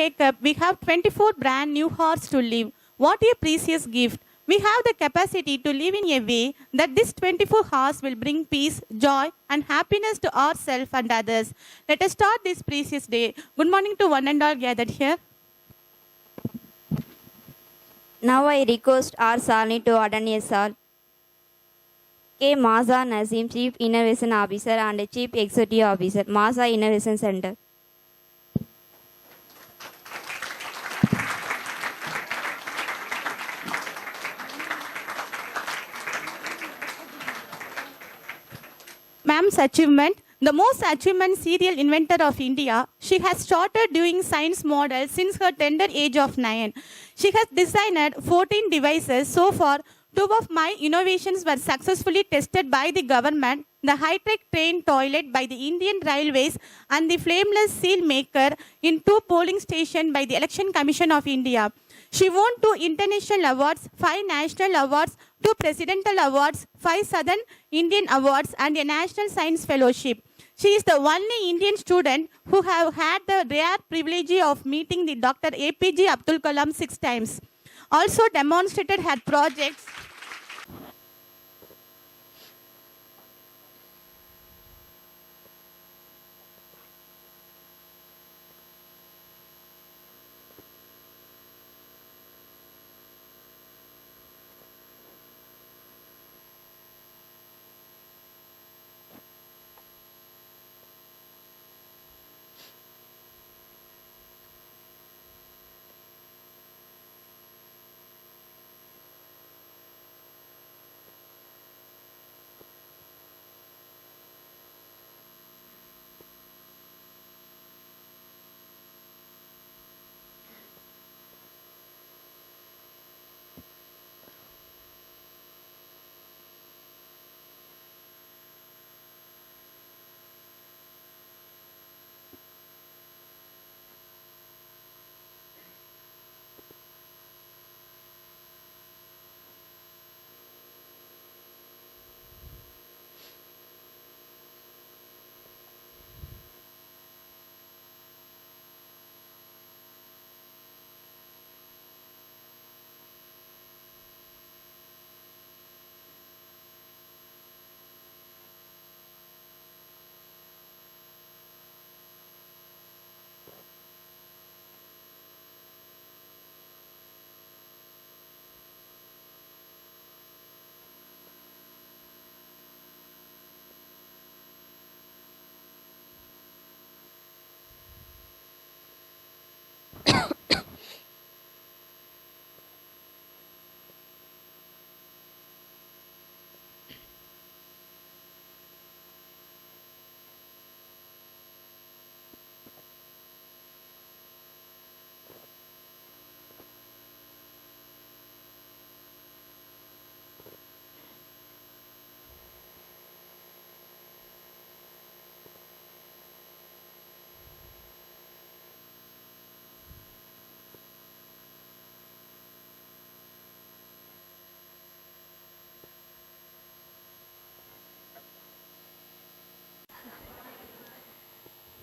wake up, we have 24 brand new hearts to live. What a precious gift. We have the capacity to live in a way that this 24 hours will bring peace, joy, and happiness to ourselves and others. Let us start this precious day. Good morning to one and all gathered here. Now I request R. Salni to attend a sal. K. Maza Nazim, Chief Innovation Officer and Chief Executive Officer, Maza Innovation Center. Ma'am's achievement. The most achievement serial inventor of India, she has started doing science models since her tender age of 9. She has designed 14 devices. So far, 2 of my innovations were successfully tested by the government, the high-tech train toilet by the Indian Railways and the flameless seal maker in 2 polling stations by the Election Commission of India. She won 2 international awards, 5 national awards, 2 presidential awards, 5 Southern Indian awards and a National Science Fellowship. She is the only Indian student who have had the rare privilege of meeting the Dr. APJ Abdul Kalam 6 times. Also demonstrated her projects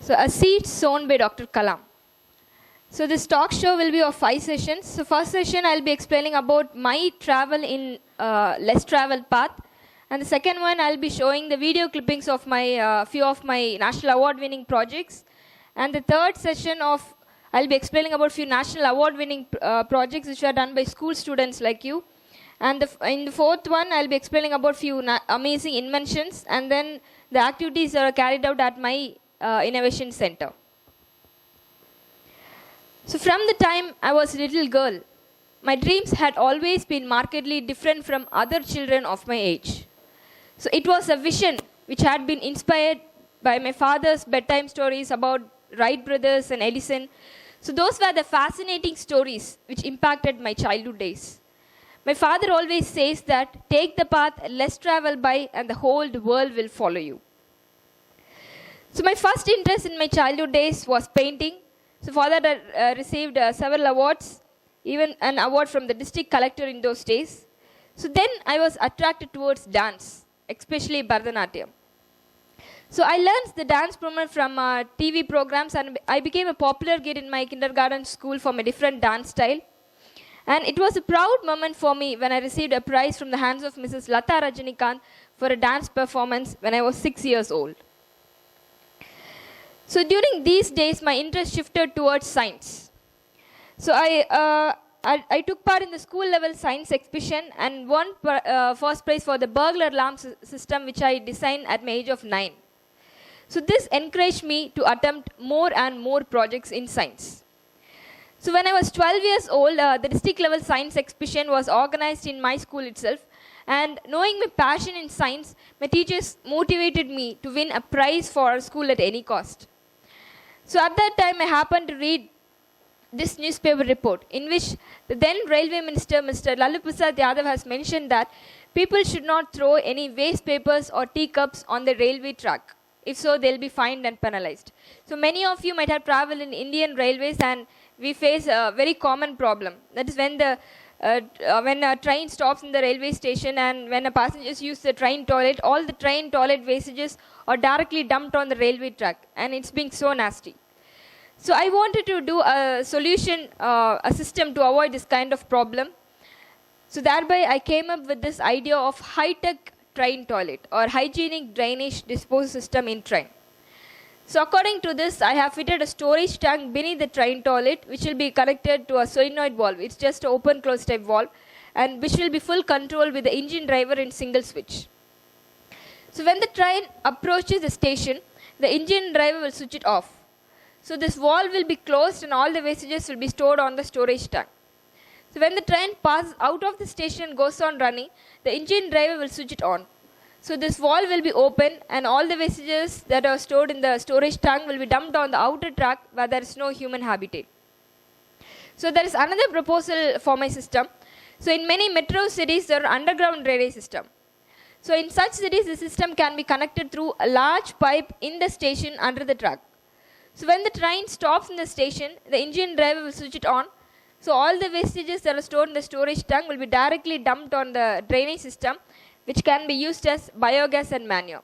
So, a seed sown by Dr. Kalam. So, this talk show will be of 5 sessions. So, first session I will be explaining about my travel in less traveled path. And the second one I will be showing the video clippings of my few of my national award winning projects. And the third session I will be explaining about few national award winning projects which are done by school students like you. And in the fourth one I will be explaining about few amazing inventions. And then the activities are carried out at my Innovation Center. So from the time I was a little girl, my dreams had always been markedly different from other children of my age. So it was a vision which had been inspired by my father's bedtime stories about Wright brothers and Edison. So those were the fascinating stories which impacted my childhood days. My father always says that take the path less traveled by and the whole world will follow you. So my first interest in my childhood days was painting. So for that I received several awards, even an award from the district collector in those days. So then I was attracted towards dance, especially Bharatanatyam. So I learned the dance program from TV programs, and I became a popular kid in my kindergarten school for my different dance style. And it was a proud moment for me when I received a prize from the hands of Mrs. Lata Rajanikanth for a dance performance when I was 6 years old. So during these days, my interest shifted towards science. So I took part in the school level science exhibition and won first prize for the burglar alarm system, which I designed at my age of 9. So this encouraged me to attempt more and more projects in science. So when I was 12 years old, the district level science exhibition was organized in my school itself. And knowing my passion in science, my teachers motivated me to win a prize for our school at any cost. So at that time, I happened to read this newspaper report in which the then Railway Minister, Mr. Lalu Prasad Yadav, has mentioned that people should not throw any waste papers or teacups on the railway track. If so, they'll be fined and penalized. So many of you might have traveled in Indian railways, and we face a very common problem. That is when a train stops in the railway station and when a passengers use the train toilet, all the train toilet wastages are directly dumped on the railway track, and it's being so nasty. So I wanted to do a solution, a system to avoid this kind of problem. So thereby I came up with this idea of high-tech train toilet or hygienic drainage disposal system in train. So according to this, I have fitted a storage tank beneath the train toilet, which will be connected to a solenoid valve. It's just an open-close type valve, and which will be full control with the engine driver in single switch. So when the train approaches the station, the engine driver will switch it off. So this valve will be closed and all the wastages will be stored on the storage tank. So when the train passes out of the station and goes on running, the engine driver will switch it on. So this valve will be open and all the wastages that are stored in the storage tank will be dumped on the outer track where there is no human habitat. So there is another proposal for my system. So in many metro cities, there are underground drainage system. So in such cities, the system can be connected through a large pipe in the station under the track. So when the train stops in the station, the engine driver will switch it on. So all the wastages that are stored in the storage tank will be directly dumped on the drainage system, which can be used as biogas and manure.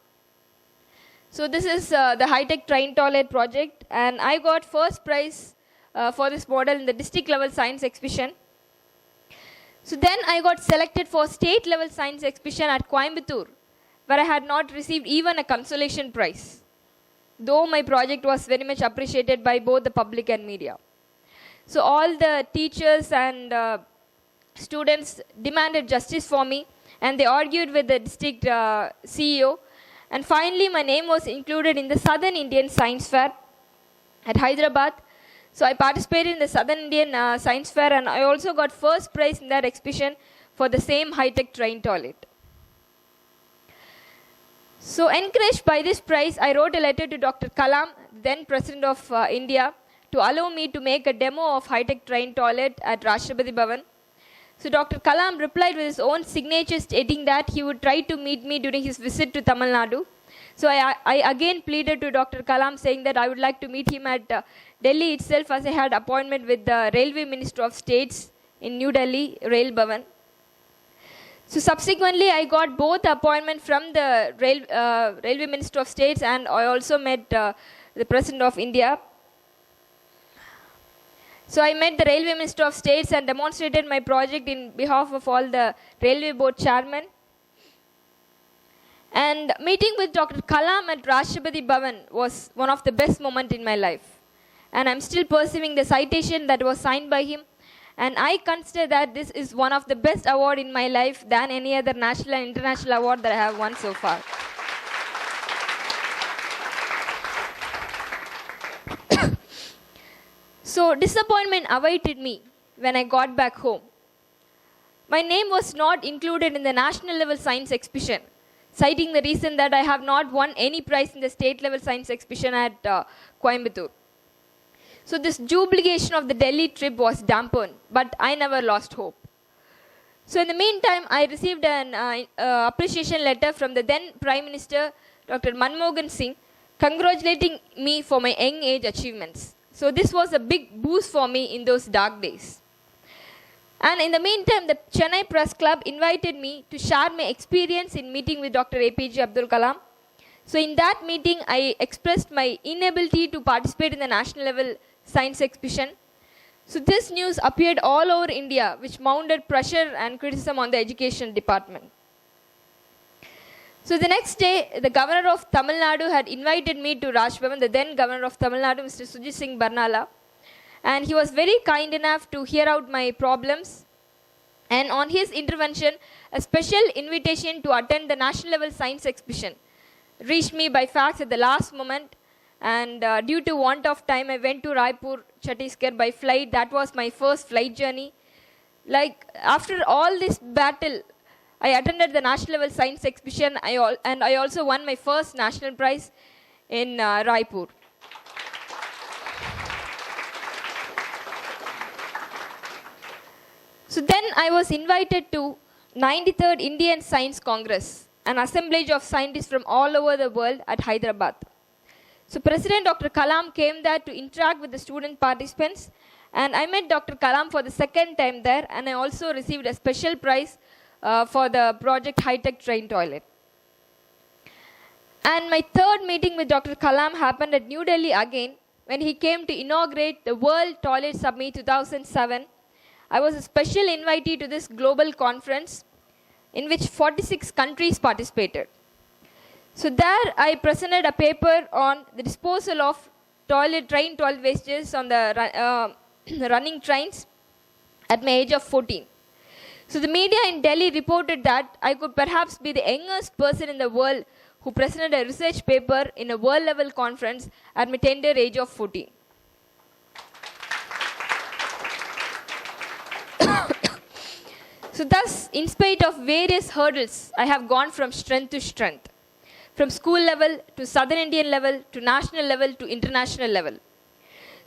So this is the high-tech train toilet project, and I got first prize for this model in the district level science exhibition. So then I got selected for state level science exhibition at Coimbatore, where I had not received even a consolation prize, though my project was very much appreciated by both the public and media. So all the teachers and students demanded justice for me, and they argued with the district CEO. And finally, my name was included in the Southern Indian Science Fair at Hyderabad. So I participated in the Southern Indian Science Fair, and I also got first prize in that exhibition for the same high-tech train toilet. So encouraged by this prize, I wrote a letter to Dr. Kalam, then President of India, to allow me to make a demo of high-tech train toilet at Rashtrapati Bhavan. So Dr. Kalam replied with his own signature, stating that he would try to meet me during his visit to Tamil Nadu. So I again pleaded to Dr. Kalam, saying that I would like to meet him at Delhi itself, as I had appointment with the Railway Minister of States in New Delhi, Rail Bhavan. So subsequently, I got both appointments from the Railway Minister of States, and I also met the President of India. So I met the Railway Minister of States and demonstrated my project in behalf of all the Railway Board chairmen. And meeting with Dr. Kalam at Rashtrapati Bhavan was one of the best moments in my life. And I'm still pursuing the citation that was signed by him. And I consider that this is one of the best awards in my life than any other national and international award that I have won so far. So disappointment awaited me when I got back home. My name was not included in the national level science exhibition, citing the reason that I have not won any prize in the state level science exhibition at Coimbatore. So this jubilation of the Delhi trip was dampened, but I never lost hope. So in the meantime, I received an appreciation letter from the then Prime Minister, Dr. Manmohan Singh, congratulating me for my young age achievements. So this was a big boost for me in those dark days. And in the meantime, the Chennai Press Club invited me to share my experience in meeting with Dr. APJ Abdul Kalam. So in that meeting, I expressed my inability to participate in the national level science exhibition. So this news appeared all over India, which mounted pressure and criticism on the education department. So the next day, the governor of Tamil Nadu had invited me to Raj Bhavan, the then governor of Tamil Nadu, Mr. Sujit Singh Barnala. And he was very kind enough to hear out my problems. And on his intervention, a special invitation to attend the national level science exhibition reached me by fax at the last moment. And due to want of time, I went to Raipur, Chhattisgarh by flight. That was my first flight journey. Like, after all this battle, I attended the national level science exhibition, and I also won my first national prize in Raipur. So then I was invited to 93rd Indian Science Congress, an assemblage of scientists from all over the world at Hyderabad. So President Dr. Kalam came there to interact with the student participants, and I met Dr. Kalam for the second time there, and I also received a special prize for the project High-Tech Train Toilet. And my third meeting with Dr. Kalam happened at New Delhi again, when he came to inaugurate the World Toilet Summit 2007. I was a special invitee to this global conference in which 46 countries participated. So there I presented a paper on the disposal of train toilet wastes on the running trains at my age of 14. So the media in Delhi reported that I could perhaps be the youngest person in the world who presented a research paper in a world level conference at my tender age of 14. So thus, in spite of various hurdles, I have gone from strength to strength. From school level to Southern Indian level to national level to international level.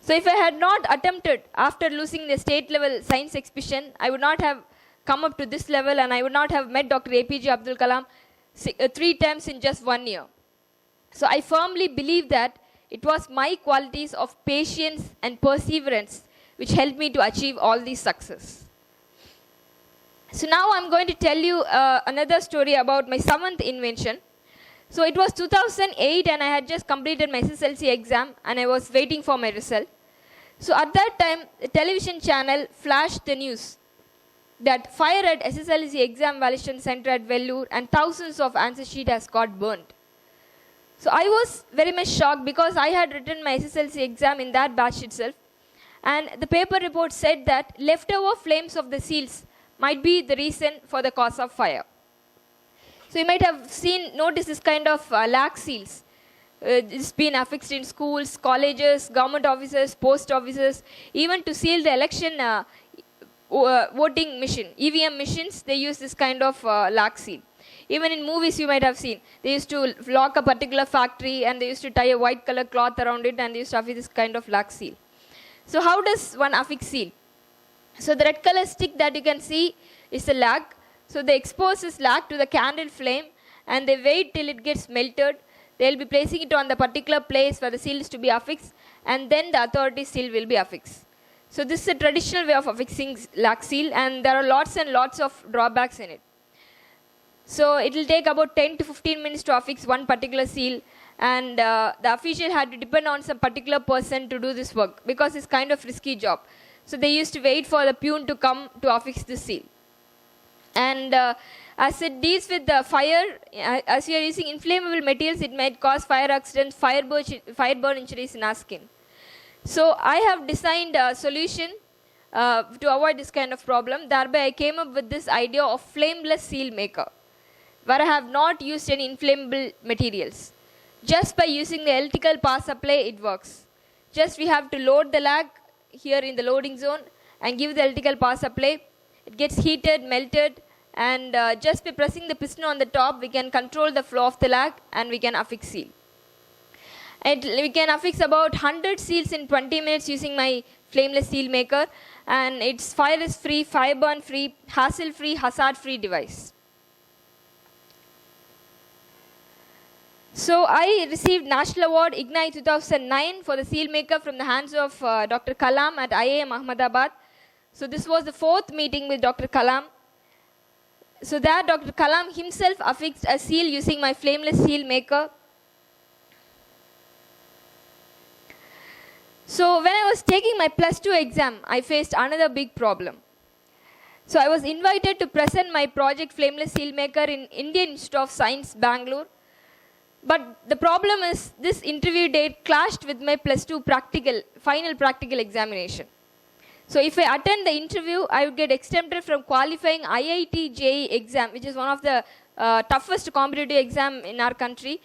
So if I had not attempted after losing the state level science exhibition, I would not have come up to this level, and I would not have met Dr. APJ Abdul Kalam 3 times in just 1 year. So I firmly believe that it was my qualities of patience and perseverance which helped me to achieve all these success. So now I'm going to tell you another story about my 7th invention. So it was 2008 and I had just completed my SSLC exam and I was waiting for my result. So at that time, the television channel flashed the news that fire at SSLC exam validation center at Vellore and thousands of answer sheet has got burnt. So I was very much shocked because I had written my SSLC exam in that batch itself. And the paper report said that leftover flames of the seals might be the reason for the cause of fire. So you might have noticed this kind of lac seals. It's been affixed in schools, colleges, government offices, post offices, even to seal the election voting machine, EVM machines, they use this kind of lac seal. Even in movies you might have seen, they used to lock a particular factory and they used to tie a white color cloth around it and they used to affix this kind of lac seal. So how does one affix seal? So the red color stick that you can see is the lac. So they expose this lac to the candle flame and they wait till it gets melted. They will be placing it on the particular place where the seal is to be affixed, and then the authority seal will be affixed. So this is a traditional way of affixing lac seal, and there are lots and lots of drawbacks in it. So it will take about 10 to 15 minutes to affix one particular seal, and the official had to depend on some particular person to do this work because it's kind of risky job. So they used to wait for the peon to come to affix the seal. And as it deals with the fire, as you are using inflammable materials, it might cause fire accidents, fireburn injuries in our skin. So I have designed a solution to avoid this kind of problem. Thereby I came up with this idea of flameless seal maker, where I have not used any inflammable materials. Just by using the electrical power supply, it works. Just we have to load the lac here in the loading zone and give the electrical power supply. It gets heated, melted, and just by pressing the piston on the top, we can control the flow of the lac and we can affix seal. We can affix about 100 seals in 20 minutes using my flameless seal maker, and it's fire is free, fireburn free, hassle free, hazard free device. So I received National Award Ignite 2009 for the seal maker from the hands of Dr. Kalam at IIM Ahmedabad. So this was the 4th meeting with Dr. Kalam. So there Dr. Kalam himself affixed a seal using my flameless seal maker. So when I was taking my plus 2 exam, I faced another big problem. So I was invited to present my project Flameless Steelmaker in Indian Institute of Science, Bangalore. But the problem is this interview date clashed with my plus 2 final practical examination. So if I attend the interview, I would get exempted from qualifying IIT JEE exam, which is one of the toughest competitive exam in our country,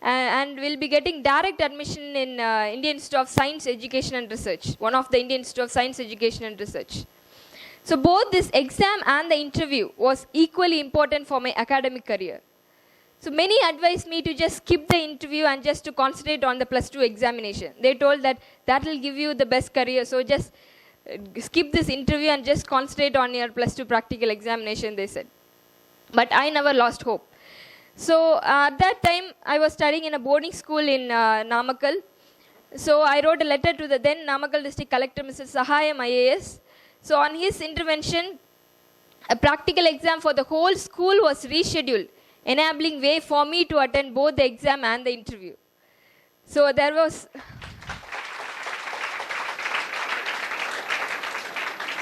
and will be getting direct admission in Indian Institute of Science, Education and Research, one of the Indian Institute of Science, Education and Research. So both this exam and the interview was equally important for my academic career. So many advised me to just skip the interview and just to concentrate on the plus 2 examination. They told that that will give you the best career, so just skip this interview and just concentrate on your plus 2 practical examination, they said. But I never lost hope. So at that time, I was studying in a boarding school in Namakkal. So I wrote a letter to the then Namakkal District Collector, Mr. Sahayam IAS. So on his intervention, a practical exam for the whole school was rescheduled, enabling way for me to attend both the exam and the interview. So there was...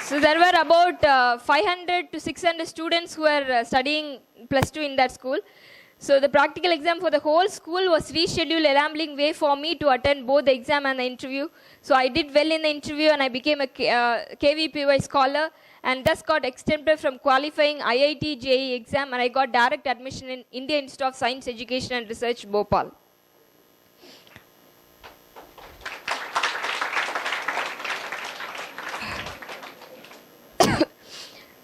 So there were about 500 to 600 students who were studying plus 2 in that school. So the practical exam for the whole school was rescheduled, enabling way for me to attend both the exam and the interview. So I did well in the interview and I became a KVPY scholar and thus got exempted from qualifying IIT JEE exam, and I got direct admission in Indian Institute of Science, Education and Research, Bhopal.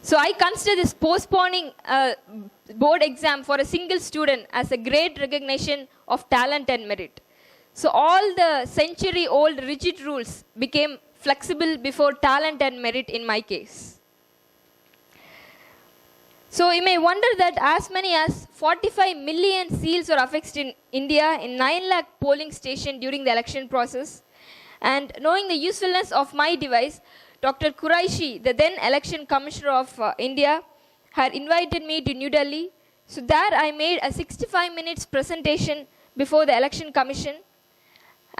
So I consider this postponing board exam for a single student as a great recognition of talent and merit. So all the century-old rigid rules became flexible before talent and merit in my case. So you may wonder that as many as 45 million seals were affixed in India in 9 lakh polling stations during the election process. And knowing the usefulness of my device, Dr. Quraishi, the then election commissioner of India, had invited me to New Delhi. So there I made a 65 minutes presentation before the election commission.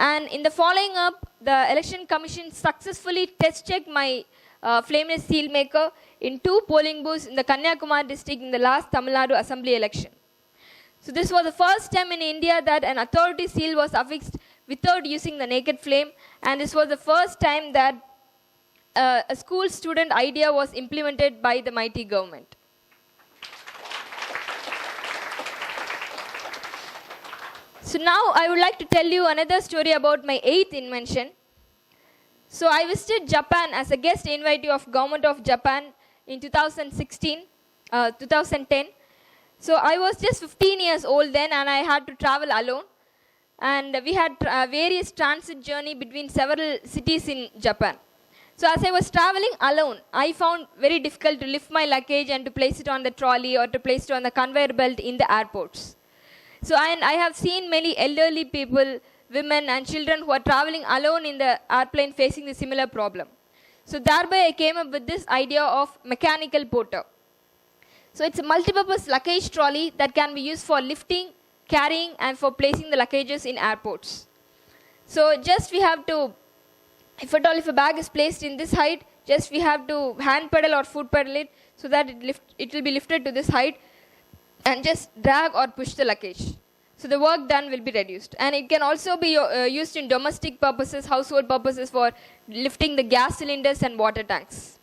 And in the following up, the election commission successfully test-checked my flameless steelmaker in 2 polling booths in the Kanyakumari district in the last Tamil Nadu assembly election. So this was the first time in India that an authority seal was affixed without using the naked flame. And this was the first time that a school student idea was implemented by the mighty government. So now I would like to tell you another story about my 8th invention. So I visited Japan as a guest invitee of government of Japan in 2010. So I was just 15 years old then and I had to travel alone. And we had various transit journey between several cities in Japan. So as I was traveling alone, I found very difficult to lift my luggage and to place it on the trolley or to place it on the conveyor belt in the airports. So I have seen many elderly people, women and children who are traveling alone in the airplane facing the similar problem. So thereby I came up with this idea of mechanical porter. So it's a multi-purpose luggage trolley that can be used for lifting, carrying and for placing the luggages in airports. So just we have to, if a bag is placed in this height, just we have to hand pedal or foot pedal it so that it will be lifted to this height and just drag or push the luggage. So the work done will be reduced. And it can also be used in domestic purposes, household purposes for lifting the gas cylinders and water tanks.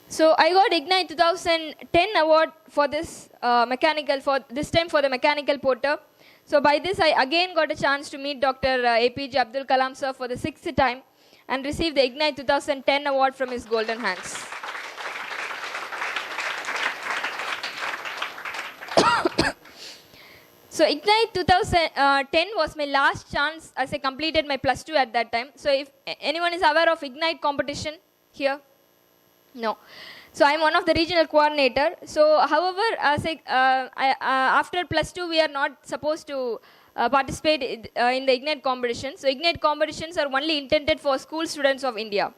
So I got Ignite 2010 award for this time for the mechanical porter. So by this I again got a chance to meet Dr. APJ Abdul Kalam sir for the 6th time and receive the Ignite 2010 award from his golden hands. So Ignite 2010 was my last chance as I completed my plus 2 at that time. So if anyone is aware of Ignite competition here? No. So I'm one of the regional coordinator. So however, as after plus 2 we are not supposed to participate in the Ignite competition. So Ignite competitions are only intended for school students of India.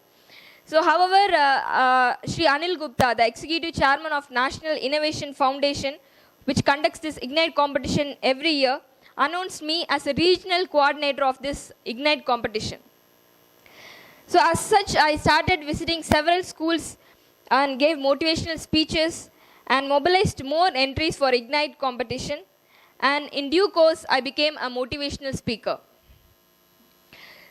So however, Shri Anil Gupta, the executive chairman of National Innovation Foundation, which conducts this Ignite competition every year, announced me as a regional coordinator of this Ignite competition. So as such, I started visiting several schools and gave motivational speeches and mobilized more entries for Ignite competition. And in due course, I became a motivational speaker.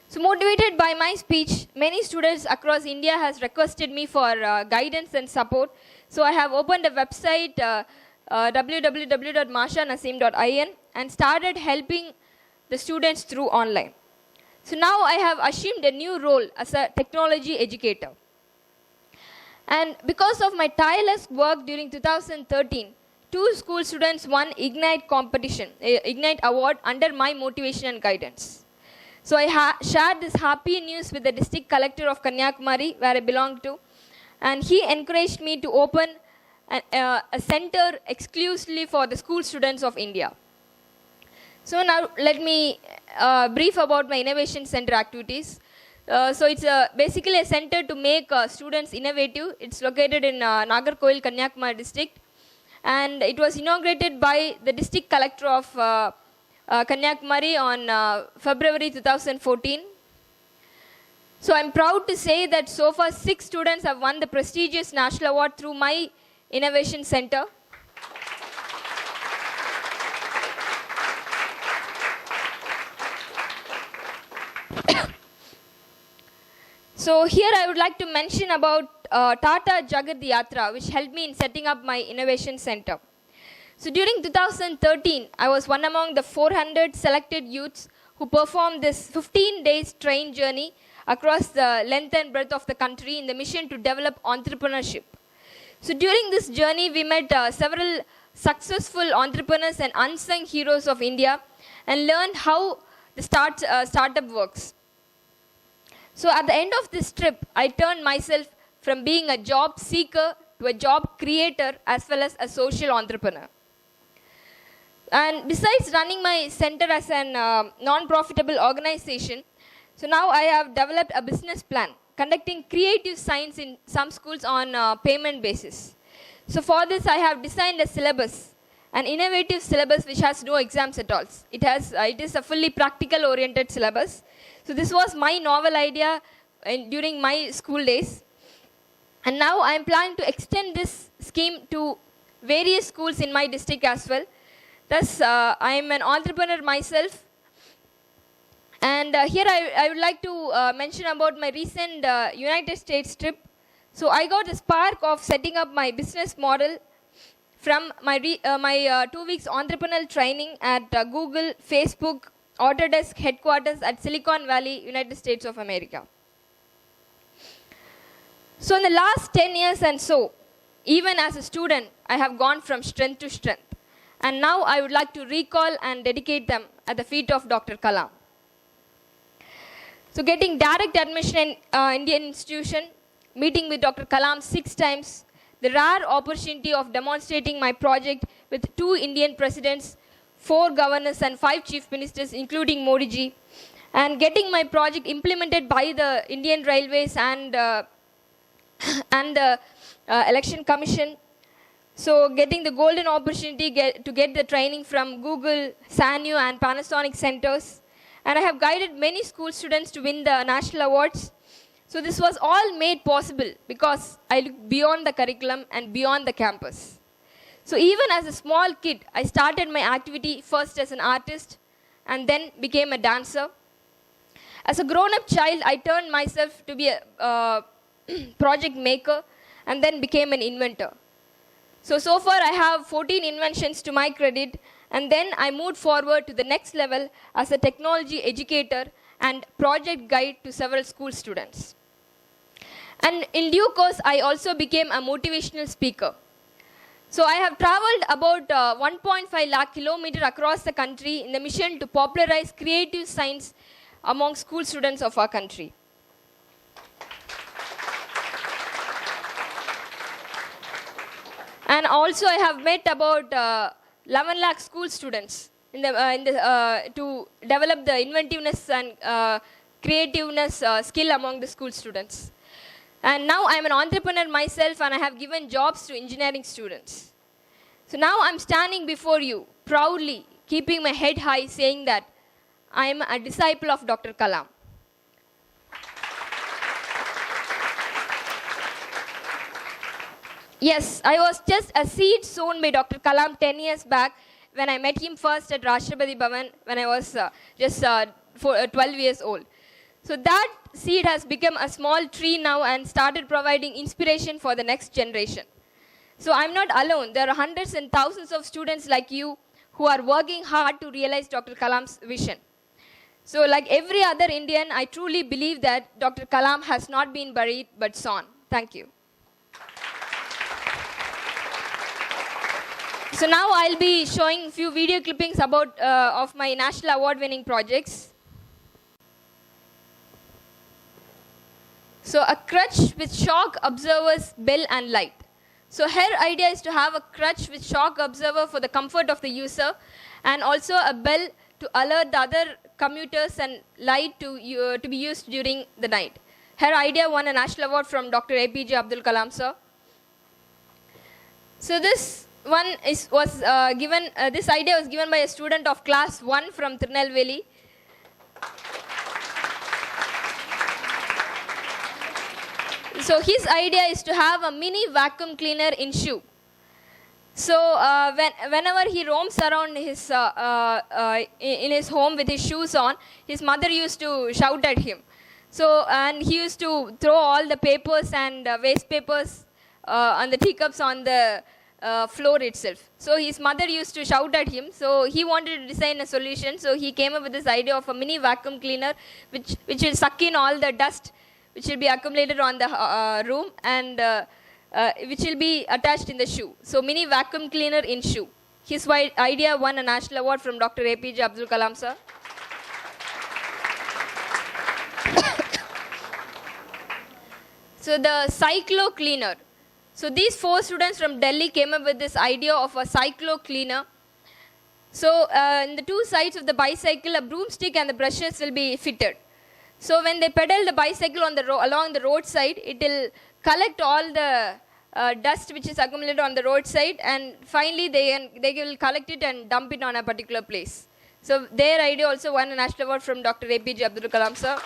So motivated by my speech, many students across India has requested me for guidance and support. So I have opened a website, www.mashanaseem.in, and started helping the students through online. So now I have assumed a new role as a technology educator. And because of my tireless work during 2013, 2 school students won Ignite competition, Ignite award under my motivation and guidance. So I shared this happy news with the district collector of Kanyakumari, where I belong to, and he encouraged me to open a center exclusively for the school students of India. So now let me brief about my innovation center activities. So it's basically a center to make students innovative. It's located in Nagarkoil, Kanyakumari district, and it was inaugurated by the district collector of Kanyakumari on February 2014. So I'm proud to say that so far 6 students have won the prestigious national award through my innovation center. So here I would like to mention about Tata Jagat Yatra, which helped me in setting up my innovation center. So during 2013, I was one among the 400 selected youths who performed this 15 days train journey across the length and breadth of the country in the mission to develop entrepreneurship. So during this journey, we met several successful entrepreneurs and unsung heroes of India and learned how the startup works. So at the end of this trip, I turned myself from being a job seeker to a job creator as well as a social entrepreneur. And besides running my center as a non-profitable organization, so now I have developed a business plan, conducting creative science in some schools on payment basis. So for this, I have designed a syllabus, an innovative syllabus which has no exams at all. It is a fully practical oriented syllabus. So this was my novel idea during my school days. And now I am planning to extend this scheme to various schools in my district as well. Thus, I am an entrepreneur myself. And here I would like to mention about my recent United States trip. So I got the spark of setting up my business model from my 2 weeks entrepreneurial training at Google, Facebook, Autodesk headquarters at Silicon Valley, United States of America. So in the last 10 years and so, even as a student, I have gone from strength to strength. And now I would like to recall and dedicate them at the feet of Dr. Kalam. So getting direct admission in Indian institution, meeting with Dr. Kalam 6 times, the rare opportunity of demonstrating my project with 2 Indian presidents, 4 governors and 5 chief ministers, including Modi ji, and getting my project implemented by the Indian Railways and the Election Commission. So getting the golden opportunity to get the training from Google, Sanyo and Panasonic centers. And I have guided many school students to win the national awards. So this was all made possible because I looked beyond the curriculum and beyond the campus. So even as a small kid, I started my activity first as an artist and then became a dancer. As a grown-up child, I turned myself to be a project maker and then became an inventor. So far I have 14 inventions to my credit, and then I moved forward to the next level as a technology educator and project guide to several school students. And in due course, I also became a motivational speaker. So I have traveled about 1.5 lakh kilometers across the country in the mission to popularize creative science among school students of our country. And also I have met about 11 lakh school students to develop the inventiveness and creativeness skill among the school students. And now I am an entrepreneur myself and I have given jobs to engineering students. So now I'm standing before you, proudly, keeping my head high, saying that I am a disciple of Dr. Kalam. Yes, I was just a seed sown by Dr. Kalam 10 years back when I met him first at Rashtrapati Bhavan when I was just 12 years old. So that seed has become a small tree now and started providing inspiration for the next generation. So I'm not alone. There are hundreds and thousands of students like you who are working hard to realize Dr. Kalam's vision. So like every other Indian, I truly believe that Dr. Kalam has not been buried but sown. Thank you. So now I'll be showing a few video clippings about of my national award winning projects. So a crutch with shock absorbers, bell and light. So her idea is to have a crutch with shock absorber for the comfort of the user and also a bell to alert the other commuters and light to be used during the night. Her idea won a national award from Dr. APJ Abdul Kalam sir. So this one this idea was given by a student of class 1 from Tirunelveli. So his idea is to have a mini vacuum cleaner in shoe. So whenever he roams around his in his home with his shoes on, his mother used to shout at him. So and he used to throw all the papers and waste papers and the teacups on the floor itself. So his mother used to shout at him. So he wanted to design a solution. So he came up with this idea of a mini vacuum cleaner, which will suck in all the dust which will be accumulated on the room and which will be attached in the shoe. So mini vacuum cleaner in shoe. His idea won a national award from Dr. APJ Abdul Kalam sir. So the cyclo cleaner. So these 4 students from Delhi came up with this idea of a cyclo cleaner. So in the 2 sides of the bicycle, a broomstick and the brushes will be fitted. So when they pedal the bicycle on along the roadside, it will collect all the dust which is accumulated on the roadside, and finally they will collect it and dump it on a particular place. So their idea also won a national award from Dr. APJ Abdul Kalam sir.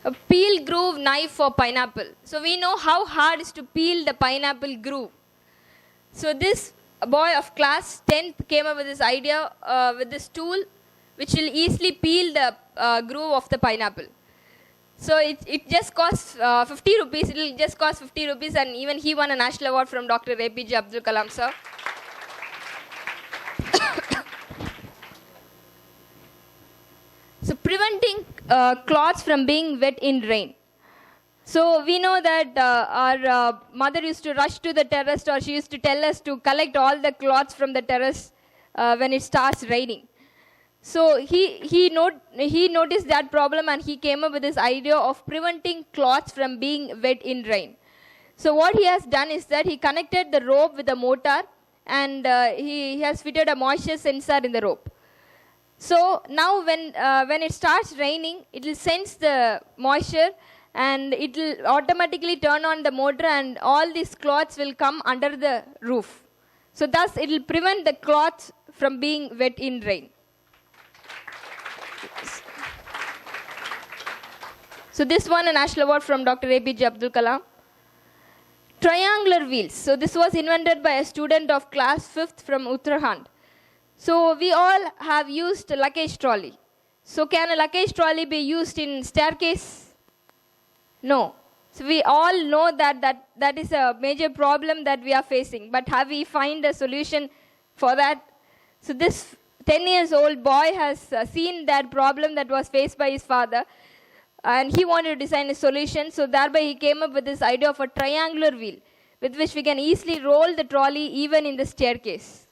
A peel groove knife for pineapple. So we know how hard it is to peel the pineapple groove. So this boy of class 10th came up with this idea with this tool which will easily peel the groove of the pineapple. So it just costs 50 rupees. It will just cost 50 rupees, and even he won a national award from Dr. APJ Abdul Kalam sir. So preventing cloths from being wet in rain. So we know that our mother used to rush to the terrace, or she used to tell us to collect all the cloths from the terrace when it starts raining. So he noticed that problem, and he came up with this idea of preventing cloths from being wet in rain. So what he has done is that he connected the rope with a motor, and he has fitted a moisture sensor in the rope. So now when it starts raining, it will sense the moisture and it will automatically turn on the motor, and all these cloths will come under the roof. So thus it will prevent the cloths from being wet in rain. So this won a national award from Dr. APJ Abdul Kalam. Triangular wheels. So this was invented by a student of class 5th from Uttarakhand. So we all have used a luggage trolley. So can a luggage trolley be used in staircase? No. So we all know that is a major problem that we are facing. But have we found a solution for that? So this 10 years old boy has seen that problem that was faced by his father, and he wanted to design a solution. So thereby he came up with this idea of a triangular wheel with which we can easily roll the trolley even in the staircase.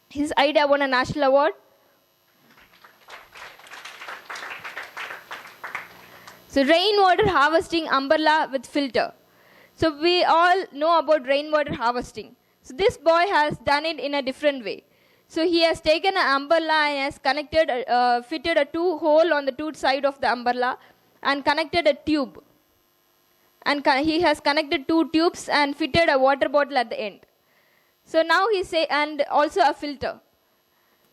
His idea won a national award. So rainwater harvesting umbrella with filter. So we all know about rainwater harvesting. So this boy has done it in a different way. So he has taken an umbrella and has connected, fitted a 2 hole on the 2 side of the umbrella and connected a tube. and he has connected 2 tubes and fitted a water bottle at the end. So now he say, and also a filter.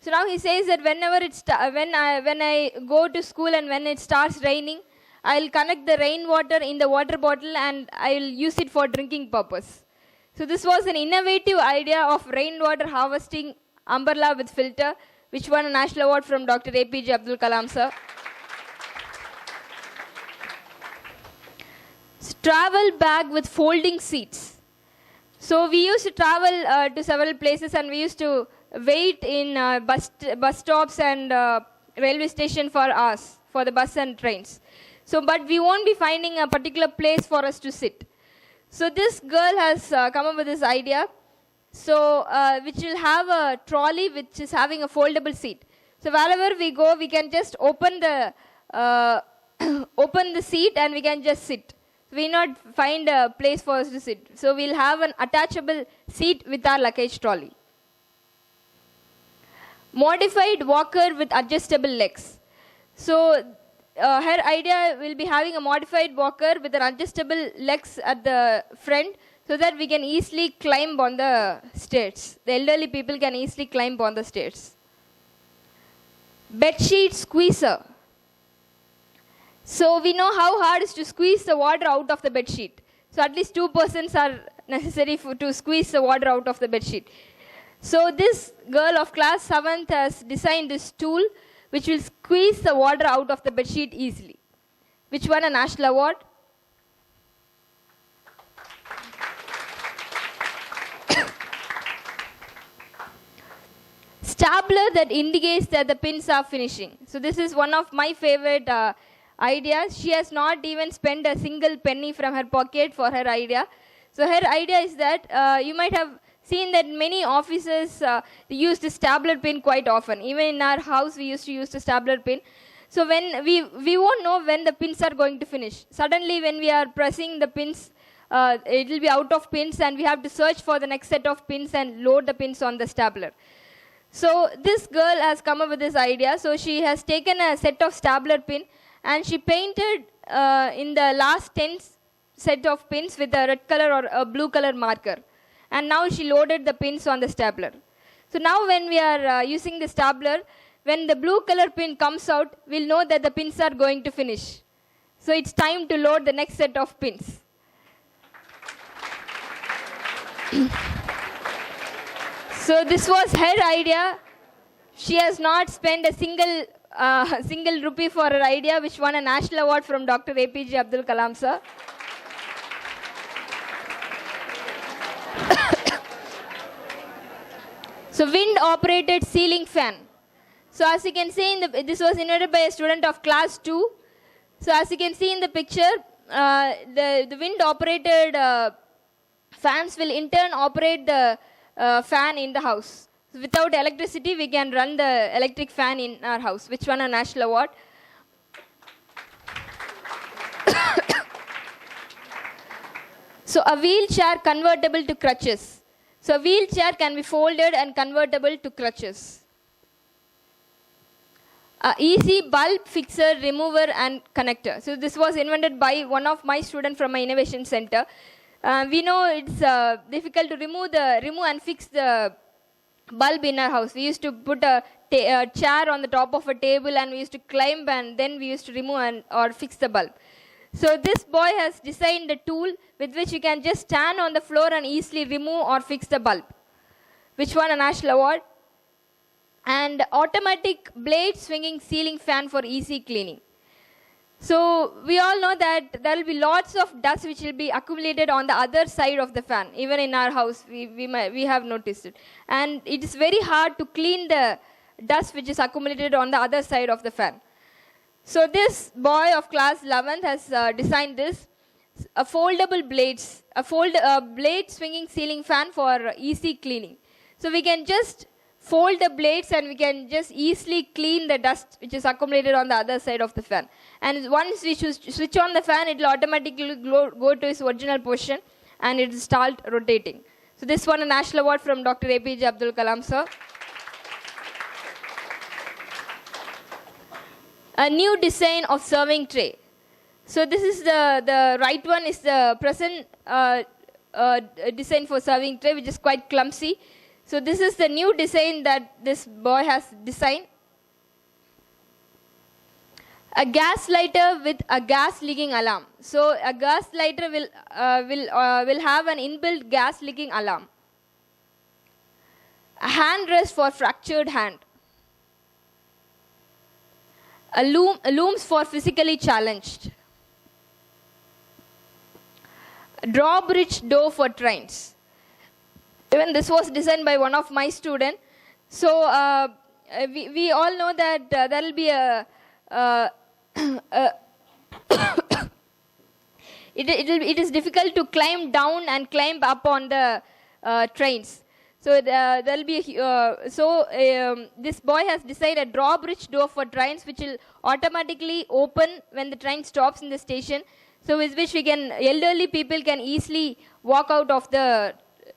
So now he says that whenever when I go to school and when it starts raining, I'll connect the rainwater in the water bottle and I'll use it for drinking purpose. So this was an innovative idea of rainwater harvesting umbrella with filter, which won a national award from Dr. APJ Abdul Kalam sir. Travel bag with folding seats. So we used to travel to several places, and we used to wait in bus stops and railway station for hours for the bus and trains. So, but we won't be finding a particular place for us to sit. So this girl has come up with this idea, so which will have a trolley which is having a foldable seat. So wherever we go, we can just open the open the seat and we can just sit. We not find a place for us to sit. So we'll have an attachable seat with our luggage trolley. Modified walker with adjustable legs. So her idea will be having a modified walker with an adjustable legs at the front so that we can easily climb on the stairs. The elderly people can easily climb on the stairs. Bedsheet squeezer. So we know how hard it is to squeeze the water out of the bedsheet. So at least 2 persons are necessary to squeeze the water out of the bedsheet. So this girl of class 7th has designed this tool which will squeeze the water out of the bedsheet easily, which won a national award. Stapler that indicates that the pins are finishing. So this is one of my favorite ideas. She has not even spent a single penny from her pocket for her idea. So her idea is that you might have seen that many offices use the stapler pin quite often. Even in our house, we used to use the stapler pin. So when we won't know when the pins are going to finish. Suddenly, when we are pressing the pins, it will be out of pins, and we have to search for the next set of pins and load the pins on the stapler. So this girl has come up with this idea. So she has taken a set of stapler pin and she painted in the last 10 set of pins with a red color or a blue color marker. And now she loaded the pins on the stapler. So now when we are using the stapler, when the blue color pin comes out, we'll know that the pins are going to finish. So it's time to load the next set of pins. So this was her idea. She has not spent a single rupee for her idea, which won a national award from Dr. APJ Abdul Kalam sir. So wind-operated ceiling fan. So as you can see, this was invented by a student of class 2. So as you can see in the picture, the wind-operated fans will in turn operate the fan in the house. So without electricity, we can run the electric fan in our house, which won a national award. So a wheelchair convertible to crutches. So a wheelchair can be folded and convertible to crutches. Easy bulb fixer, remover and connector. So this was invented by one of my students from my innovation center. We know it's difficult to remove and fix the bulb in our house. We used to put a chair on the top of a table and we used to climb and then we used to remove or fix the bulb. So this boy has designed a tool with which you can just stand on the floor and easily remove or fix the bulb, which won a national award. And automatic blade swinging ceiling fan for easy cleaning. So we all know that there will be lots of dust which will be accumulated on the other side of the fan. Even in our house, we have noticed it. And it is very hard to clean the dust which is accumulated on the other side of the fan. So this boy of class 11th has designed this, a foldable blades, a blade swinging ceiling fan for easy cleaning. So we can just fold the blades and we can just easily clean the dust which is accumulated on the other side of the fan. And once we switch on the fan, it will automatically go to its original position and it will start rotating. So this won a national award from Dr. APJ Abdul Kalam sir. A new design of serving tray. So this is the right one is the present design for serving tray, which is quite clumsy. So this is the new design that this boy has designed. A gas lighter with a gas leaking alarm. So a gas lighter will have an inbuilt gas leaking alarm. A hand rest for fractured hand. A looms for physically challenged. A drawbridge door for trains. Even this was designed by one of my students. So we all know that there will be it is difficult to climb down and climb up on the trains. So there will be this boy has designed a drawbridge door for trains, which will automatically open when the train stops in the station. So with which elderly people can easily walk out of the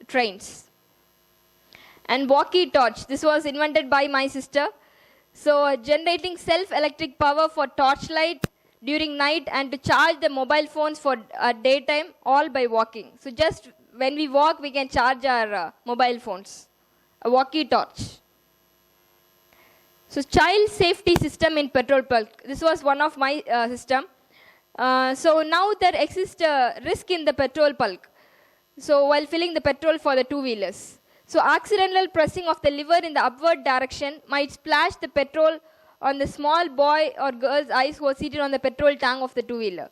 trains. And walkie torch. This was invented by my sister. So generating self-electric power for torchlight during night and to charge the mobile phones for daytime, all by walking. So just when we walk, we can charge our mobile phones. A walkie torch. So child safety system in petrol bulk. This was one of my system. So now there exists a risk in the petrol bulk. So while filling the petrol for the two-wheelers. So accidental pressing of the lever in the upward direction might splash the petrol on the small boy or girl's eyes who are seated on the petrol tank of the two-wheeler.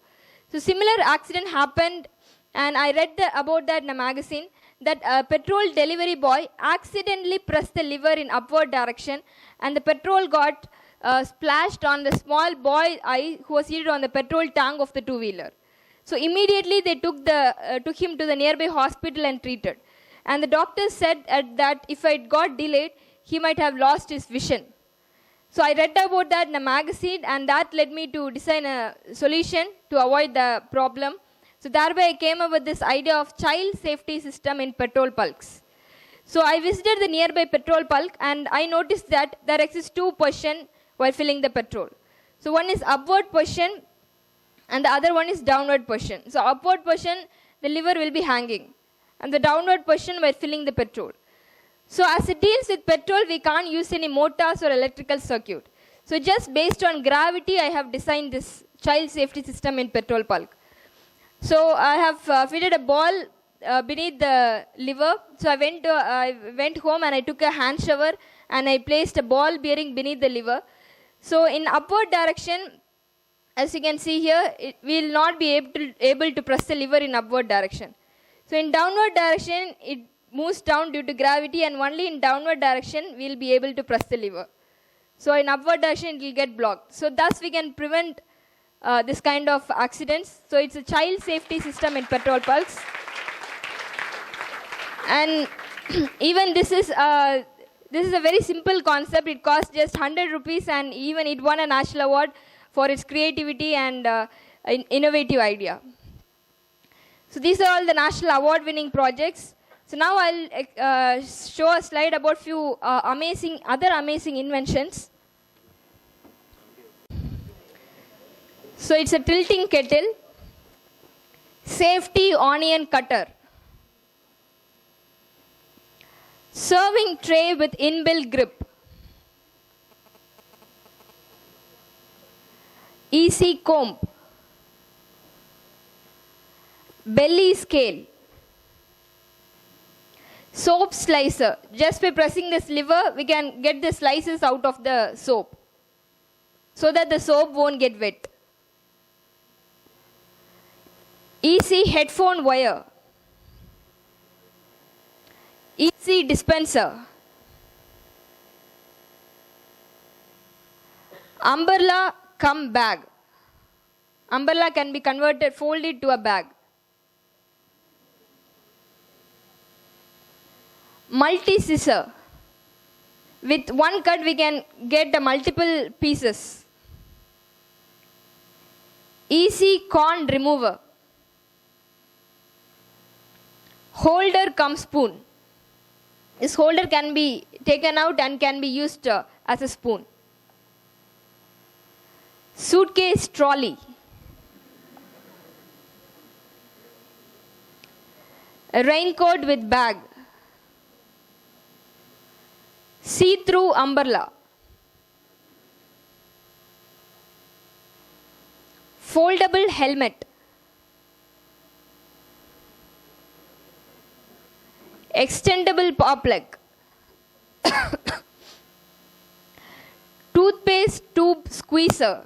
So similar accident happened, and I read about that in a magazine, that a petrol delivery boy accidentally pressed the lever in upward direction, and the petrol got splashed on the small boy eye who was seated on the petrol tank of the two-wheeler. So immediately they took him to the nearby hospital and treated. And the doctors said that if it got delayed, he might have lost his vision. So I read about that in a magazine, and that led me to design a solution to avoid the problem. So thereby I came up with this idea of child safety system in petrol bulks. So I visited the nearby petrol bulk, and I noticed that there exists two positions while filling the petrol. So one is upward position, and the other one is downward position. So upward position, the lever will be hanging, and the downward position while filling the petrol. So as it deals with petrol, we can't use any motors or electrical circuit. So just based on gravity, I have designed this child safety system in petrol bulk. So I have fitted a ball beneath the lever. So I went home and I took a hand shower and I placed a ball bearing beneath the lever. So in upward direction, as you can see here, we will not be able to press the lever in upward direction. So in downward direction, it moves down due to gravity, and only in downward direction we will be able to press the lever. So in upward direction, it will get blocked. So thus we can prevent this kind of accidents. So it's a child safety system in petrol bulks. And even this is a very simple concept. It costs just 100 rupees, and even it won a national award for its creativity and innovative idea. So these are all the national award winning projects. So now I'll show a slide about few other amazing inventions. So it's a tilting kettle, safety onion cutter, serving tray with inbuilt grip, easy comb, belly scale, soap slicer. Just by pressing this lever, we can get the slices out of the soap so that the soap won't get wet. Easy headphone wire, easy dispenser, umbrella cum bag. Umbrella can be converted, folded to a bag. Multi-scissor. With one cut, we can get multiple pieces. Easy corn remover. Holder cum spoon. This holder can be taken out and can be used as a spoon. Suitcase trolley. A raincoat with bag. See-through umbrella. Foldable helmet. Extendable pop leg. Toothpaste tube squeezer.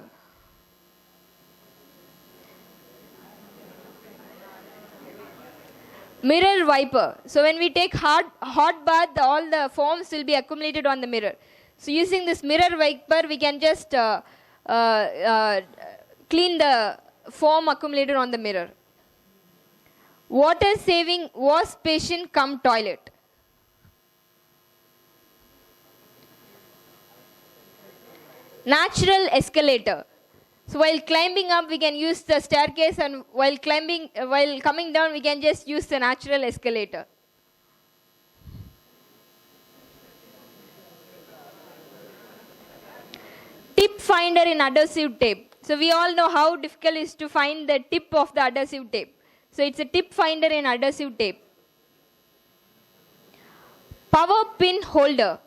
Mirror wiper. So when we take hot bath, all the foams will be accumulated on the mirror. So using this mirror wiper, we can just clean the foam accumulated on the mirror. Water saving wash basin cum toilet. Natural escalator. So while climbing up, we can use the staircase, and while coming down, we can just use the natural escalator. Tip finder in adhesive tape. So we all know how difficult it is to find the tip of the adhesive tape. So it's a tip finder in adhesive tape. Power pin holder.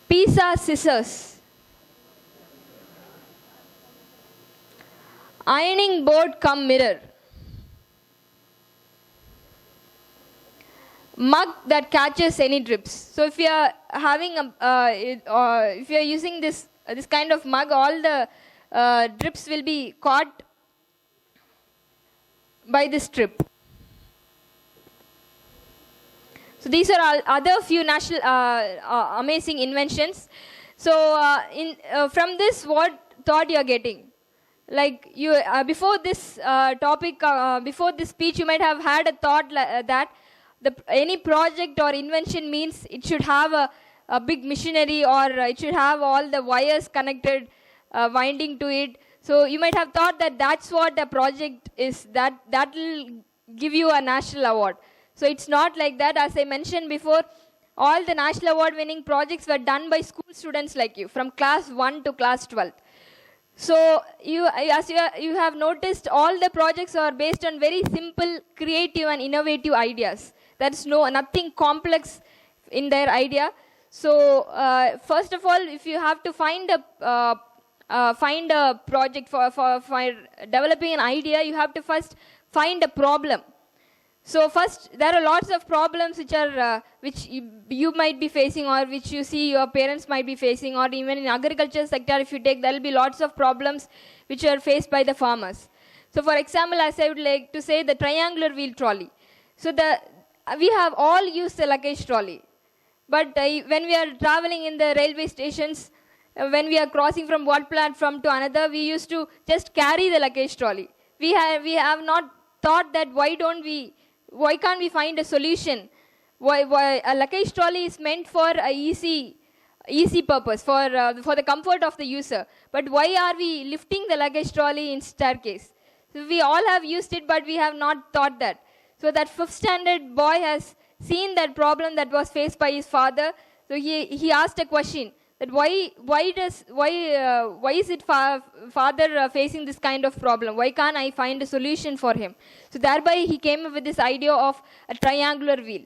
Pizza scissors. Ironing board cum mirror. Mug that catches any drips. So if you are having if you are using this kind of mug, all the drips will be caught by this strip. So these are all other few national amazing inventions. So from this, what thought you are getting? Like you before this topic, before this speech, you might have had a thought that any project or invention means it should have a big machinery, or it should have all the wires connected, winding to it. So you might have thought that that's what a project is, that will give you a national award. So it's not like that. As I mentioned before, all the national award winning projects were done by school students like you, from class 1 to class 12. So as you have noticed, all the projects are based on very simple, creative and innovative ideas. There's nothing complex in their idea. So first of all, if you have to find a project for developing an idea, you have to first find a problem. So first, there are lots of problems which you might be facing, or which you see your parents might be facing, or even in agriculture sector, if you take, there will be lots of problems which are faced by the farmers. So for example, as I would like to say, the triangular wheel trolley. So we have all used the luggage trolley. But when we are traveling in the railway stations, when we are crossing from one platform to another, we used to just carry the luggage trolley. We have not thought that why can't we find a solution? Why a luggage trolley is meant for a easy purpose, for the comfort of the user. But why are we lifting the luggage trolley in staircase? So we all have used it, but we have not thought that. So that 5th standard boy has seen that problem that was faced by his father. So he asked a question that why is it father facing this kind of problem? Why can't I find a solution for him? So thereby he came up with this idea of a triangular wheel.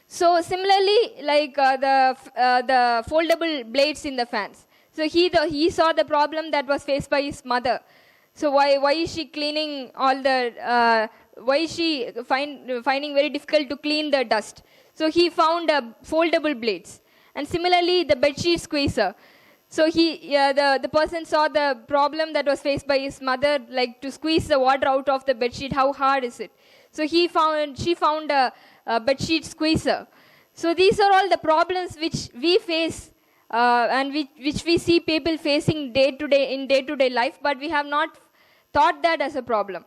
So similarly, like the foldable blades in the fans. So he saw the problem that was faced by his mother. So why is she cleaning all the why is she finding very difficult to clean the dust? So he found foldable blades. And similarly, the bedsheet squeezer. So the person saw the problem that was faced by his mother, like to squeeze the water out of the bedsheet. How hard is it? So she found a bedsheet squeezer. So these are all the problems which we face and which we see people facing day to day life, but we have not thought that as a problem.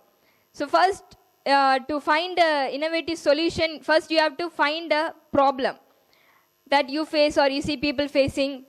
So first, to find an innovative solution, first you have to find a problem that you face, or you see people facing,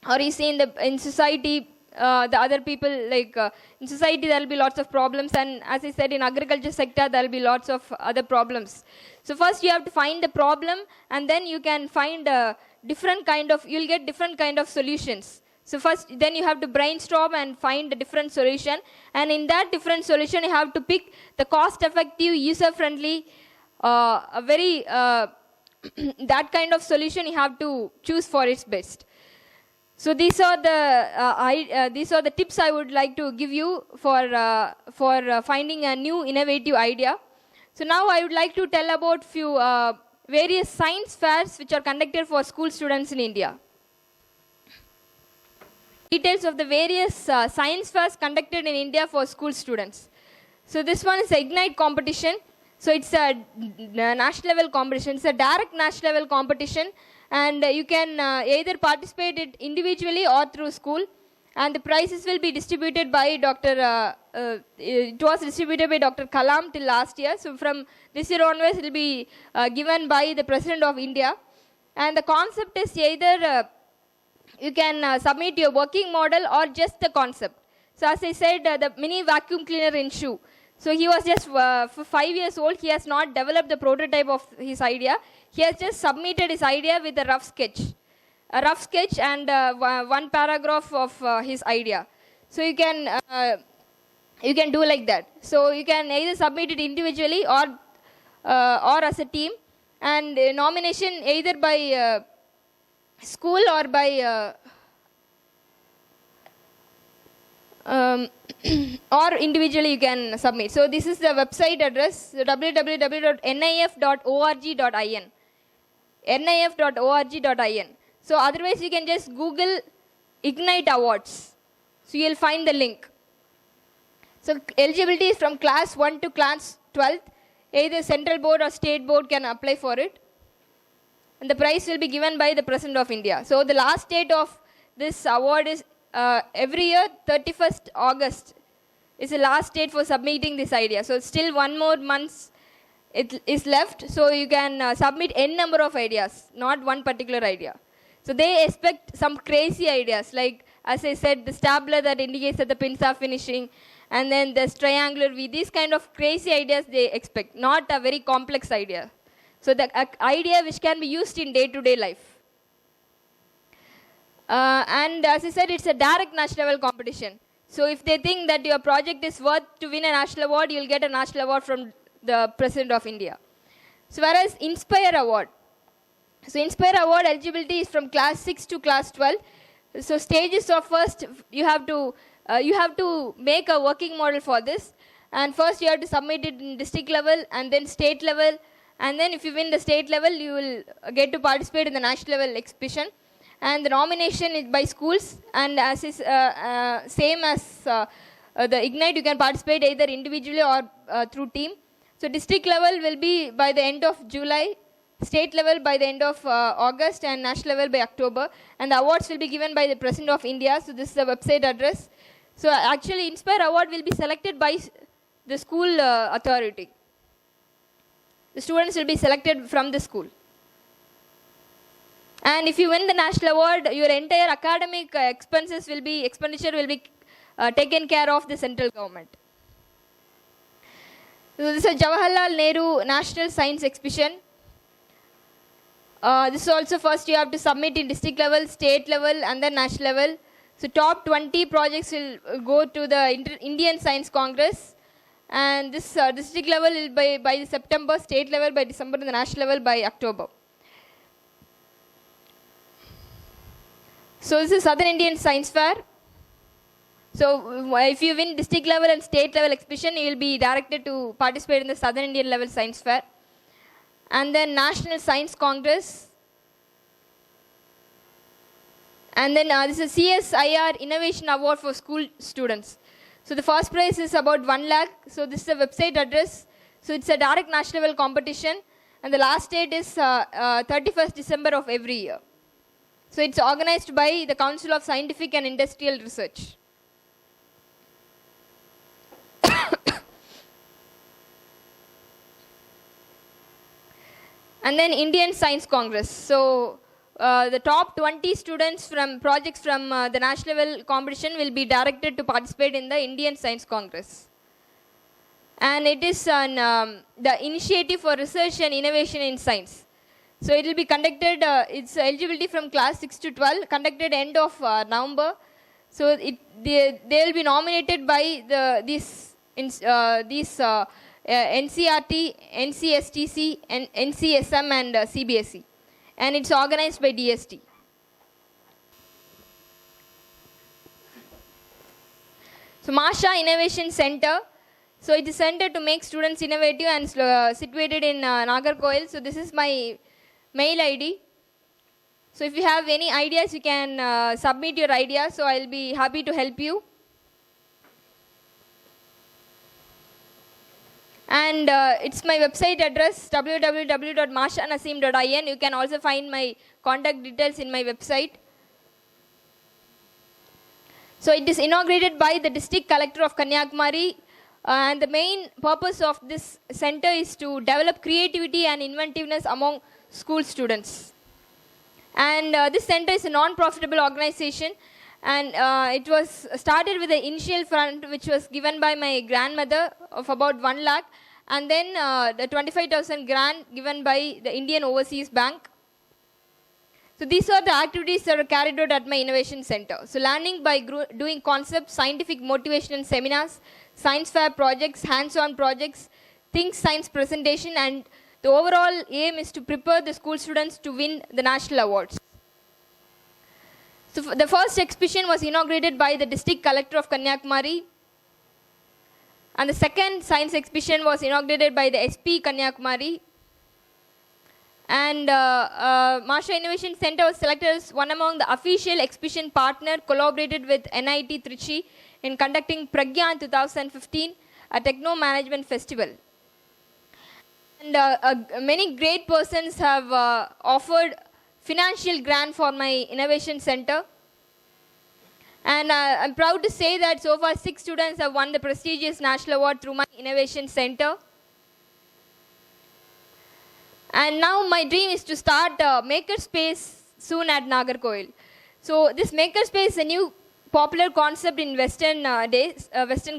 or you see in society, the other people, like in society there will be lots of problems, and as I said, in agriculture sector there will be lots of other problems. So first you have to find the problem, and then you can find you'll get different kind of solutions So first, then you have to brainstorm and find a different solution. And in that different solution, you have to pick the cost-effective, user-friendly, a very that kind of solution you have to choose for its best. So these are the tips I would like to give you for finding a new innovative idea. So now I would like to tell about few various science fairs which are conducted for school students in India. Details of the various science fairs conducted in India for school students. So this one is the Ignite competition. So it's a national level competition. It's a direct national level competition, and you can either participate it individually or through school. And the prizes will be distributed by it was distributed by Dr. Kalam till last year. So from this year onwards, it will be given by the President of India. And the concept is either you can submit your working model or just the concept. So as I said, the mini vacuum cleaner in shoe. So he was just for 5 years old. He has not developed the prototype of his idea. He has just submitted his idea with a rough sketch and one paragraph of his idea. So you can do like that. So you can either submit it individually or as a team, and nomination either by school or by or individually you can submit. So this is the website address, www.nif.org.in. nif.org.in. So otherwise you can just Google Ignite Awards. So you'll find the link. So eligibility is from class 1 to class 12th. Either central board or state board can apply for it. And the prize will be given by the President of India. So the last date of this award is every year, 31st August is the last date for submitting this idea. So still 1 more month it is left. So you can submit n number of ideas, not one particular idea. So they expect some crazy ideas, like as I said, the stapler that indicates that the pins are finishing, and then this triangular V. These kind of crazy ideas they expect, not a very complex idea. So the idea which can be used in day-to-day life. And as I said, it's a direct national level competition. So if they think that your project is worth to win a national award, you'll get a national award from the President of India. So whereas Inspire Award. So Inspire Award eligibility is from class 6 to class 12. So stages of first, you have to make a working model for this. And first you have to submit it in district level and then state level. And then if you win the state level, you will get to participate in the national level exhibition. And the nomination is by schools, and as is same as the Ignite, you can participate either individually or through team. So district level will be by the end of July, state level by the end of August, and national level by October. And the awards will be given by the President of India. So this is the website address. So actually Inspire Award will be selected by the school authority. The students will be selected from the school. And if you win the national award, your entire academic expenditure will be taken care of the central government. So this is Jawaharlal Nehru National Science Exhibition. This is also first you have to submit in district level, state level, and then national level. So top 20 projects will go to the Indian Science Congress. And this district level will be by September, state level by December, and the national level by October. So this is Southern Indian Science Fair. So if you win district level and state level exhibition, you will be directed to participate in the Southern Indian level Science Fair. And then National Science Congress. And then this is CSIR Innovation Award for school students. So the first prize is about 1 lakh. So this is the website address. So it's a direct national level competition. And the last date is 31st December of every year. So it's organized by the Council of Scientific and Industrial Research. And then Indian Science Congress. So the top 20 students from projects from the national level competition will be directed to participate in the Indian Science Congress. And it is the initiative for research and innovation in science. So it will be conducted, it's eligibility from class 6 to 12, conducted end of November. So they will be nominated by these NCRT, NCSTC, and NCSM and CBSE. And it's organized by DST. So Masha Innovation Center. So it is center to make students innovative and situated in Nagarkoil. So this is my mail ID. So if you have any ideas, you can submit your ideas. So I'll be happy to help you. And it's my website address, www.mashanaseem.in. You can also find my contact details in my website. So it is inaugurated by the District Collector of Kanyakumari. And the main purpose of this center is to develop creativity and inventiveness among school students. And this center is a non-profitable organization, and it was started with the initial fund which was given by my grandmother of about 1 lakh, and then the 25,000 grant given by the Indian Overseas Bank. So these are the activities that are carried out at my innovation center. So learning by doing concepts, scientific motivation and seminars, science fair projects, hands-on projects, think science presentation, and the overall aim is to prepare the school students to win the national awards. So the first exhibition was inaugurated by the District Collector of Kanyakumari, and the second science exhibition was inaugurated by the SP Kanyakumari. And Masha Innovation Center was selected as one among the official exhibition partner, collaborated with NIT Trichy in conducting Programe 2015, a techno management festival. And many great persons have offered financial grant for my innovation center. And I'm proud to say that so far 6 students have won the prestigious national award through my innovation center. And now my dream is to start a makerspace soon at Nagarkoil. So this makerspace is a new popular concept in Western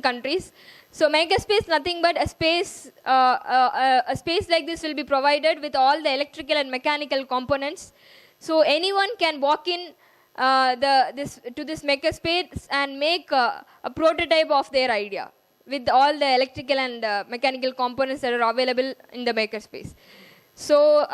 countries. So makerspace nothing but a space like this will be provided with all the electrical and mechanical components. So anyone can walk in to this makerspace and make a prototype of their idea with all the electrical and mechanical components that are available in the makerspace. So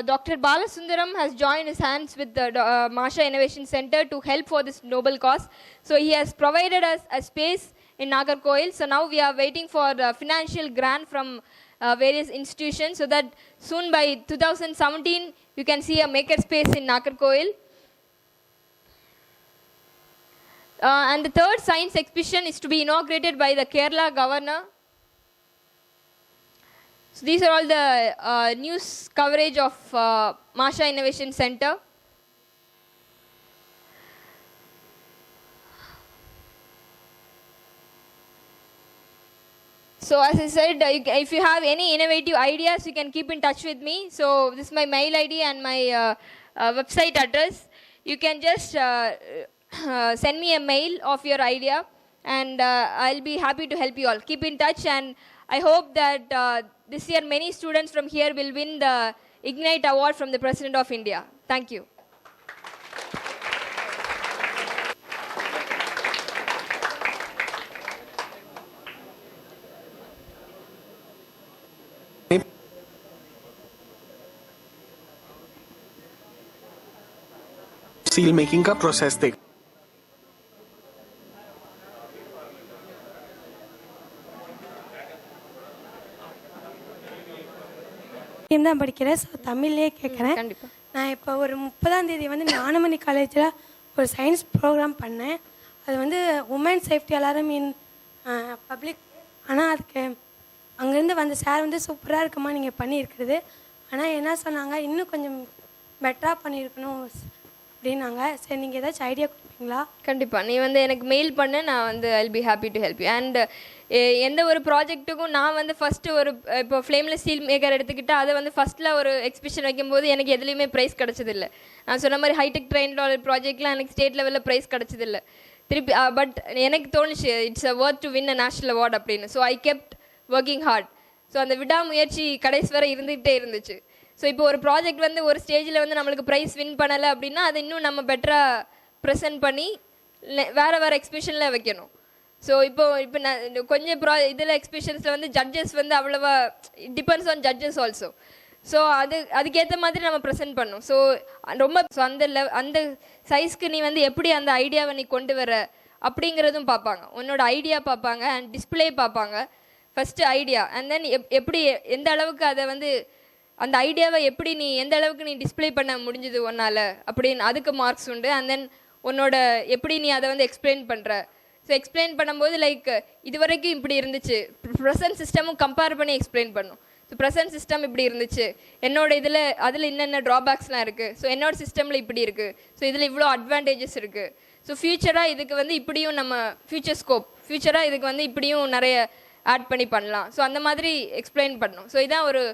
Dr. Balasundaram has joined his hands with the Masha Innovation Center to help for this noble cause. So he has provided us a space in Nagarkoil. So now we are waiting for financial grant from various institutions, so that soon by 2017 you can see a makerspace in Nagarkoil. And the third science exhibition is to be inaugurated by the Kerala governor. So these are all the news coverage of Masha Innovation Center. So as I said, if you have any innovative ideas, you can keep in touch with me. So this is my mail ID and my website address. You can just send me a mail of your idea, and I'll be happy to help you all. Keep in touch, and I hope that this year many students from here will win the Ignite Award from the President of India. Thank you. Seal making का process देख தான் படிக்கிறேன். So தமிழ்லேயே கேட்குறேன். நான் இப்போ ஒரு 30ஆம் தேதி வந்து ஞானமணி காலேஜில் ஒரு சயின்ஸ் ப்ரோக்ராம் பண்ணேன். அது வந்து woman safety alarm in public. ஆனால் அதுக்கு அங்கேருந்து வந்த சார் வந்து சூப்பராக இருக்குமா நீங்கள் பண்ணியிருக்கிறது, ஆனால் என்ன சொன்னாங்க, இன்னும் கொஞ்சம் பெட்டராக பண்ணியிருக்கணும் அப்படின்னாங்க. சரி, நீங்கள் ஏதாச்சும் ஐடியா கொடுப்பீங்களா? கண்டிப்பாக, நீ வந்து எனக்கு மெயில் பண்ண, நான் வந்து I'll be happy to help you. And எந்த ஒரு ப்ராஜெக்ட்டுக்கும் நான் வந்து ஃபஸ்ட்டு ஒரு இப்போ ஃப்ளேம்லெஸ் ஸ்டீல் மேக்கர் எடுத்துக்கிட்டால் அதை வந்து ஃபஸ்ட்டில் ஒரு எக்ஸிபிஷன் வைக்கும்போது எனக்கு எதுலேயுமே ப்ரைஸ் கிடச்சதில்லை. நான் சொன்ன மாதிரி ஹைடெக் ட்ரெயின் ப்ராஜெக்ட்லாம் எனக்கு ஸ்டேட் லெவலில் ப்ரைஸ் கிடச்சதில்லை திருப்பி. பட் எனக்கு தோணுச்சு it's a worth to win a national award அப்படின்னு. So I kept working hard. ஸோ அந்த விடாமுயற்சி கடைசி வரை இருந்துகிட்டே இருந்துச்சு. ஸோ இப்போ ஒரு ப்ராஜெக்ட் வந்து ஒரு ஸ்டேஜில் வந்து நம்மளுக்கு ப்ரைஸ் வின் பண்ணலை அப்படின்னா அதை இன்னும் நம்ம பெட்டராக ப்ரெசென்ட் பண்ணி வேறு எக்ஸிபிஷனில் வைக்கணும். ஸோ இப்போ நான் கொஞ்சம் இதில் எக்ஸிபிஷன்ஸில் வந்து ஜட்ஜஸ் வந்து அவ்வளோவா depends on judges also. So அதுக்கேற்ற மாதிரி நம்ம ப்ரெசென்ட் பண்ணணும். ஸோ ரொம்ப அந்த சைஸ்க்கு நீ வந்து எப்படி அந்த ஐடியாவை நீ கொண்டு வர அப்படிங்கிறதும் பார்ப்பாங்க. உன்னோட ஐடியா பார்ப்பாங்க அண்ட் டிஸ்பிளே பார்ப்பாங்க. ஃபஸ்ட்டு ஐடியா அண்ட் தென் எப்படி எந்த அளவுக்கு அதை வந்து அந்த ஐடியாவை எப்படி நீ எந்த அளவுக்கு நீ டிஸ்பிளே பண்ண முடிஞ்சது ஒன்றால் அப்படின்னு அதுக்கு மார்க்ஸ் உண்டு. அண்ட் தென் உன்னோட எப்படி நீ அதை வந்து எக்ஸ்பிளைன் பண்ணுற. ஸோ எக்ஸ்பிளைன் பண்ணும்போது லைக் இது வரைக்கும் இப்படி இருந்துச்சு, ப்ரெசன்ட் சிஸ்டமும் கம்பேர் பண்ணி எக்ஸ்பிளைன் பண்ணும். ஸோ ப்ரெசன்ட் சிஸ்டம் இப்படி இருந்துச்சு, என்னோட அதில் என்னென்ன ட்ராபேக்ஸ்லாம் இருக்குது, ஸோ என்னோட சிஸ்டமில் இப்படி இருக்குது, ஸோ இதில் இவ்வளோ அட்வான்டேஜஸ் இருக்குது, ஸோ ஃப்யூச்சராக இதுக்கு வந்து இப்படியும் நம்ம ஃப்யூச்சராக இதுக்கு வந்து இப்படியும் நிறைய ஆட் பண்ணி பண்ணலாம். ஸோ அந்த மாதிரி எக்ஸ்பிளைன் பண்ணணும். ஸோ இதான் ஒரு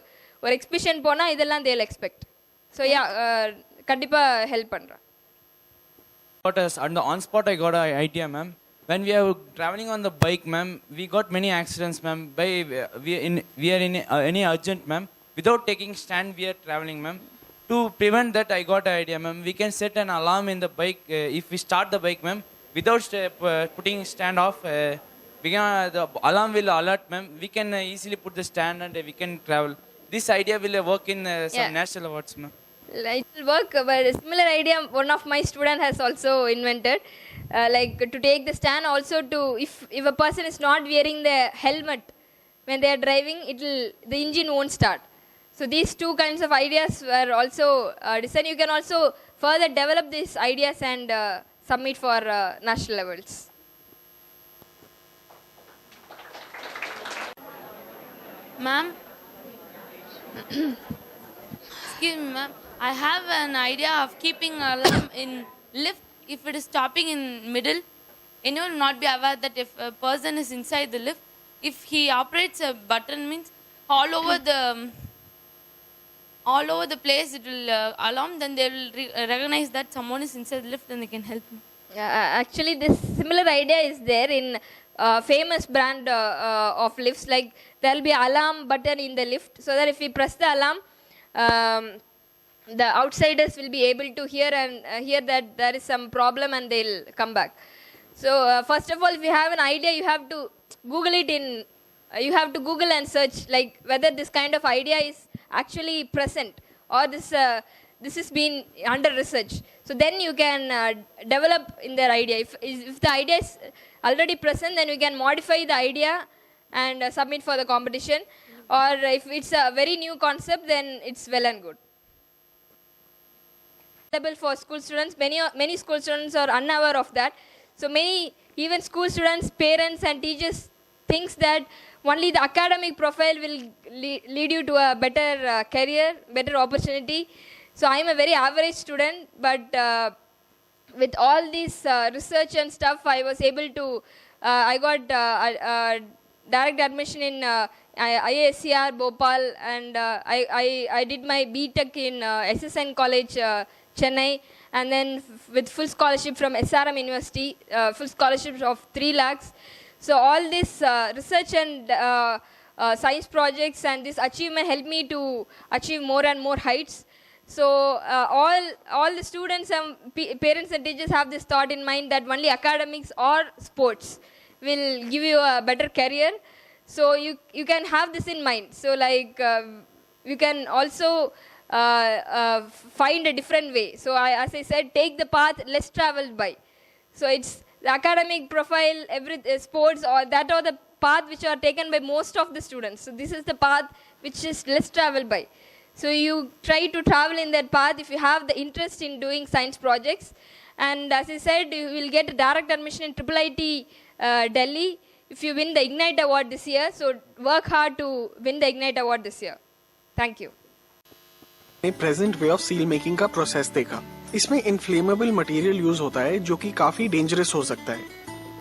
எக்ஸிபிஷன் போனால் இதெல்லாம் தேல் எக்ஸ்பெக்ட். ஸோ கண்டிப்பாக ஹெல்ப் பண்ணுறேன். On the on-spot, I got an idea, ma'am. When we are traveling on the bike, ma'am, we got many accidents, ma'am. We are in any urgent, ma'am. Without taking stand, we are traveling, ma'am. To prevent that, I got an idea, ma'am. We can set an alarm in the bike if we start the bike, ma'am. Without putting stand off, the alarm will alert, ma'am. We can easily put the stand and we can travel. This idea will work in some national awards, ma'am. It will work, but a similar idea one of my student has also invented, like to take the stand also to if a person is not wearing the helmet when they are driving, the engine won't start. So these two kinds of ideas were also designed. You can also further develop these ideas and submit for national levels. Ma'am, excuse me, ma'am. I have an idea of keeping alarm in lift. If it is stopping in middle, anyone will not be aware that if a person is inside the lift, if he operates a button, means all over the place it will alarm. Then they will recognize that someone is inside the lift and they can help him. Actually, this similar idea is there in famous brand of lifts. Like there will be alarm button in the lift, so that if we press the alarm, the outsiders will be able to hear that there is some problem and they'll come back. So first of all, if you have an idea, you have to Google it you have to Google and search like whether this kind of idea is actually present or this is been under research. So then you can develop in their idea. If the idea is already present, then you can modify the idea and submit for the competition. Or if it's a very new concept, then it's well and good. For school students, many school students are unaware of that. So even school students, parents and teachers thinks that only the academic profile will lead you to a better career, better opportunity. So I am a very average student, but with all this research and stuff, I was able to, I got direct admission in IASCR Bhopal, and I did my BTech in SSN College, Chennai, and then with full scholarship from SRM University, full scholarship of 3 lakhs. So all this research and science projects and this achievement helped me to achieve more and more heights. So all the students and parents and teachers have this thought in mind that only academics or sports will give you a better career. So you can have this in mind. So like you can also find a different way. So as I said, take the path less traveled by. So it's the academic profile, sports, or that are the path which are taken by most of the students. So this is the path which is less traveled by. So you try to travel in that path if you have the interest in doing science projects. And as I said, you will get a direct admission in IIIT Delhi if you win the Ignite Award this year. So work hard to win the Ignite Award this year. Thank you. Present way of seal making का process देखा. इसमें inflammable material use होता है जो कि काफी dangerous हो सकता है.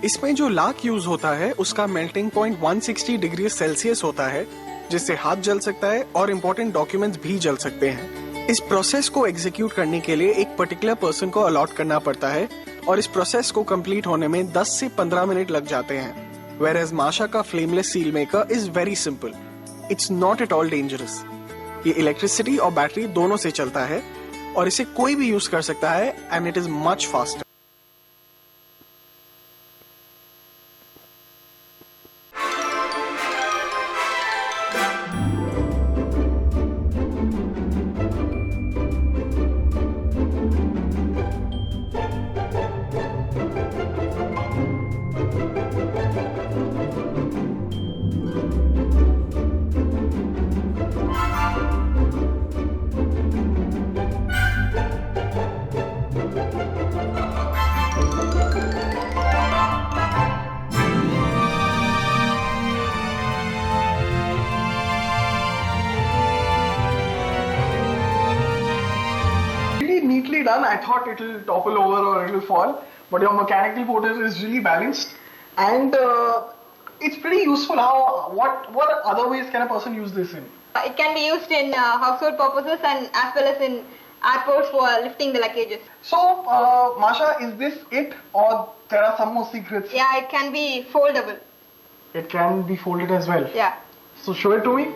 इसमें जो लाक यूज होता है उसका मेल्टिंग पॉइंट 160 डिग्री सेल्सियस होता है, जिससे हाथ जल सकता है और इम्पोर्टेंट डॉक्यूमेंट्स भी जल सकते हैं. इस प्रोसेस को एग्जीक्यूट करने के लिए एक पर्टिकुलर पर्सन को अलॉट करना पड़ता है और इस प्रोसेस को कंप्लीट होने में 10 से 15 मिनट लग जाते हैं. Whereas Masha का flameless seal maker is very simple. It's not at all dangerous. ये इलेक्ट्रिसिटी और बैटरी दोनों से चलता है और इसे कोई भी यूज कर सकता है and it is much faster. Neatly done. I thought it will topple over or it will fall, but your mechanical motor is really balanced, and it's pretty useful. What other ways can a person use this in? It can be used in household purposes and as well as in airports for lifting the luggages. So, Masha, is this it, or there are some more secrets? Yeah, it can be foldable. It can be folded as well. Yeah. So show it to me.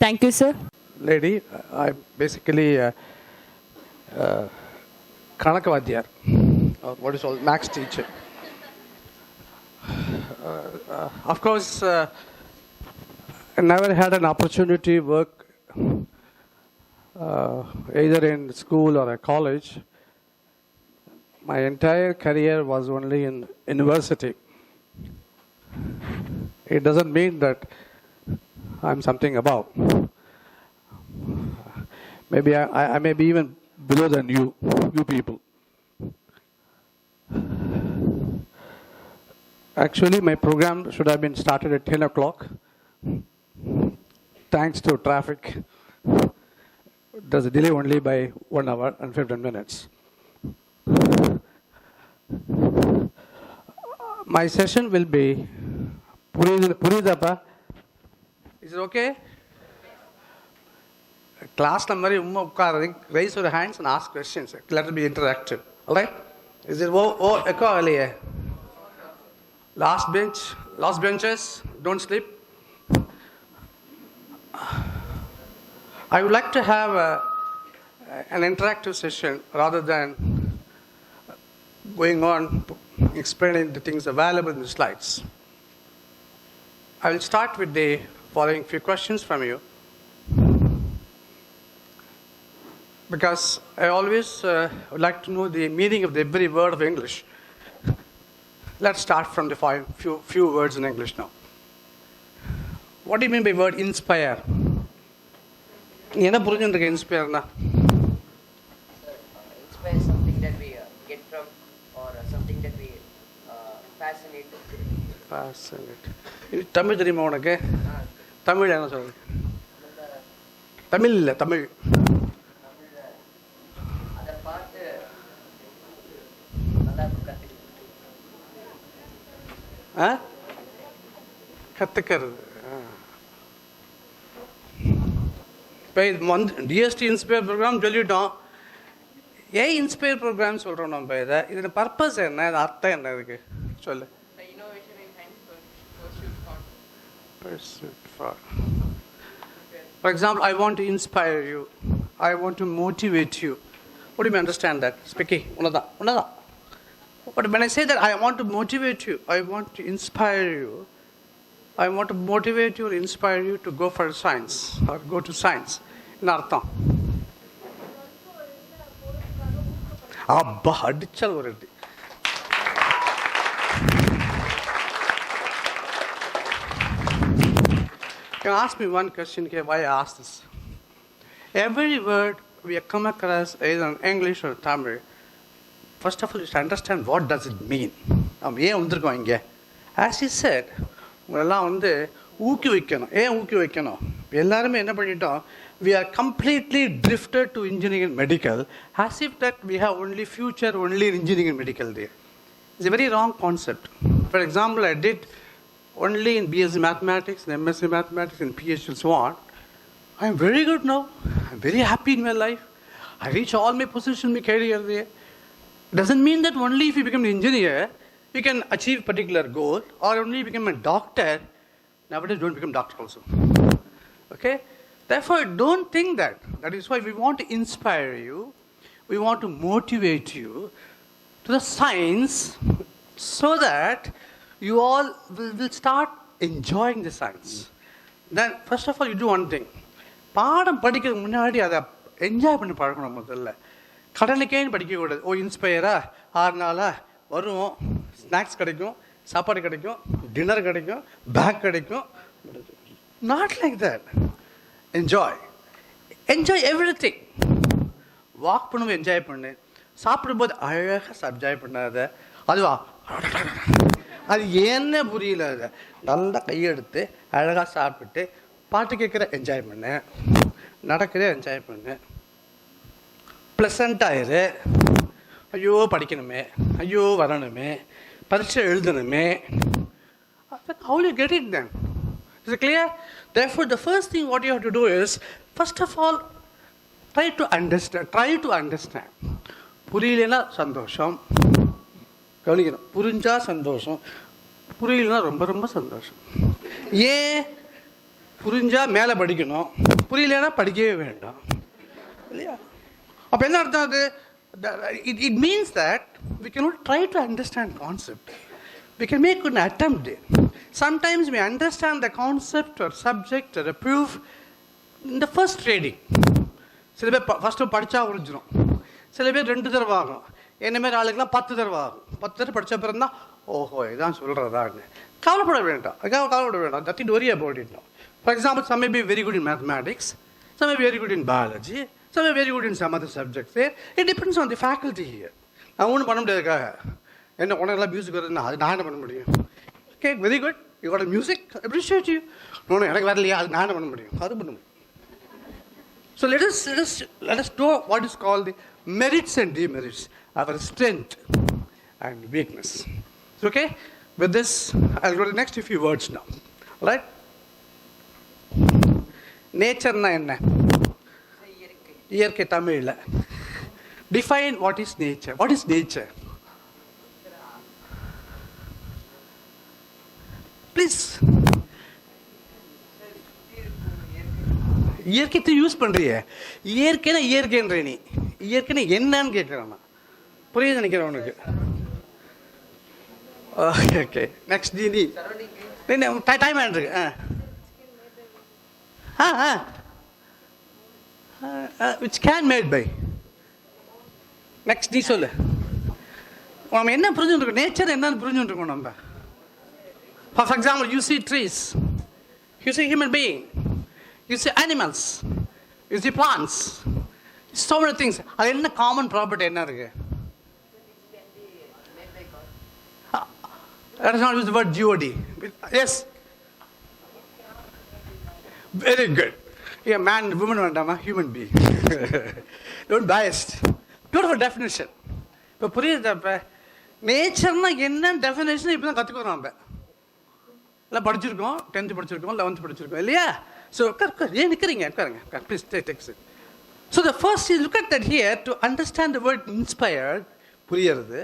Thank you, sir. Lady, I'm basically Kanakavadyar, or what is called max teacher. Of course, I never had an opportunity to work either in school or a college. My entire career was only in university. It doesn't mean that I'm something above. Maybe I may be even below than you people. Actually, my program should have been started at 10 o'clock. Thanks to traffic, there's a delay only by 1 hour and 15 minutes. My session will be Puridapa. Is it okay? Class number, raise your hands and ask questions. Let it be interactive. All right? Is it echo? Last benches, don't sleep. I would like to have an interactive session rather than going on explaining the things available in the slides. I will start with the following few questions from you, because I always would like to know the meaning of every word of English. Let's start from the few words in English now. What do you mean by word inspire? நீ என்ன புரிஞ்சுருக்க இன்ஸ்பயர்னா? Inspire something that we get from or something that we fascinate. Tamil தெரியுமா உனக்கு? தமிழ் என்ன சொல்றது? தமிழ் இல்லை, தமிழ் அதை பார்த்து நல்லா கற்றுக்கிறது. இப்போ இது டிஎஸ்டி இன்ஸ்பயர் ப்ரோக்ராம் சொல்லிட்டோம். ஏன் இன்ஸ்பயர் ப்ரோக்ராம் சொல்கிறோம் நம்ம? இதோட பர்பஸ் என்ன, இது அர்த்தம் என்ன இதுக்கு சொல்லு. For example, I want to inspire you. I want to motivate you. What do you understand that? Speaking, unada. But when I say that I want to motivate you, I want to inspire you, I want to motivate you or inspire you to go for science or go to science. In artham. Abba, adichal varadi. You can ask me one question here, why I ask this. Every word we come across either in English or Tamil, first of all, you should understand what does it mean. As he said, we are completely drifted to engineering and medical, as if that we have only future only in engineering and medical there. It's a very wrong concept. For example, I did only in BSc Mathematics, and MSc Mathematics, and PhD and so on. I'm very good now. I'm very happy in my life. I reach all my position, my career there. Doesn't mean that only if you become an engineer, you can achieve particular goal, or only become a doctor. Nowadays, don't become doctor also. Okay? Therefore, don't think that. That is why we want to inspire you. We want to motivate you to the science so that you all will start enjoying the science. Then, first of all, you do one thing. பாடம் படிக்கிறதுக்கு முன்னாடி அதை enjoy பண்ணி பழக்கணும். முதல்ல கடனுக்கேன்னு படிக்கக்கூடாது. ஓ இன்ஸ்பயரா 6 நாளா வருவோம், snacks கிடைக்கும், சாப்பாடு கிடைக்கும், டின்னர் கிடைக்கும், பேக் கிடைக்கும். Not like that. Enjoy everything. Walk பண்ணும்போது என்ஜாய் பண்ணு, சாப்பிடும்போது அழகாக என்ஜாய் பண்ணாத. அதுவா அது என்ன புரியல. அதை நல்லா கையெடுத்து அழகாக சாப்பிட்டு பாட்டு கேட்குற என்ஜாய் பண்ணு, நடக்கிற என்ஜாய் பண்ணு, ப்ளசண்ட்டாயிரு. ஐயோ படிக்கணுமே, ஐயோ வரணுமே, பரீட்சை எழுதணுமே. How will you get it then? Is it clear? Therefore, the first thing what you have to do is, first of all, try to understand. புரியலனா சந்தோஷம், கவனிக்கணும். புரிஞ்சா சந்தோஷம், புரியலனா ரொம்ப ரொம்ப சந்தோஷம். ஏன் புரிஞ்சா மேலே படிக்கணும், புரியலனா படிக்கவே வேண்டாம் இல்லையா? அப்போ என்ன அர்த்தம் அது? It means that we cannot try to understand concept. We can make an attempt. Sometimes we understand the concept or subject or a proof in the first reading. சில பேர் ஃபஸ்ட்டு படித்தா புரிஞ்சிடும், சில பேர் 2 தடவை ஆகும். என்ன மாதிரி ஆளுக்கெல்லாம் 10 தடவை ஆகும். 10 தடவை படித்த பிறகு தான் ஓஹோ இதான் சொல்கிறதான்னு. கவலைப்பட வேண்டாம், கவலைப்பட வேண்டாம். Nothing to worry about it now. For example, some may be very good in mathematics, some may be very good in biology, some may be very good in some other subjects there. It depends on the faculty here. நான் ஒன்றும் பண்ண முடியாதுக்காக என்ன உனக்கெல்லாம் music வருதுன்னா அது நான் என்ன பண்ண முடியும்? Okay, very good, you got music, appreciate you. ஒன்றும் எனக்கு வரலையா, அது நான் என்ன பண்ண முடியும்? அது பண்ண முடியும். So let us know what is called the merits and demerits, our strength and weakness. Okay? With this, I'll go to the next few words now. All right? நேச்சர்னா என்ன? இயற்கை தமிழில். Define what is nature. What is nature? Please. இயற்கையை use பண்ணுறிய. இயற்கைனா இயற்கைன்ற நீ. இயற்கைனா என்னன்னு கேட்குறேன் நான். புரியுது நினைக்கிறேன் உனக்கு. ஓகே நெக்ஸ்ட் நீ டைம் ஆகிட்டுருக்கு. which can made by. Next நீ சொல்லு. நம்ம என்ன புரிஞ்சுட்டுருக்கோம்? நேச்சர் என்னன்னு புரிஞ்சுட்டுருக்கோம் நம்ம. For example, you see trees. You see human being. You see animals. You see plants. So many things. அது என்ன common property என்ன இருக்கு? Let us not use the word God. Yes. Very good. Yeah, man, woman, human being. Don't biased. Beautiful definition. இப்போ புரியுது அப்போ நேச்சர்னா என்ன definition இப்போ தான் கற்றுக்கிறோம் நம்ம எல்லாம் படிச்சிருக்கோம் 10th படிச்சிருக்கோம் 11th படிச்சிருக்கோம் இல்லையா ஸோ ஏன் நிற்கிறீங்க உட்காருங்க ப்ளீஸ் டெக்ஸ் so the first you look at that here to understand the word inspired புரியுறது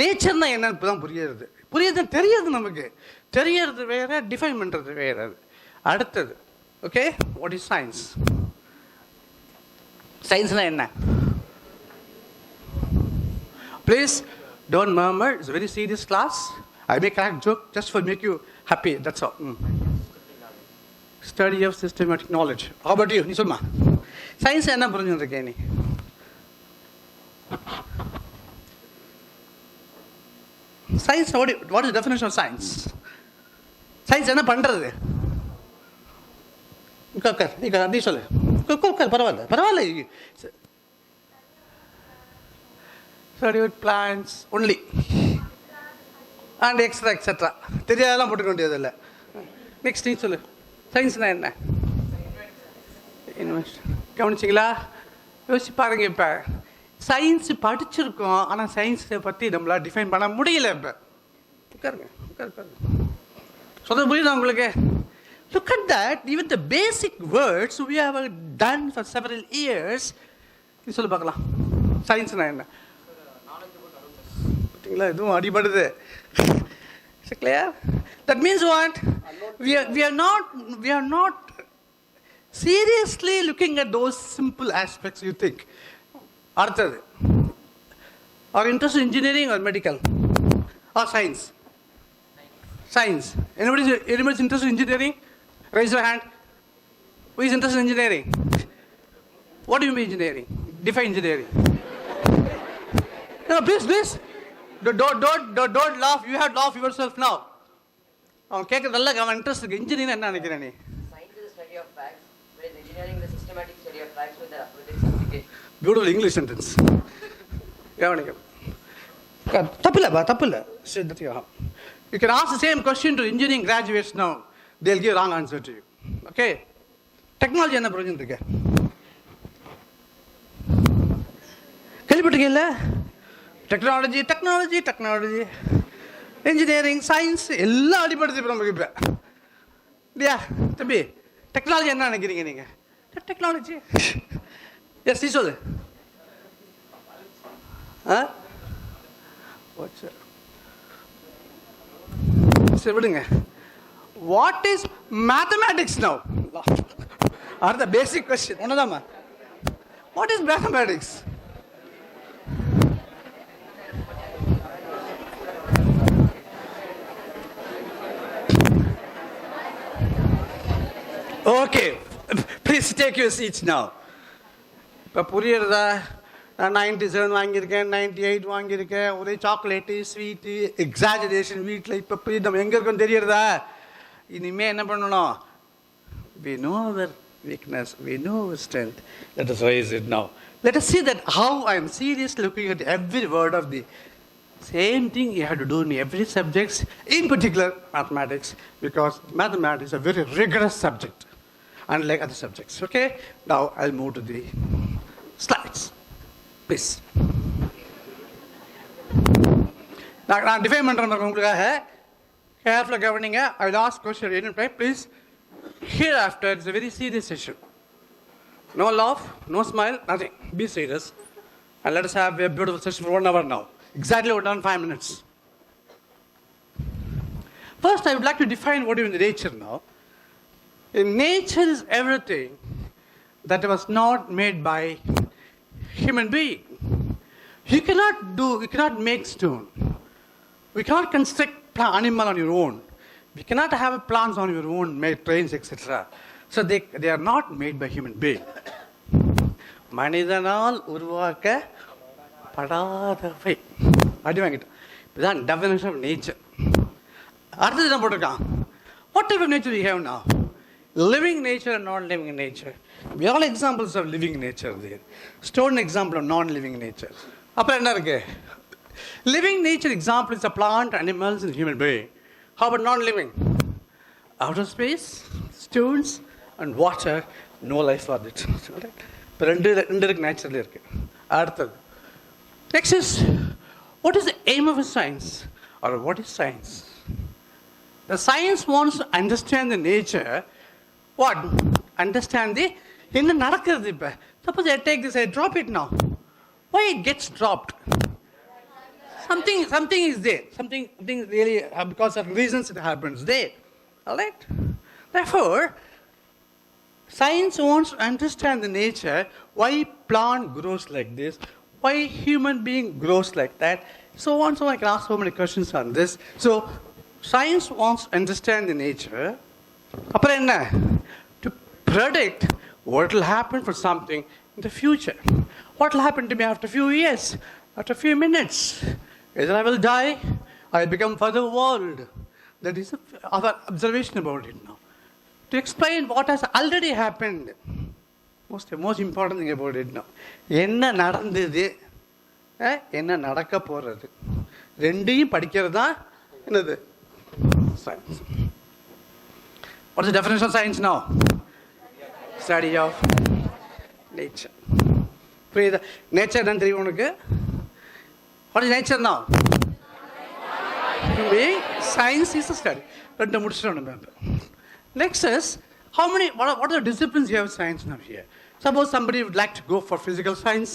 நேச்சர்னா என்னன்னு இப்போ தான் புரியுறது தெரியாது நமக்கு தெரியறது வேற டிஃபைன் பண்ணுறது வேற அடுத்தது ஓகே வாட் இஸ் சயின்ஸ் சயின்ஸ்னால் என்ன Please don't murmur. It's a very serious class. I may crack joke just for make you happy. That's all. Study of systematic knowledge. How about you? Nisulma. Science enna purinjirukku ni? Science. What is the definition of science? Science enna pandrathu? Ukkar. Ika adi sollu. Ukkar paravalla. Study with plants only and etc. தெரியாதெல்லாம் போட்டுக்க வேண்டியதில்லை next நீ சொல்லு சயின்ஸ்னா என்ன கவனிச்சிங்களா யோசிச்சு பாருங்க இப்போ science படிச்சிருக்கோம் ஆனால் சயின்ஸை பற்றி நம்மளால் டிஃபைன் பண்ண முடியல இப்போ உட்காருங்க சொல்ல புரியுதா உங்களுக்கு look at that even the basic words we have done for several years நீ சொல்லு பார்க்கலாம் சயின்ஸ்னா என்ன இதுவும் அடிபடுது clear that means what we are not seriously looking at those simple aspects you think அடுத்தது are interested in engineering or medical or science anybody interested in engineering raise your hand who is interested in engineering what do you mean engineering define engineering no please don't laugh. You have to laugh yourself now. அவன் கேட்கறதல்ல அவன் interest இருக்கு engineering என்ன நினைக்கிறேன் நீ Science is the study of facts, whereas engineering the systematic study of facts with its application. Beautiful English sentence. கவனிக்க தப்பில்லை You can ask the same question to engineering graduates now. They'll give wrong answer to you. Okay? Technology என்ன புரிஞ்சுட்டு இருக்க கேள்விப்பட்டிருக்கீல்ல technology engineering science எல்லாம் அடிபடுது இப்போ நமக்கு இப்போ இல்லையா தம்பி டெக்னாலஜி என்ன நினைக்கிறீங்க நீங்கள் டெக்னாலஜி எஸ் நீ சொல்லு சரி விடுங்க what is mathematics now or the basic question ஒன்றுதாம்மா what is mathematics Okay, please take your seats now. இப்போ புரியுறதா நான் 97 வாங்கியிருக்கேன் 98 வாங்கியிருக்கேன் ஒரே சாக்லேட்டு ஸ்வீட்டு எக்ஸாஜரேஷன் வீட்டில் இப்போ புரியுது நம்ம எங்கே இருக்கோம் தெரியுறதா இனிமேல் என்ன பண்ணணும் we know our weakness we know our strength let us raise it now let us see that how I am seriously looking at every word of the same thing you have to do in every subject in particular mathematics because mathematics is a very rigorous subject unlike other subjects. Okay, now I'll move to the slides, please. நான் define பண்ணுறேன் உங்களுக்காக கேர்ஃபுல்லாக கவனிங்க. I will ask question in time, please. Hereafter it's a very serious issue. No laugh, no smile, nothing. Be serious and let us have a beautiful session for 1 hour now. Exactly 5 minutes. First, I would like to define what is nature now. Nature is everything that was not made by human being. You cannot make stone. We cannot construct animal on your own. We cannot have plants on your own, make trains, etc. So they are not made by human being. மனிதனால் உருவாக்கப்படாதவை அடி வாங்கிட்டோம் இதுதான் definition of nature. அடுத்தது என்ன போட்டிருக்கான் what type of nature we have now living nature and non-living nature. We are all examples of living nature there. Stone example of non-living nature. அப்புறம் என்ன இருக்கு? Living nature example is a plant, animals, and human being. How about non-living? Outer space, stones, and water, no life for it. இப்போ ரெண்டு இருக்கு natural இருக்கு. அடுத்தது. Next is, what is the aim of a science? Or what is science? The science wants to understand the nature. What? Understand the என்ன நடக்கிறது இப்போ. Suppose I take this, I drop it now. Why it gets dropped? Something is there. Something really, because of reasons it happens there. All right? Therefore, science wants to understand the nature, why plant grows like this, why human being grows like that, so on. So I can ask so many questions on this. So, science wants to understand the nature. அப்புறம் என்ன? To predict what will happen for something in the future. What will happen to me after a few years, after a few minutes? Either I will die, or I become further world. That is our observation about it now. To explain what has already happened. Most important thing about it now. என்ன நடந்தது, என்ன நடக்க போறது, ரெண்டையும் படிக்கிறது தான் என்னது? Science. What is the definition of science now? Study of nature. புரியுதா? நேச்சர் தான் தெரியும் உனக்கு. What is nature now? Science is a study. ரெண்டு முடிச்சிட்டோம் நம்ம. Next is, what are the disciplines you have science now here? Suppose somebody would like to go for physical science,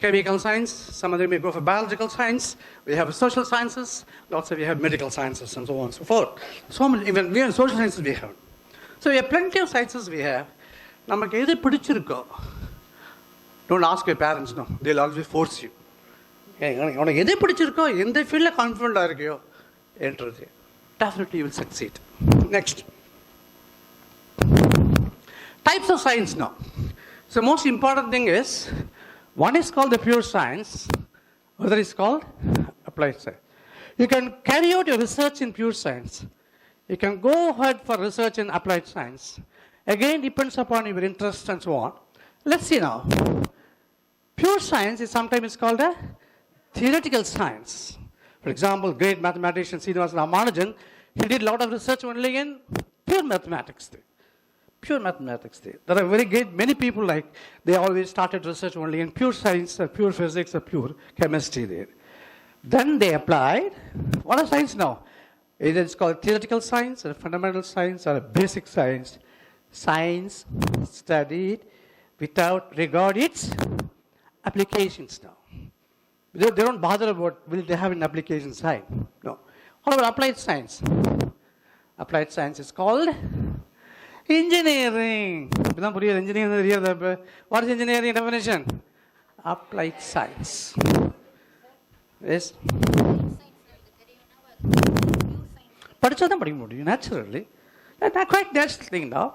chemical science, some of them may go for biological science, we have social sciences, also we have medical sciences and so on and so forth. So many, even we have social sciences we have. So we have plenty of sciences we have. நமக்கு எது பிடிச்சிருக்கோ, don't ask your parents, no, they'll always force you. உனக்கு எது பிடிச்சிருக்கோ, எந்த ஃபீல்டில் கான்ஃபிடென்ட்டாக இருக்கியோ என்றது, definitely you will succeed. Next. Types of science now. So most important thing is, one is called the pure science, other is called applied science. You can carry out your research in pure science. You can go ahead for research in applied science. Again, depends upon your interest and so on. Let's see now. Pure science is sometimes called a theoretical science. For example, great mathematician Srinivasa Ramanujan, he did a lot of research only in pure mathematics. Pure mathematics. There are very great, many people like, they always started research only in pure science, or pure physics, or pure chemistry there. Then they applied, what is science now? Either it's called theoretical science, or fundamental science, or basic science. Science studied without regard its applications now. They don't bother about will they have an application side. No. What about applied science? Applied science is called engineering. What is engineering definition? Applied science. Yes. படிச்சாதான் படிக்க முடியும் naturally. That's quite natural thing now.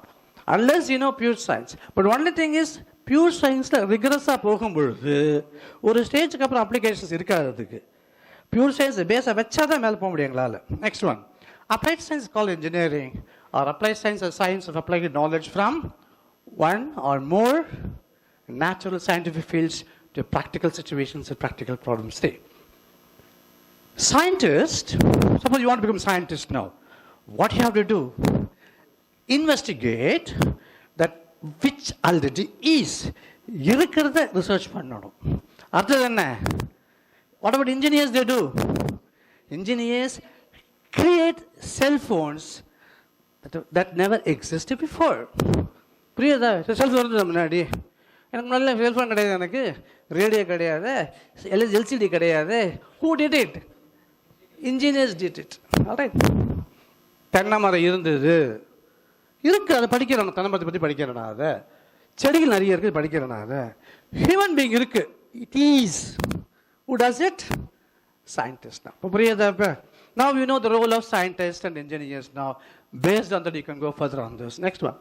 Unless you know pure science. But only thing is, pure science rigorously போகும்பொழுது ஒரு ஸ்டேஜுக்கு அப்புறம் applications இருக்காது அதுக்கு. Pure science பேஸை வச்சா தான் மேலே போக முடியும் எங்களால். Next one, applied science is called engineering, or applied science is science of applying knowledge from one or more natural scientific fields to practical situations and practical problems. Scientist, suppose you want to become a scientist now, what you have to do? Investigate that which already is. இருக்கிறத research பண்ணணும். அடுத்தது என்ன? What about engineers they do? Engineers create cell phones that never existed before. புரியுதா? Cellphone வருது முன்னாடி, எனக்கு முன்னாடி cellphone கிடையாது, எனக்கு ரேடியோ கிடையாது, எல்சிடி கிடையாது. Who did it? Engineers did it. Alright. தென்னை மரம் இருந்தது, இருக்கு, அதை படிக்கிறேன், தென்னை மரத்தை பற்றி படிக்கிறேன், அதை செடிகள் நிறைய இருக்குது படிக்கிறேன், அதை ஹியூமன் பீயிங் இருக்கு. It is. Who does it? Scientists now. இப்போ புரியுதா? இப்போ now you know the role of scientists and engineers now. Based on that you can go further on this. Next one.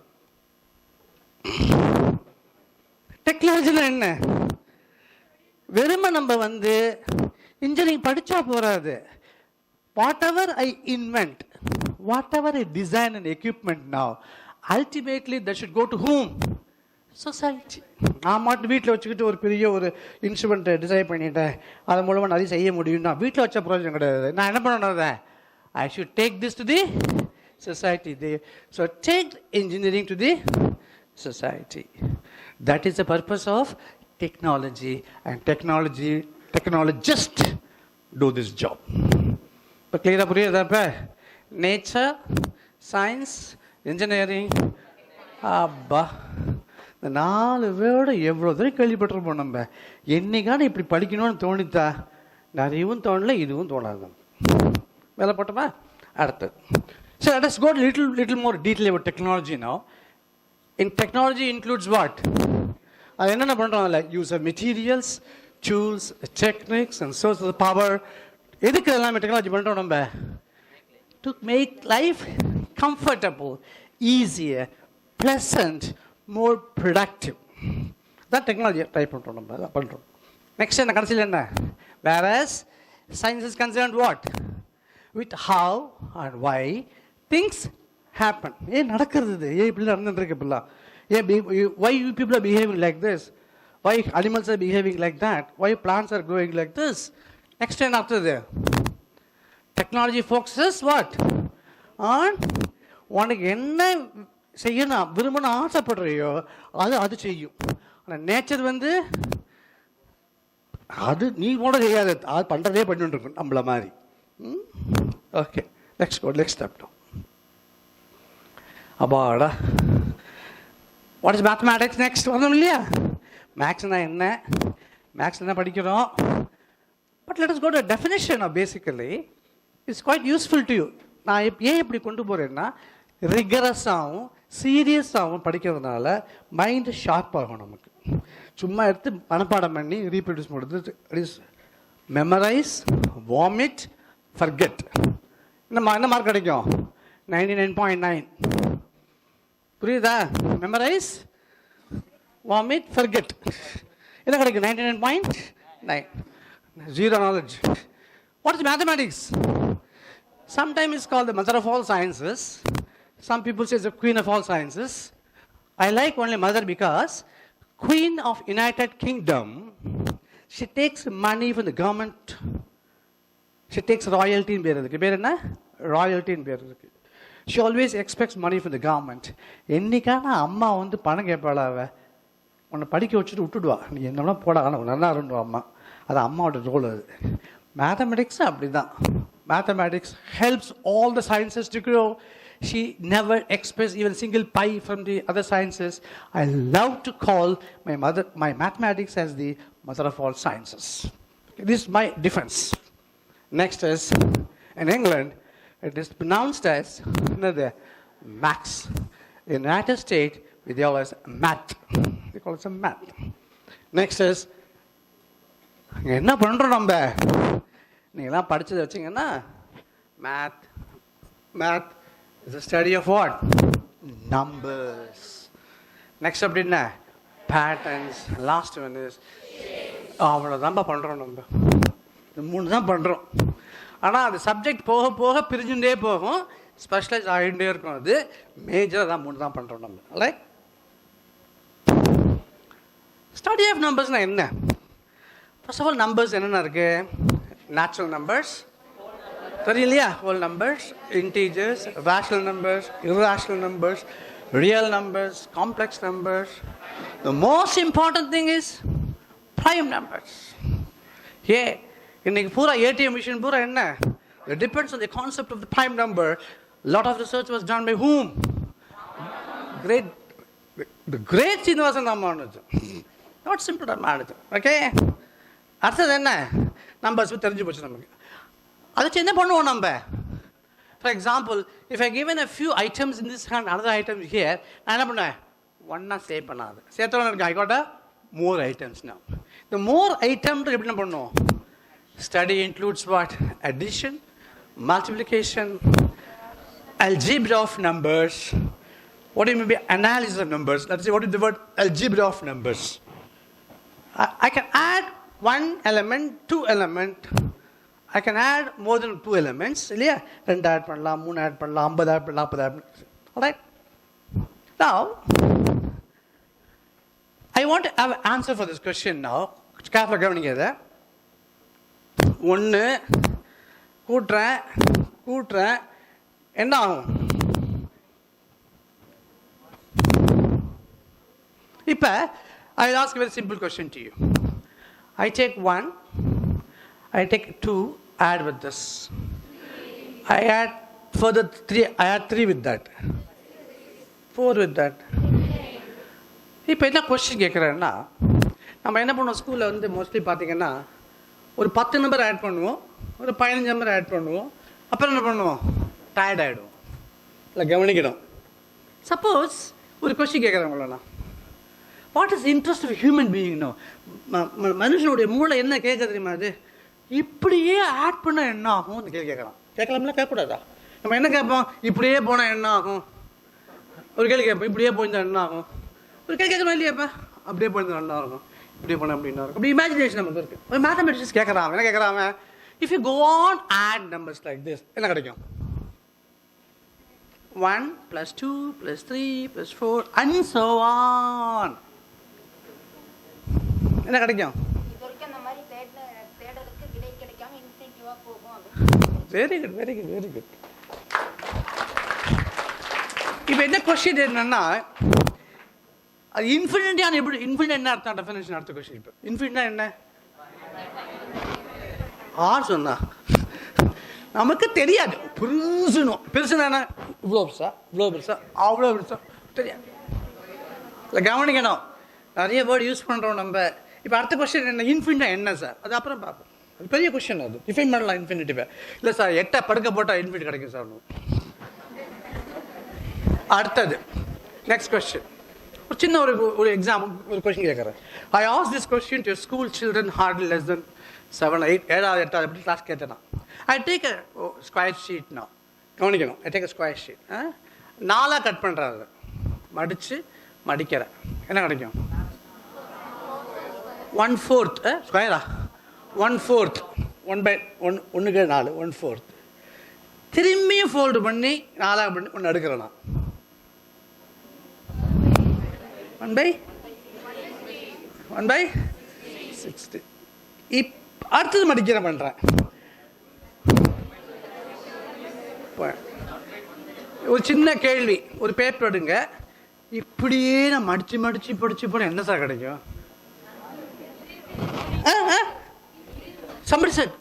டெக்னாலஜியில் என்ன? வெறுமை நம்ம இன்ஜினியரிங் படித்தா போகாது. What ever I invent, what ever I design and equipment now, ultimately that should go to whom? Society. நான் மட்டும் வீட்டில் வச்சுக்கிட்டு ஒரு பெரிய ஒரு இன்ஸ்ட்ருமெண்ட்டை டிசைன் பண்ணிட்டேன், அது மூலமாக நிறைய செய்ய முடியும்னா வீட்டில் வச்ச ப்ரோஜனம் கிடையாது. நான் என்ன பண்ணணும்? I should take this to the society. So take engineering to the society. That is the purpose of technology, and technologists do this job. இப்போ கிளியராக புரியுதா? இப்போ நேச்சர், சயின்ஸ், இன்ஜினியரிங், அப்பா இந்த 4 வேர்டு எவ்வளோ தூரம் கேள்விப்பட்டிருப்போம். நம்ம என்னைக்கான இப்படி படிக்கணும்னு தோணித்தா? நிறையவும் தோணல, இதுவும் தோணாது. வேலை போட்டோமா? அடுத்தது. So let us go a little more detail about technology now. In technology includes what? அது என்னென்ன பண்ணுறோம்? அதில் use of materials, tools, techniques and sources of power. எதுக்கு எல்லாமே டெக்னாலஜி பண்ணுறோம்? நம்ம to make life comfortable, easier, pleasant, more productive. that technology try பண்ணுறோம். நம்ம அதான் பண்ணுறோம். நெக்ஸ்ட் என்ன கடைசியில் என்ன? whereas science is concerned what? with how and why things happen. ஏன் நடக்கிறது? ஏன் இப்படி நடந்துருக்கு? இப்படிலாம் ஏன்? why you people are behaving like this? Why animals are behaving like that? Why plants are growing like this? Next and after there, technology focuses what? on உனக்கு என்ன செய்யணும் விரும்பணும் ஆசைப்படுறியோ அது செய்யும். ஆனால் நேச்சர் வந்து அது நீ கூட செய்யாது, அது பண்ணுறதே பண்ணிட்டு இருக்கும் நம்மள மாதிரி. Okay, next step. அப்பாடா, வாட் இஸ் மேத்தமேட்டிக்ஸ்? நெக்ஸ்ட் வந்தோம் இல்லையா? மேக்ஸ்னா என்ன, மேக்ஸ் என்ன படிக்கிறோம்? But let us go to definition of basically it's quite useful to you. நான் ஏன் இப்படி கொண்டு போகிறேன்னா, ரிகரஸாகவும் சீரியஸாகவும் படிக்கிறதுனால மைண்டு ஷார்ப் ஆகும். நமக்கு சும்மா எடுத்து மனப்பாடம் பண்ணி ரீப்ரொடியூஸ் பண்ணுறது இஸ் மெமரைஸ், வாமிட், ஃபர்கெட். என்ன மார்க் கிடைக்கும்? 99.9. புரியுதா? Memorise, vomit, forget. என்ன கிடைக்கும்? 99.9. Zero knowledge. What is mathematics? Sometimes it's called the mother of all sciences. Some people say it's the queen of all sciences. I like only mother because Queen of United Kingdom, she takes money from the government. She takes royalty in பேருக்கு. பேர் என்ன? royalty in பேருக்கு. She always expects money from the government. என்னைக்கான அம்மா வந்து பணம் கேட்பாளா? உன்னை படிக்க வச்சுட்டு விட்டுடுவா, நீ என்னன்னா போடா நல்லா இருந்துவா அம்மா. அது அம்மாவோட ரோல். அது மேத்தமெட்டிக்ஸ் அப்படி தான். Mathematics helps all the sciences to grow. She never expects even single pi from the other sciences. I love to call my mathematics as the mother of all sciences. This is my difference. Next is, in England, it is pronounced as another max. In the United States, we call it math. They call it some math. Next is, என்ன பண்ணுறோம் நம்ம? நீங்களாம் படித்ததை வச்சிங்கன்னா math is the study of what? Numbers. Next அப்படின்னா patterns. Last one is அவ்வளோதான்ப்பா பண்ணுறோம். நம்ம இந்த 3 தான் பண்ணுறோம். ஆனால் அது சப்ஜெக்ட் போக போக பிரிஞ்சுட்டே போகும், ஸ்பெஷலைஸ் ஆகிட்டே இருக்கும். அது மேஜராக தான் 3 தான் பண்ணுறோம் நம்ம. லைக் ஸ்டடி ஆஃப் நம்பர்ஸ்னால் என்ன? ஃபர்ஸ்ட் ஆஃப் ஆல் நம்பர்ஸ் என்னென்ன இருக்குது? நேச்சுரல் நம்பர்ஸ் தெரியலையா? whole numbers, integers, rational numbers, irrational numbers, real numbers, complex numbers. The most important thing is prime numbers. Yeah, இன்னைக்கு பூரா ATM machine பூரா என்ன? It depends on the concept of the prime number. Lot of research was done by whom? The great Srinivasan Ramanujan. Not simple Ramanujan. Okay? அடுத்தது என்ன? Numbers தெரிஞ்சு போச்சு நமக்கு. அதை என்ன பண்ணுவோம் நம்ம? For example, if I given a few items in this hand, another items here, நான் என்ன பண்ணுவேன்? ஒன்னா சேவ் பண்ணாது. சேர்த்தோன்னு இருக்கு, I got a more items now. இந்த மோர் ஐட்டம் எப்படி என்ன பண்ணுவோம்? Study includes what? Addition, multiplication, algebra of numbers. What do you mean by analysis of numbers? Let's say, what is the word algebra of numbers? I can add one element, 2 element. I can add more than 2 elements. இல்லையா? 2 add பண்ணலாம், 3 add பண்ணலாம், 50 add பண்ணலாம், 40 add பண்ணலாம். Alright? Now, I want to have an answer for this question now. Careful கவனிங்க இதை. 1 கூட்டுறேன் என்ன ஆகும்? இப்போ I will ask a very simple question to you. I take 1, I take 2, add with this. I add further 3, I add 3 with that. 4 with that. இப்போ என்ன question கேட்குறேன்னா, நம்ம என்ன பண்ணுவோம் ஸ்கூலில் வந்து மோஸ்ட்லி பார்த்தீங்கன்னா ஒரு 10 நம்பர் ஆட் பண்ணுவோம், ஒரு 15 நம்பர் ஆட் பண்ணுவோம், அப்புறம் என்ன பண்ணுவோம், டயர்ட் ஆகிடுவோம். இல்லை கவனிக்கணும். சப்போஸ் ஒரு கொஸ்டின் கேட்குறவங்களா, what is interest of human பீயிங்னோ, மனுஷனுடைய மூளை என்ன கேட்க தெரியுமா? அது இப்படியே ஆட் பண்ணால் என்ன ஆகும் கேட்கலாம். கேட்கலாம்ல, கேட்கக்கூடாதா? நம்ம என்ன கேட்போம், இப்படியே போனால் என்ன ஆகும்? ஒரு கேள்வி கேட்போம், இப்படியே போயிருந்தா என்ன ஆகும்? ஒரு கேள்வி கேட்கணும் இல்லையாப்பா, அப்படியே போயிருந்தா நல்லா இருக்கும், இப்படியே போனால் அப்படின்னா இருக்கும். அப்படி இமேஜினேஷன் நமக்கு இருக்குது. ஒரு மேத்தமெட்டிக்ஸ் கேட்குறான், என்ன கேட்குறான், if you go on add numbers like this என்ன கிடைக்கும்? 1 + 2 + 3 + 4 and so on. என்ன கிடைக்கும்? Very good, very good, very good. இப்போ என்ன கொஸ்டின் என்னன்னா, அது இன்ஃபினிட்டியான எப்படி, இன்ஃபினிட் என்ன அர்த்தம், டெஃபினேஷன் அடுத்த கொஸ்டின். இப்போ இன்ஃபினிட்னா என்ன? சொன்னா நமக்கு தெரியாது. பெருசுனா என்ன? இவ்வளோ பெருசா அவ்வளோ பெருசா தெரியாது. இல்லை கவனிக்கணும், நிறைய வேர்டு யூஸ் பண்ணுறோம் நம்ம. இப்போ அடுத்த கொஸ்டின் என்ன, இன்ஃபினிட்னா என்ன சார்? அது அப்புறம் பார்ப்போம். அது பெரிய கொஸ்டின், அது டிஃபைன் பண்ணலாம் இன்ஃபினிட்டிவை. இல்லை சார் 8 படுக்க போட்டால் இன்ஃபினிட் கிடைக்கும் சார். அடுத்தது நெக்ஸ்ட் கொஸ்டின். ஒரு சின்ன ஒரு எக்ஸாம்பிள் ஒரு கொஸ்டின் கேட்குறேன். I ask this question to school children hardly less than 7, 8, 7வது 8வது எப்படி கிளாஸ் கேட்டேன்னா, I take a square sheet. நான் கவனிக்கணும், I take a square sheet. 4 cut பண்ணுறாரு, மடிக்கிறேன், என்ன கிடைக்கும்? 1/4 ஸ்கொயரா? 1/4 1/1 4 1/4. திரும்பியும் ஃபோல்டு பண்ணி 4 பண்ணி 1 எடுக்கிறேன் நான். 1/60. அடுத்தது மடிக்கிறேன் பண்ணுறேன். ஒரு சின்ன கேள்வி, ஒரு பேப்பர் எடுங்க, இப்படியே நான் மடிச்சு படிச்சு போனால் என்ன சார் கிடைக்கும்? Somebody said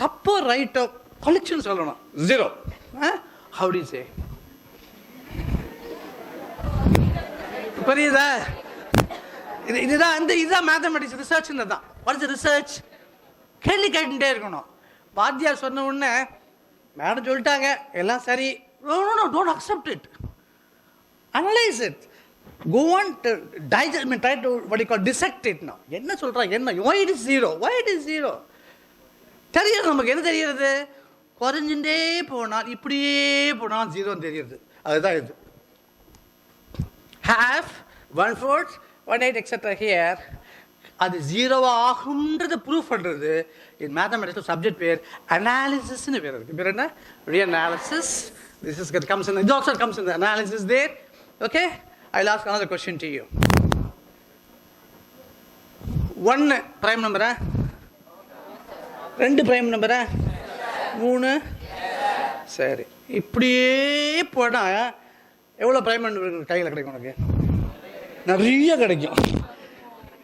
தப்போ ரைட்டோ கலெக்ஷன் சொல்லணும். 0. How do you say? புரியுதா? இதுதான் மேத்தமெட்டிக்ஸ் ரிசர்ச். தான் வாட் இஸ் ரிசர்ச்? கேள்வி கேட்டுட்டே இருக்கணும். வாத்தியார் சொன்ன உடனே மேடம் சொல்லிட்டாங்க எல்லாம் சரி, don't accept it, analyse it, go on to digest, try to what you call dissect it now. என்ன சொல்றாங்க, என்ன, why it is 0? தெரியாது நமக்கு. என்ன தெரியுது? குறைஞ்சுட்டே போனால், இப்படியே போனால் 0 தெரியுது. அதுதான் இது. half, 1/4, 1/8 etc. here. அது 0 ஆகும்ன்றது ப்ரூஃப் பண்ணுறது இன் மேத்தமெட்டிக்ஸ் சப்ஜெக்ட் பேர் அனாலிசிஸ்னு பேர் இருக்கு. பேர் என்ன? reanalysis. This is comes in, it also comes in the analysis there. Okay, I'll ask another question to you. 1 prime number, 2 prime number, 3. சரி, இப்படியே போனால் எவ்வளோ prime number கையில் கிடைக்கும்? உனக்கு நிறைய கிடைக்கும்.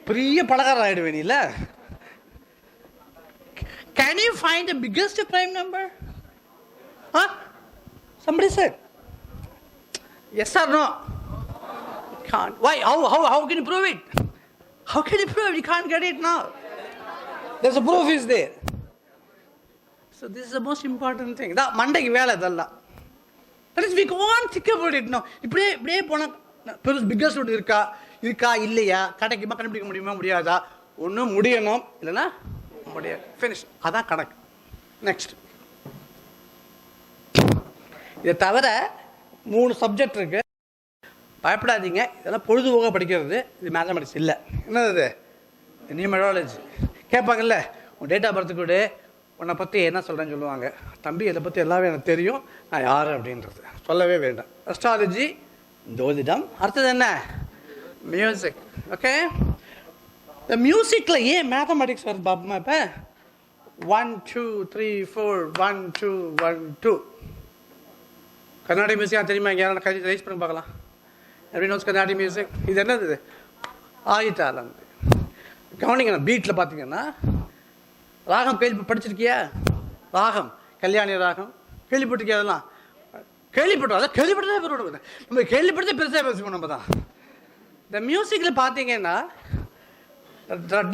பெரிய பலகாரம் ஆகிடுவேன் நீ இல்லை? Can you find the biggest prime number? Somebody said yes or no? Can't. Why? How can you prove it? How can you prove it? You can't get it now. There's a proof is there. So this is the most important thing. That Monday வேலை இதெல்லாம். That is we can't think about it now. இப்படியே போனால் பெருசு biggest ஒன்று இருக்கா இல்லையா, கணக்கு கண்டுபிடிக்க முடியாதா? ஒன்றும் முடியணும், இல்லைன்னா முடியாது. ஃபினிஷ். அதான் கணக்கு. நெக்ஸ்ட். இதை தவிர 3 சப்ஜெக்ட் இருக்கு. பயப்படாதீங்க, இதெல்லாம் பொழுதுபோக படிக்கிறது. இது மேத்தமெட்டிக்ஸ் இல்லை. என்னது? நியூமராலஜி. கேட்பாங்கல்ல, உன் டேட் ஆஃப் பர்த் கொடு, உன்னை பற்றி என்ன சொல்கிறேன்னு சொல்லுவாங்க. தம்பி இதை பற்றி எல்லாமே எனக்கு தெரியும், நான் யார் அப்படின்றது சொல்லவே வேண்டாம். அஸ்ட்ராலஜி, ஜோதிடம். அடுத்தது என்ன? மியூசிக். ஓகே, இந்த மியூசிக்கில் ஏன் மேத்தமெட்டிக்ஸ் வருது பாப்போமா? இப்போ 1 2 3 4 1 2 1 2 கர்நாடிக் மியூசிக் தெரியுமா? இங்கே யாரும் கை ரைஸ் பண்ணி பார்க்கலாம். எப்படி நோட்ஸ் கர்நாடிக் மியூசிக்? இது என்னது? ஆயிட்டாலம். கவனிங்க, பீட்டில் பார்த்தீங்கன்னா ராகம் படிச்சிருக்கியா? ராகம், கல்யாணி ராகம் கேள்விப்பட்டிருக்கியா? அதெல்லாம் கேள்விப்பட்டோம். அதான் கேள்விப்பட்டதே பெருமை. நம்ம கேள்விப்பட்டதே பெருசாக பேசுவோம் நம்ம தான். இந்த மியூசிக்கில் பார்த்தீங்கன்னா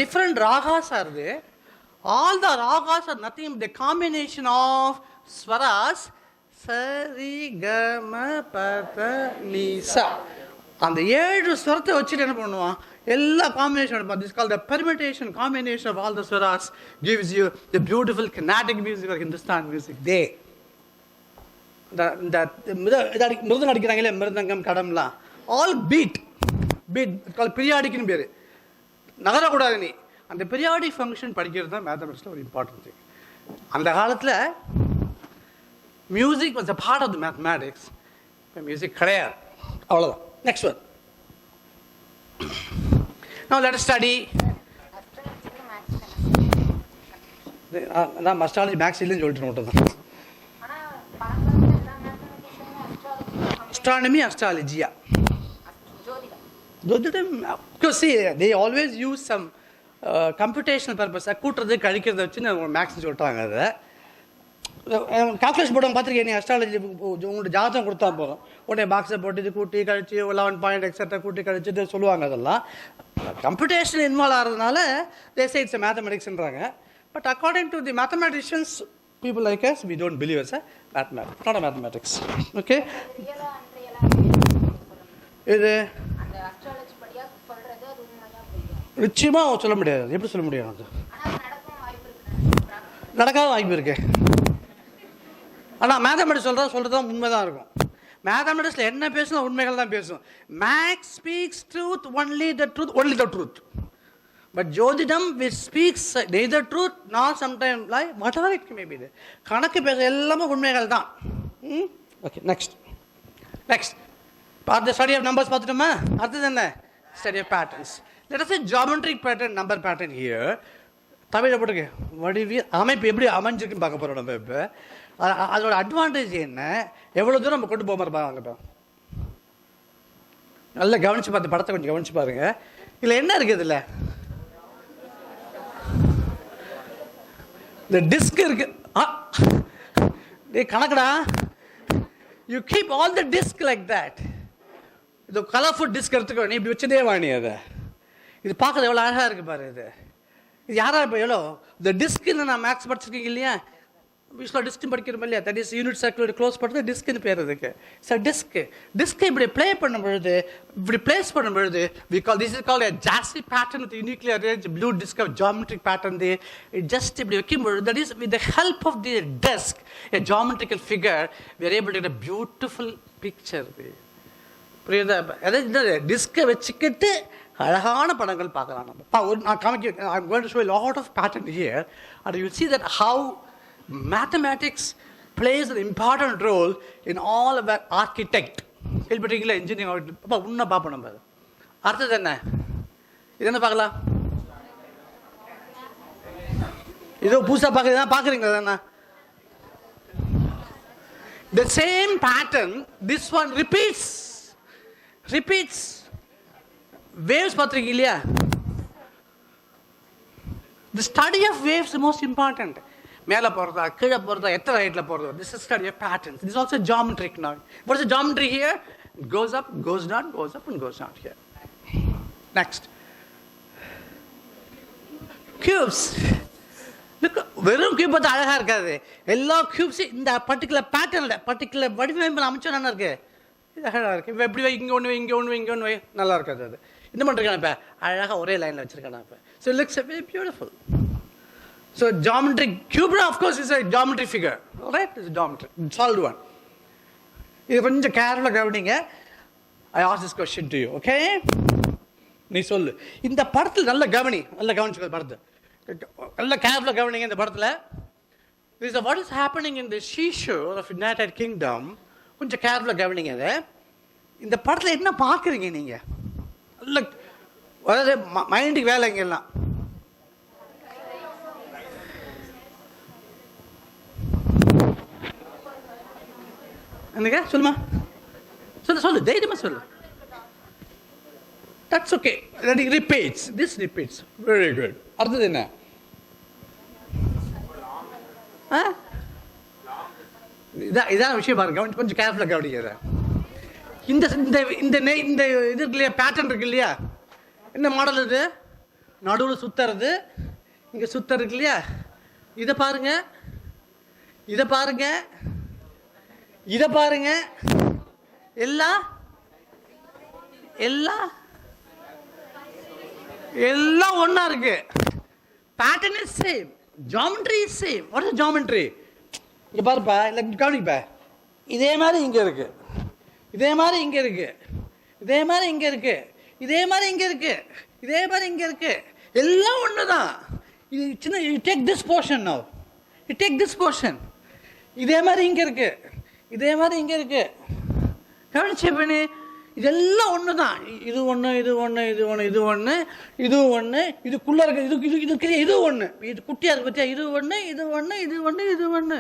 different ragas are there. All the ragas are nothing but the combination of swaras. Sari, Gama, Pata, Nisa. And the 7 ஸ்வரத்தை வச்சுட்டு என்ன பண்ணுவான்? எல்லா காம்பினேஷன் எடுப்பான். This is called the permutation, combination of all the swaras gives you the beautiful Carnatic music or Hindustan music. They மிருதம் அடிக்கிறாங்களே, மிருதங்கம், கடம்லாம் all beat call பீரியாடிக்னு பேர். நகரக்கூடாது நீ. அந்த பீரியாடிக் ஃபங்க்ஷன் படிக்கிறது தான் மேத்தமெட்டிக்ஸில் ஒரு இம்பார்ட்டன்ட் திங். அந்த காலத்தில் music was a part of the mathematics. இப்போ மியூசிக் கிடையாது, அவ்வளோதான். Next one. Now let us study. நான் அஸ்ட்ராலஜி மேக்ஸ் இல்லைன்னு சொல்லிட்டு மட்டும் தான். Astronomy, astrologia. Jodhidam, because see, they always use some computational purpose. கூட்டுறது கழிக்கிறத வச்சு மேக்ஸ் சொல்லிட்டாங்க. அதை கால்குலேஷன் போடுவாங்க. பார்த்துருக்கேன் நீ அஸ்ட்ராலஜி உங்களோட ஜாதகம் கொடுத்தா போதும், உடனே பாக்ஸை போட்டு இது கூட்டி கழிச்சு 11 பாயிண்ட் எக்ஸட்ரா கூட்டி கழிச்சுட்டு சொல்லுவாங்க. அதெல்லாம் கம்ப்யூட்டேஷன் இன்வால்வ் ஆகிறதுனால they say it's a mathematicsன்றாங்க. But according to the mathematicians, people like us, we don't believe it's a mathematics, not a mathematics. Okay? இது நிச்சயமாக சொல்ல முடியாது. எப்படி சொல்ல முடியும்? அது நடக்காத வாய்ப்பு இருக்கு. ஆனால் மேத்தமெட்டிக்ஸ் சொல்கிறது தான் உண்மை தான் இருக்கும். மேத்தமெட்டிக்ஸில் என்ன பேசணும்? உண்மைகள் தான் பேசும். Maths speaks truth, only the truth. But ஜோதிடம் which speaks neither truth nor sometimes lie, whatever it may be. கணக்கு பேச எல்லாமே உண்மைகள் தான். ஓகே, நெக்ஸ்ட் பார்த்து ஸ்டடி ஆஃப் நம்பர்ஸ் பார்த்துட்டோமா? அடுத்தது என்ன? Study of patterns. Let us say geometric pattern, number pattern here. தமிழில் போட்டுருக்கு வடிவியல் அமைப்பு எப்படி அமைஞ்சிருக்குன்னு பார்க்க போகிறோம் நம்ம. இப்போ அதோட அட்வான்டேஜ் என்ன, எவ்வளோ தூரம் நம்ம கொண்டு போக பாருங்க. இப்போ நல்லா கவனிச்சு பார்த்து படத்தை கொஞ்சம் கவனிச்சு பாருங்க. இதில் என்ன இருக்குது? இதில் இந்த டிஸ்க் இருக்கு. கணக்குடா, you keep all the disc like that. இது கலர்ஃபுல் டிஸ்க் எடுத்துக்கோ, நீ இப்படி வச்சதே வாணி. அதை இது பார்க்கறது எவ்வளோ அழகாக இருக்குது பாரு. இது யாரா இப்போ எவ்வளோ இந்த டிஸ்க்குன்னு நான் மேக்ஸ் படிச்சிருக்கீங்க இல்லையா? யூஸ்வலாக டிஸ்க்கு படிக்கிறோம் இல்லையா? That is unit circle close பண்ணுறது டிஸ்க்குன்னு பேர். இதுக்கு சார் டிஸ்க்கு இப்படி ப்ளே பண்ணும் பொழுது, இப்படி பிளேஸ் பண்ணும் பொழுது this is called a jassy pattern with uniquely arranged blue disc of geometric pattern. They just இப்படி வைக்கும் பொழுது, that is with the help of the disc, a geometrical figure, we are able to get a beautiful picture. புரியுதா? அதாவது இந்த டிஸ்கை வச்சுக்கிட்டு அழகான படங்கள் பார்க்கலாம் நம்ம. நான் காமிக்க, I'm going to show a lot of pattern here, and you will see that how mathematics plays an important role in all of our architect. கேள்விப்பட்டீங்களா? இன்ஜினியரிங் அப்பா உன்ன பார்ப்போம் நம்ம. அடுத்தது என்ன? இது என்ன பார்க்கலாம்? இதோ புதுசாக பார்க்குறீங்களா? என்ன the same pattern, this one repeats. Waves பார்த்துருக்கீங்க இல்லையா? The study of waves is most important. மேலே போகிறதா, கீழே போகிறதா, எத்தனை ஹைட்டில் போகிறதா. This is study of patterns. This is also geometric now. What is the geometry here? It goes up, goes down, goes up and goes down here. Next. Cubes. Look, வெறும் cube பார்த்து அழகாக இருக்காது. எல்லா கியூப்ஸும் இந்த பர்டிகுலர் பேட்டர்னில், particular வடிவமைப்பில் அமைச்சா நல்லா இருக்கு. இது அழகாக இருக்குது. இப்போ எப்படி வை, இங்கே ஒன்று வை, இங்கே ஒன்று வை, இங்கே ஒன்று வை, நல்லா இருக்காது. அது என்ன பண்ணுறேன் இப்போ? அழகாக ஒரே லைனில் வச்சுருக்கேன் இப்போ. So it looks very beautiful. So geometric cube, of course, is a geometric figure. All right, it's a geometric solid one. இது கொஞ்சம் கேர்ஃபுல்லாக கவனிங்க. I ask this question to you, okay? நீ சொல்லு. இந்த படத்தில் நல்ல கவனிச்சுக்கோ. படத்தை நல்ல கேர்ஃபுல்லாக கவனிங்க. இந்த படத்தில் This is what is happening in the seashore of United Kingdom. கொஞ்சம் கேர்ஃபுல்லாக கவனிங்க அதை. இந்த படத்தில் என்ன பார்க்குறீங்க நீங்கள்? இல்லை அதாவது மைண்டுக்கு வேலை இங்கெல்லாம். என்னங்க சொல்லுமா? சொல்லு தைரியமாக சொல்லு. That's okay. That repeats. This repeats. Very good. அடுத்தது என்ன? இதான் விஷயம் பாருங்க. கொஞ்சம் கேர்ஃபுல்லாக கவனிக்கிற. இந்த இந்த இந்த இது இருக்கு இல்லையா, பேட்டர்ன் இருக்கு இல்லையா, என்ன மாடல் இது? நடுவில் சுத்துறது, இங்கே சுத்த இருக்கு இல்லையா, இதை பாருங்க, இதை பாருங்க, இதை பாருங்க, எல்லாம் எல்லாம் எல்லாம் ஒன்றா இருக்கு. Pattern is same, geometry is same. What is geometry? இங்கே பாருப்பா, இல்லை கவனிப்பா, இதே மாதிரி இங்கே இருக்கு, இதே மாதிரி இங்கே இருக்கு, இதே மாதிரி இங்கே இருக்கு, இதே மாதிரி இங்கே இருக்கு, இதே மாதிரி இங்கே இருக்கு, எல்லாம் ஒன்று தான். இது சின்ன, you take this portion now, you take this portion, இதே மாதிரி இங்கே இருக்கு, இதே மாதிரி இங்கே இருக்கு. கவனிச்ச பண்ணி இதெல்லாம் ஒன்று தான். இது ஒன்று, இது ஒன்று, இது ஒன்று, இது ஒன்று, இது ஒன்று, இதுக்குள்ளே இருக்கு, இது இது இது இது ஒன்று, இது குட்டியாக இருக்கு பற்றியா, இது ஒன்று, இது ஒன்று, இது ஒன்று, இது ஒன்று.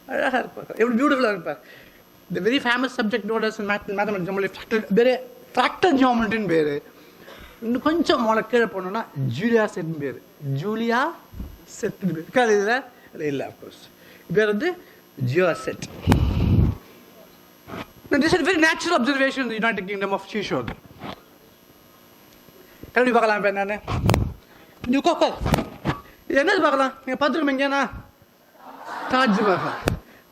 அழகாக இருப்பார், எப்படி பியூட்டிஃபுல்லாக இருப்பார். The very famous subject nodes mathematics நம்மளே பேர் ஃப்ராக்டல் ஜியோமெட்ரின்னு பேர். இன்னும் கொஞ்சம் மொளை கீழே போனோம்னா ஜூலியா செட்னு பேர், ஜூலியா செட்னு பேர் இருக்காது இதில் இல்லை. அஃப்கோர்ஸ் பேர் வந்து Jio set. This is a very natural observation in the United Kingdom of seashore. எப்படி பார்க்கலாம் இப்போ நான் நீ உட்கார், இது என்னது பார்க்கலாம்? நீங்கள் பார்த்துருக்கோம் எங்கேண்ணா? தாஜ்மஹால்.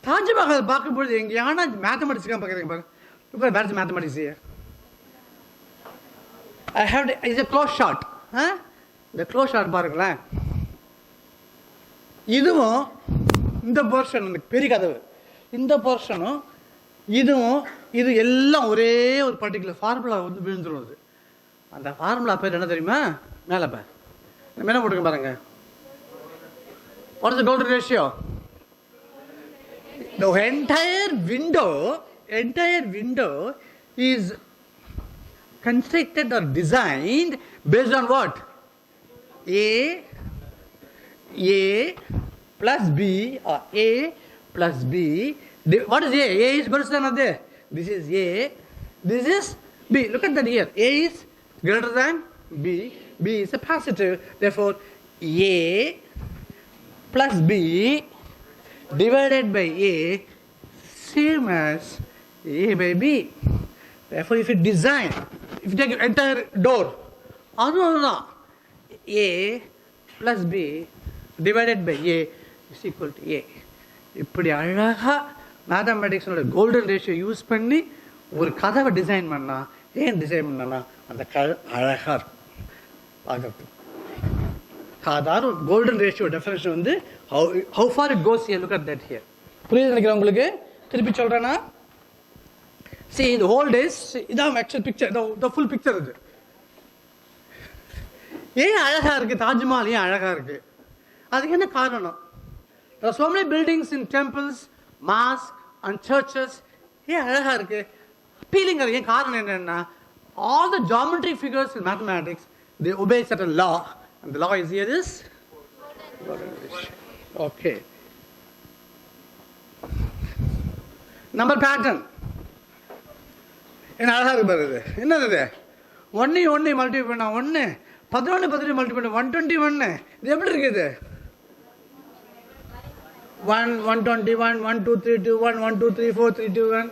தாஜ்மஹால் பார்க்கும்பொழுது எங்கேயானா மேத்தமெட்டிக்ஸ்க்காக பார்க்குறீங்க பாருங்க. Parents mathematics I have it's a close shot. இந்த க்ளோஸ் ஷாட் பாருங்களேன். இதுவும் இந்த போர்ஷன், இந்த பெரிய கதவு, இந்த போர்ஷனும் இதுவும் இது எல்லாம் ஒரே ஒரு பர்டிகுலர் ஃபார்முலா வந்து விழுந்துடும். அந்த ஃபார்முலா பேர் என்ன தெரியுமா? மேலே பேர் மேலே போட்டுக்க பாருங்க. What is the golden ratio? The entire window is constructed or designed based on what? A plus B or A plus B. What is A? A is greater than or there? This is A. This is B. Look at that here. A is greater than B. B is a positive. Therefore, A plus B divided by A same as A by B. Therefore, if you design, if you take an entire door, A plus B divided by A is equal to A. இப்படி அழகாக மேத்தமெட்டிக்ஸோட golden ratio use பண்ணி ஒரு கதவை design பண்ணால், ஏன் design பண்ணனா அந்த கதை அழகாக இருக்கும் பார்க்கறதுக்கு. சாதாரண கோல்டன் ரேஷியோ டெஃபினேஷன் வந்து how far it goes here, look at that here. புரியுது நினைக்கிறேன் உங்களுக்கு? திருப்பி சொல்கிறேன்னா, see the whole days, இதான் actual picture, the full picture இது. ஏன் அழகாக இருக்குது தாஜ்மஹால்? ஏன் அழகாக இருக்குது? அதுக்கு என்ன காரணம்? There are so many buildings in temples, mosques and churches. ஏன் அழகாக இருக்குது? appealing இருக்கு. ஏன் காரணம் என்னென்னா, all the geometric figures in mathematics, they obey certain law, and the law is here is okay. Number pattern என்ன அழகாக இருக்கு பாருது. என்னது? 1 மல்டிப்ளை பண்ணா 1, 11 மல்டிப்ளை பண்ணா 121. இது எப்படி இருக்குது? 1 121 1 2 3 2 1 1 2 3 4 3 2 1.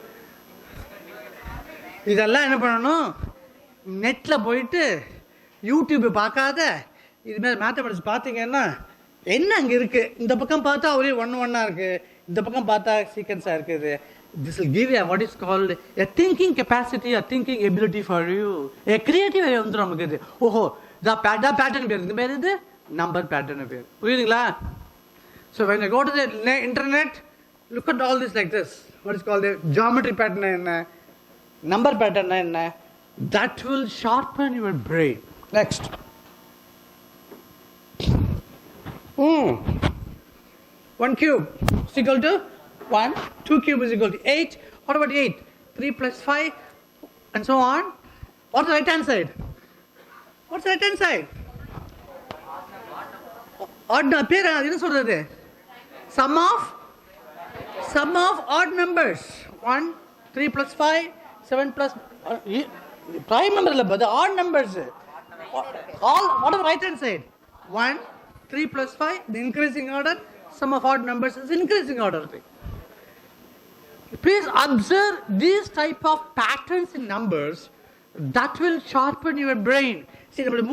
இதெல்லாம் என்ன பண்ணணும்? நெட்டில் போயிட்டு யூடியூப் பார்க்காத இதுமாதிரி மேத்தமெட்டிக்ஸ் பார்த்தீங்கன்னா என்ன அங்கே இருக்குது, இந்த பக்கம் பார்த்தா ஒரே 1 1 இருக்குது, இந்த பக்கம் பார்த்தா சீக்வன்ஸாக இருக்குது. This will give you what is called a thinking capacity, a thinking ability for you. A creative way வந்துடும் நமக்கு. இது ஓஹோ பேட்டர்ன் பேர், இந்த பேர் இது நம்பர் பேட்டர்ன் பேர். புரியுதுங்களா? So when you go to the internet, look at all this like this. What is called the geometry pattern enna, number pattern enna. That will sharpen your brain. Next. 1 cube is equal to 1. 2 cube is equal to 8. What about 8? 3 plus 5 and so on. What's the right hand side? What's the right hand side? Odd number. Sum of odd numbers. 1, 3 plus 5, 7 plus... prime number, but the odd numbers. All, what is the right hand side? 1, 3 plus 5, the increasing order. Sum of odd numbers is increasing order. Please observe these type of patterns in numbers that will sharpen your brain. See, we have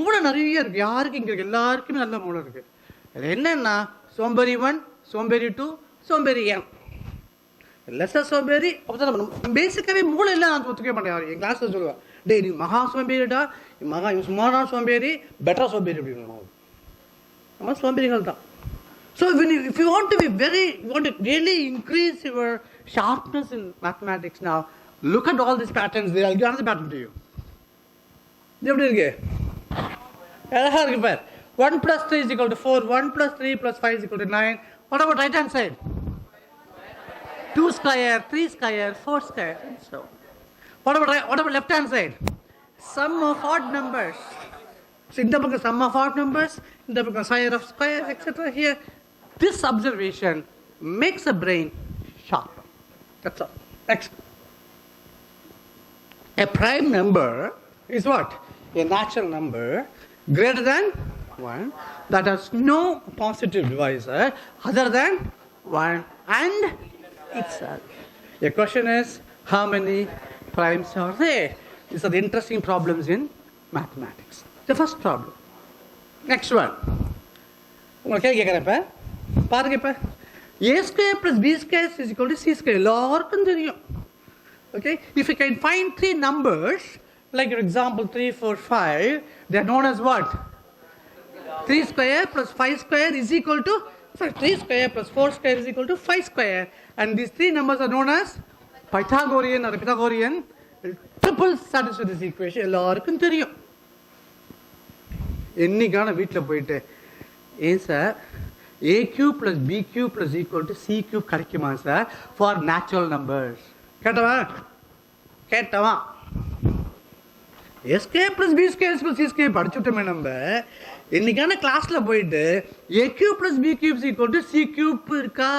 Somberi 1, Somberi 2, Somberi M. Lesser Somberi, basically, more than in class. They do Maha Somberi, Maha is Mara Somberi, better Somberi. So, if you want to really increase your sharpness in mathematics now, look at all these patterns. I'll give another pattern to you. 1 plus 3 is equal to 4. 1 plus 3 plus 5 is equal to 9. What about right hand side? 2 square, 3 square, 4 square, and so on. What about left hand side? Sum of odd numbers. So in the book, sum of odd numbers, in the book, square of squares, etc. Here, this observation makes the brain sharper. That's all. Next. A prime number is what? A natural number greater than 1 that has no positive divisor other than 1 and itself. The question is, how many primes are there? These are the interesting problems in mathematics. The first problem. Next one. A square plus b square is equal to c square. Okay? If you can find 3 numbers, like for example 3, 4, 5, they are known as what? 3 square plus 5 square is equal to 3 square plus 4 square is equal to 5 square. And these 3 numbers are known as Pythagorean or Pythagorean. Triple satisfy this equation. எல்லாருக்கும் தெரியும். என்னைக்கான வீட்டில் போயிட்டு ஏன் sir a cube plus b cube plus equal to c cube கிடைக்குமா sir for natural numbers? கேட்டவா a square plus b square plus c square படிச்சுட்டோமே நம்ம. இன்னைக்கான கிளாஸ்ல போயிட்டு a cube plus b cube is equal to c cube இருக்கா?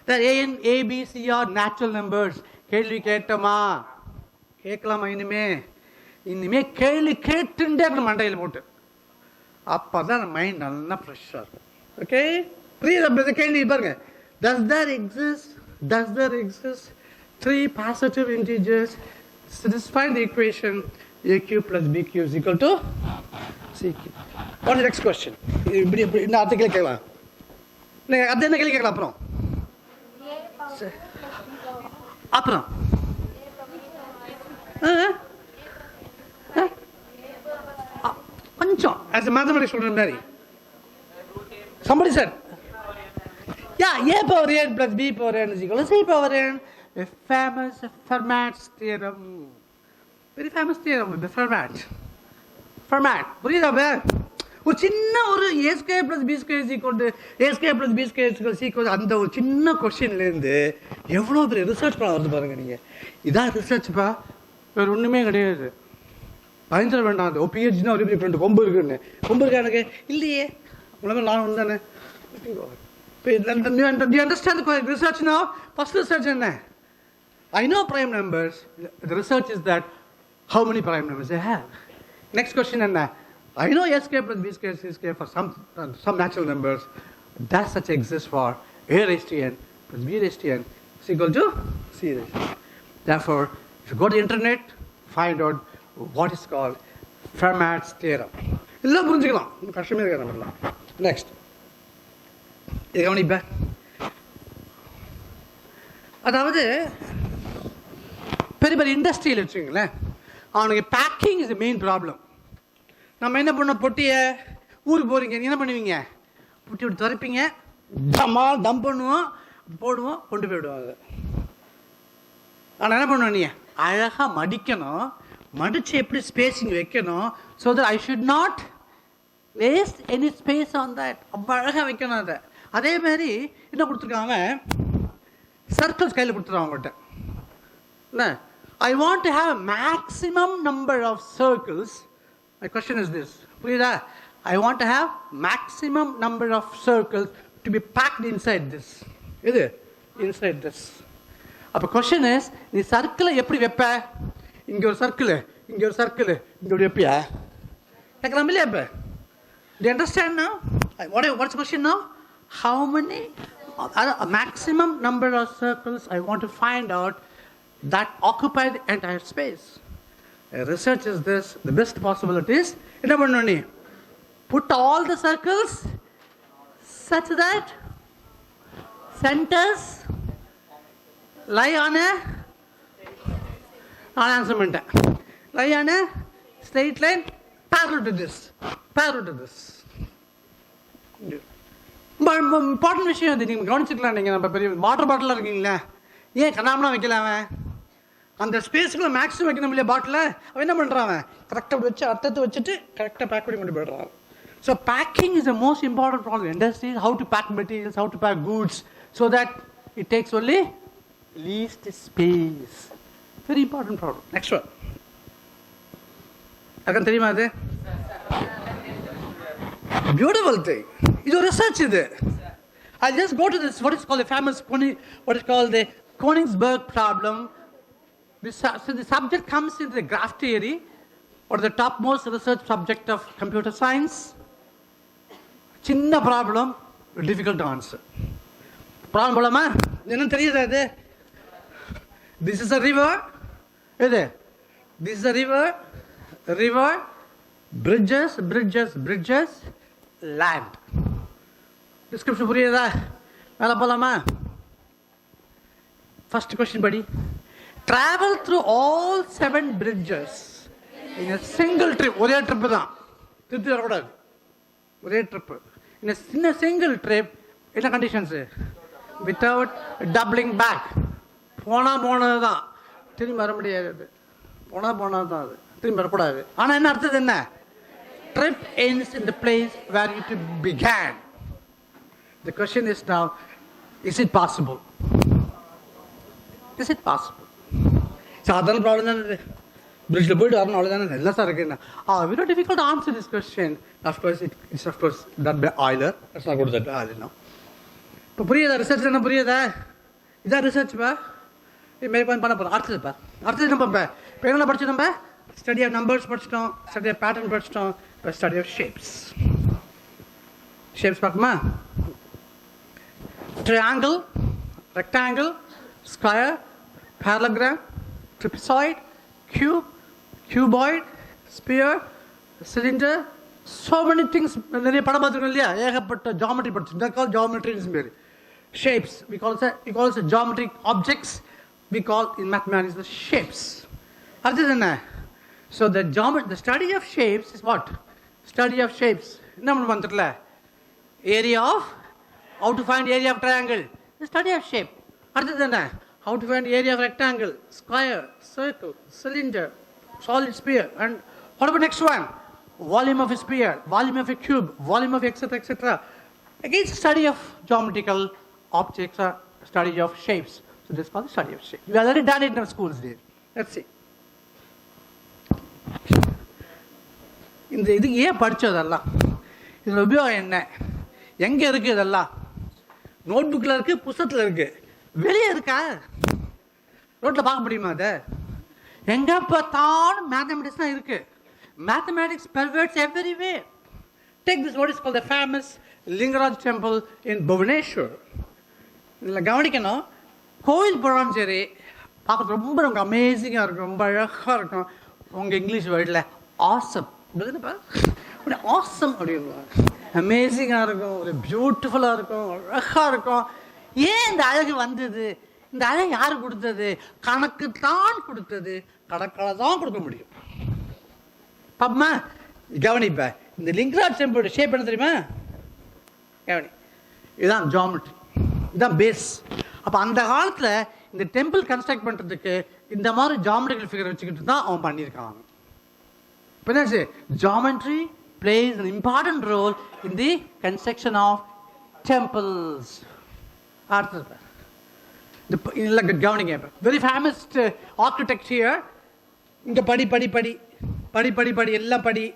That a and a, b, c are natural numbers. கேள்வி கேட்டமா? கேட்கலாமா? இனிமே கேள்வி கேட்டுட்டே இருக்கணும் மண்டையில் போட்டு. அப்பதான் மைண்ட் நல்லா ஃப்ரெஷ்ஷாக இருக்கும். ஓகே, புரியுது? கேள்வி பாருங்க. Does there exist 3 positive integers satisfying the equation a cube plus b cube is equal to c cube? What is the next question? இந்த அடுத்த கேள்வி கேட்கலாம். அது என்ன கேள்வி கேட்கலாம்? அப்புறம் கொஞ்சம் as a mathematics student மாதிரி somebody said a power n plus b power n is equal to c power n. A famous Fermat's theorem. Very famous theorem, the Fermat. புரியுதா? ஒரு சின்ன ஒரு a square plus b square is equal to a square plus b square is equal to c equal அந்த ஒரு சின்ன கொஸ்டின்லேருந்து எவ்வளோ பெரிய research பண்ண வருது பாருங்க. நீங்கள் இதான் ரிசர்ச்ப்பா, வேறு ஒன்றுமே கிடையாது. பயந்துட வேண்டாம். அது பிஹெச்னா ஒரு பெரிய கொம்பு இருக்குன்னு. கொம்பு இருக்கா எனக்கு? இல்லையே. உலகம் நான் ஒன்று தானே. Do you understand the research now? First research என்ன? I know prime numbers. The research is that how many prime numbers they have. Next question என்ன? I know a square plus b square c square for some natural numbers. Does such exist for a raised to n plus b raised to n is equal to c raised to n. Therefore, if you go to the internet, find out what is called Fermat's theorem. எல்லாம் புரிஞ்சுக்கலாம். கஷ்டமே இருக்காது. Next இது கவனிப்பேன். அதாவது பெரிய பெரிய இண்டஸ்ட்ரியில் வச்சுங்களேன், அவனுக்கு பேக்கிங் இஸ் மெயின் ப்ராப்ளம். நம்ம என்ன பண்ணோம், பொட்டியை ஊருக்கு போகிறீங்க, நீங்கள் என்ன பண்ணுவீங்க? பொட்டி விட்டு துறைப்பீங்க, டம்ப் பண்ணுவோம், போடுவோம், கொண்டு போய்விடுவோம். அது ஆனால் என்ன பண்ணுவோம், நீ அழகாக மடிக்கணும், மடித்து எப்படி ஸ்பேஸிங் வைக்கணும், so that I should not waste any space on that. ரொம்ப அழகாக வைக்கணும். அதை அதே மாதிரி என்ன கொடுத்துருக்காங்க, சர்க்கிள்ஸ் கையில் கொடுத்துருவாங்க அவங்ககிட்ட. இல்லை, I want to have a maximum number of circles. My question is this. புரியுதா? I want to have maximum number of circles to be packed inside this. இது inside this. அப்போ question is, நீ சர்க்கிளை எப்படி வைப்ப? இங்கே ஒரு சர்க்கிள், இங்கே ஒரு சர்க்கிள், இங்கே ஒரு வைப்பியா? கேட்கலாம் இல்லையா? இப்போ do you understand now? What's the question now? How many, a maximum number of circles I want to find out that occupy the entire space. Research is this, the best possibilities. என்ன பண்ணணும் நீ? Put all the circles such that centers lie on a, நான் answer பண்ணிட்டேன், lie on a straight line parallel to this. Important விஷயம் அது. நீங்கள் கவனிச்சுக்கலாம். நீங்கள் நம்ம பெரிய வாட்டர் பாட்டிலாக இருக்கீங்களே, ஏன் கண்ணாமலாம் வைக்கலாம? அந்த ஸ்பேஸுக்குள்ள மேக்ஸிமம் வைக்கணும் இல்லையா பாட்டில்? அவன் என்ன பண்ணுறான்? கரெக்டாக வச்சு அர்த்தத்தை வச்சுட்டு கரெக்டாக பேக் பண்ணி கொண்டு போய்டுறான். So packing is the most important problem. Industry, how to pack materials, how to pack goods so that it takes only least space. Very important problem. Next one யாருக்கும் தெரியுமா? அது பியூட்டிஃபுல் திங். இது ஒரு research. இது I'll just go to this, what is called the famous, what is called the Königsberg problem. So the subject comes into the graph theory, or the topmost research subject of computer science. Chinna problem, difficult to answer. Problem bolama? Enna theriyudha idu? This is a river. Idu. This is a river, bridges, land. Description புரியுதா? மேலே போகலாமா? First question buddy. Travel through all 7 bridges in a single trip. ஒரே trip தான், திருப்பி வரக்கூடாது. ஒரே trip. In a single trip. என்ன conditions? Without doubling back. போனது தான், திரும்பி வர முடியாது. போனது தான், அது திரும்பி வரக்கூடாது. ஆனால் என்ன அர்த்தம்? என்ன? Trip ends in the place where it began. The question is now, is it possible? Is it possible? சாதாரண ப்ராப்ளம் தானே இது. பிரிட்ஜில் போய்ட்டு வரணும், அவ்வளோதானே. எல்லாம் சார் இருக்குன்னா very difficult to answer this question. Of course, it's of course done by Euler. That's not good that Euler, no. இப்போ புரியுதா? ரிசர்ச் என்ன புரியுதா? இதான் ரிசர்ச்ப்பா. இது மாரி பண்ண போகிறோம். அடுத்ததுப்பா, அடுத்தது என்ன பண்ண? இப்போ என்ன படித்தோம்? நம்ம ஸ்டடி ஆஃப் நம்பர்ஸ் படிச்சிட்டோம், ஸ்டடி ஆஃப் பேட்டர்ன் படிச்சிட்டோம், இப்போ ஸ்டடி ஆஃப் ஷேப்ஸ். ஷேப்ஸ் பார்க்குமா? Triangle, rectangle, square, parallelogram, trapezoid, cube, cuboid, sphere, cylinder, so many things. நிறைய படம் பார்த்துருக்கோம் இல்லையா? ஏகப்பட்ட ஜாமெட்ரி படிச்சு. That's called geometry in பேர். Shapes, we call it geometric objects. We call in mathematics the shapes. அடுத்தது என்ன? So the study of shapes is what? Study of shapes. என்ன பண்ண வந்துட்டல? Area of, how to find area of triangle, the study of shape. அடுத்தது என்ன? How to find area of rectangle, square, circle, cylinder, solid sphere. And what about next one? Volume of a sphere, volume of a cube, volume of etc. Again, study of geometrical objects or study of shapes. So this is called the study of shape. We have already done it in our schools there. Let's see. இந்த இது ஏன் படித்ததெல்லாம்? இதில் உபயோகம் என்ன? எங்கே இருக்குது? இதெல்லாம் note புக்கில் இருக்குது, புத்தகத்தில் இருக்குது, வெளியே இருக்கா? ரோட்டில் பார்க்க முடியுமா? அதை எங்கே பார்த்தாலும் மேத்தமெட்டிக்ஸ் தான் இருக்குது. Mathematics pervades everywhere. Take this, what is called the famous Lingaraj temple in Bhubaneswar. இதில் கவனிக்கணும், கோயில் போனாலும் சரி பார்க்குறது ரொம்ப ரொம்ப அமேசிங்காக இருக்கும், ரொம்ப அழகாக இருக்கும். உங்கள் இங்கிலீஷ் வேர்டில் ஆசம், ஆசம் அப்படின்னு, அமேசிங்காக இருக்கும், ஒரு பியூட்டிஃபுல்லாக இருக்கும், அழகாக இருக்கும். ஏன் இந்த அழகு வந்தது? இந்த அழகு யார் கொடுத்தது? கணக்கு தான் கொடுத்தது. கணக்கால் தான் கொடுக்க முடியும். பாப்பமா கவனிப்ப, இந்த லிங்கராஜ் டெம்பிளோட ஷேப் என்ன தெரியுமா? கவனி, இதுதான் ஜியாமெட்ரி, இதுதான் பேஸ். அப்போ அந்த காலத்தில் இந்த டெம்பிள் கன்ஸ்ட்ரக்ட் பண்ணுறதுக்கு இந்த மாதிரி ஜியாமெட்ரிக்கல் ஃபிகர் வச்சுக்கிட்டு தான் அவன் பண்ணியிருக்காங்க. இப்போ என்ன, geometry plays an important role in the construction of temples. Governing very famous architect here. இங்கே படி படி படி படி படி படி எல்லாம் படி.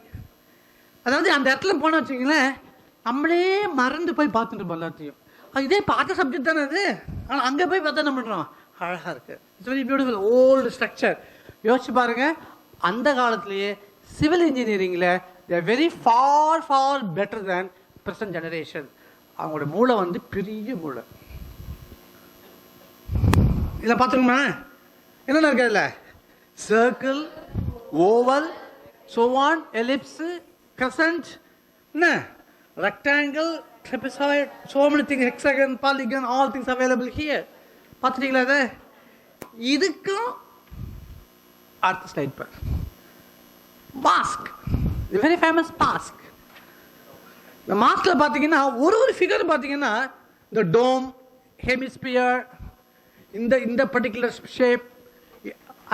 அதாவது அந்த இடத்துல போனால் வச்சுக்கிங்களேன், நம்மளே மறந்து போய் பார்த்துட்டு இருப்போம் எல்லாத்தையும். இதே பார்த்த சப்ஜெக்ட் தானே அது, ஆனால் அங்கே போய் பார்த்தா என்ன பண்ணுறோம், அழகாக இருக்குது. It's very beautiful old structure. யோசிச்சு பாருங்கள், அந்த காலத்திலேயே சிவில் இன்ஜினியரிங்கில் they are very far far better than present generation. அவங்களோட மூளை வந்து பெரிய மூளை. இதில் பார்த்துருமா என்னென்ன இருக்கு அதில்? Circle, oval, so on, ellipse, crescent, rectangle, trapezoid, so many things, hexagon, polygon, all things available here. பார்த்துட்டீங்களா அது? இதுக்கும் அடுத்த ஸ்லைட் பார். Mask, very famous mask. இந்த மாஸ்கில் பார்த்தீங்கன்னா ஒரு ஃபிகர் பார்த்தீங்கன்னா இந்த டோம், ஹெமிஸ்பியர், இந்த பர்டிகுலர் ஷேப்.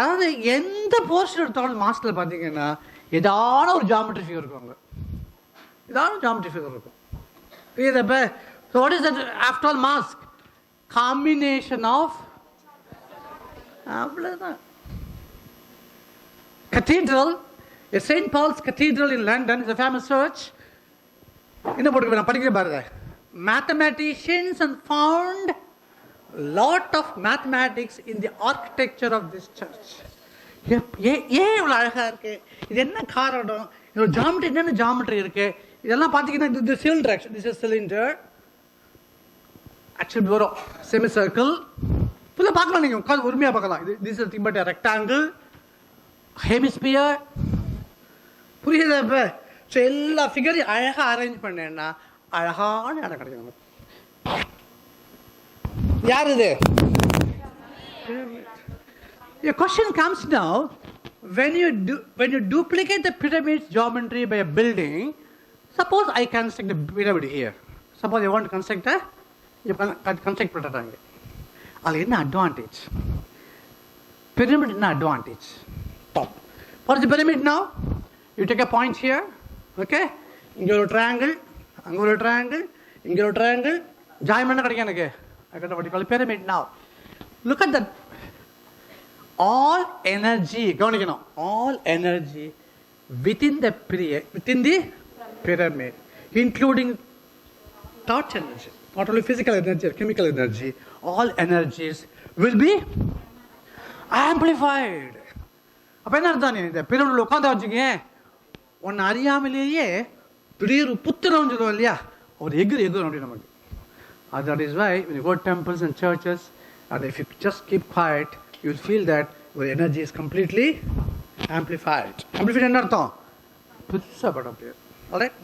அதாவது எந்த போர்ஷன் எடுத்தாலும் மாஸ்கில் பார்த்தீங்கன்னா ஏதான ஒரு ஜாமெட்ரி ஃபிகர் இருக்கும். அங்கே ஏதான ஜாமெட்ரி ஃபிகர் இருக்கும். புரியுதப்ப? So what is that after all mask? Combination of, அவ்வளோதான். Cathedral, St. Paul's Cathedral in London is a famous church. என்ன போட்டுருக்கேன் நான் படிக்கிறேன் பாருங்க. Mathematicians and found lot of mathematics in the architecture of this church. ஏன் இவ்வளோ அழகாக இருக்கு? இது என்ன காரணம்? இதோட ஜாமெட்ரி என்னென்ன ஜாமெட்ரி இருக்கு? இதெல்லாம் பார்த்தீங்கன்னா இது cylinder. Actually this is cylinder. Actually வரும் செமி சர்க்கிள். ஃபுல்லாக பார்க்கலாம், நீங்கள் உட்காந்து உரிமையாக பார்க்கலாம். இது this is but rectangle, hemisphere. புரியுதா இப்போ? ஸோ எல்லா ஃபிகரையும் அழகாக அரேஞ்ச் பண்ணேன்னா அழகான இடம் கிடைக்கும். யார் இது? Your question comes now, when you duplicate the pyramid's geometry by a building, suppose I construct a pyramid here. Suppose I want to construct you can construct pyramid. I'll get an advantage. Pyramid is an advantage. Top. What is the pyramid now? You take a point here, okay? Inge a triangle, ange a triangle, inge a triangle. Join பண்ண கிடைக்கும் எனக்கு. I got what you call a pyramid now. Look at that. All energy, all energy within the pyramid, including thought energy, not only physical energy or chemical energy, all energies will be amplified. அப்போ என்ன அர்த்தம்? இந்த பிரமிடில் உட்காந்து வச்சுங்க, ஒன்று அறியாமலேயே திடீர் புத்துணர்வு சொல்லுவோம் இல்லையா, ஒரு எகுரு அப்படி நமக்கு. That is why when you go to temples and churches, and if you just keep quiet, you will feel that your energy is completely amplified. Amplified என்ன அர்த்தம்? புதுசாக படம் பேர். Alright?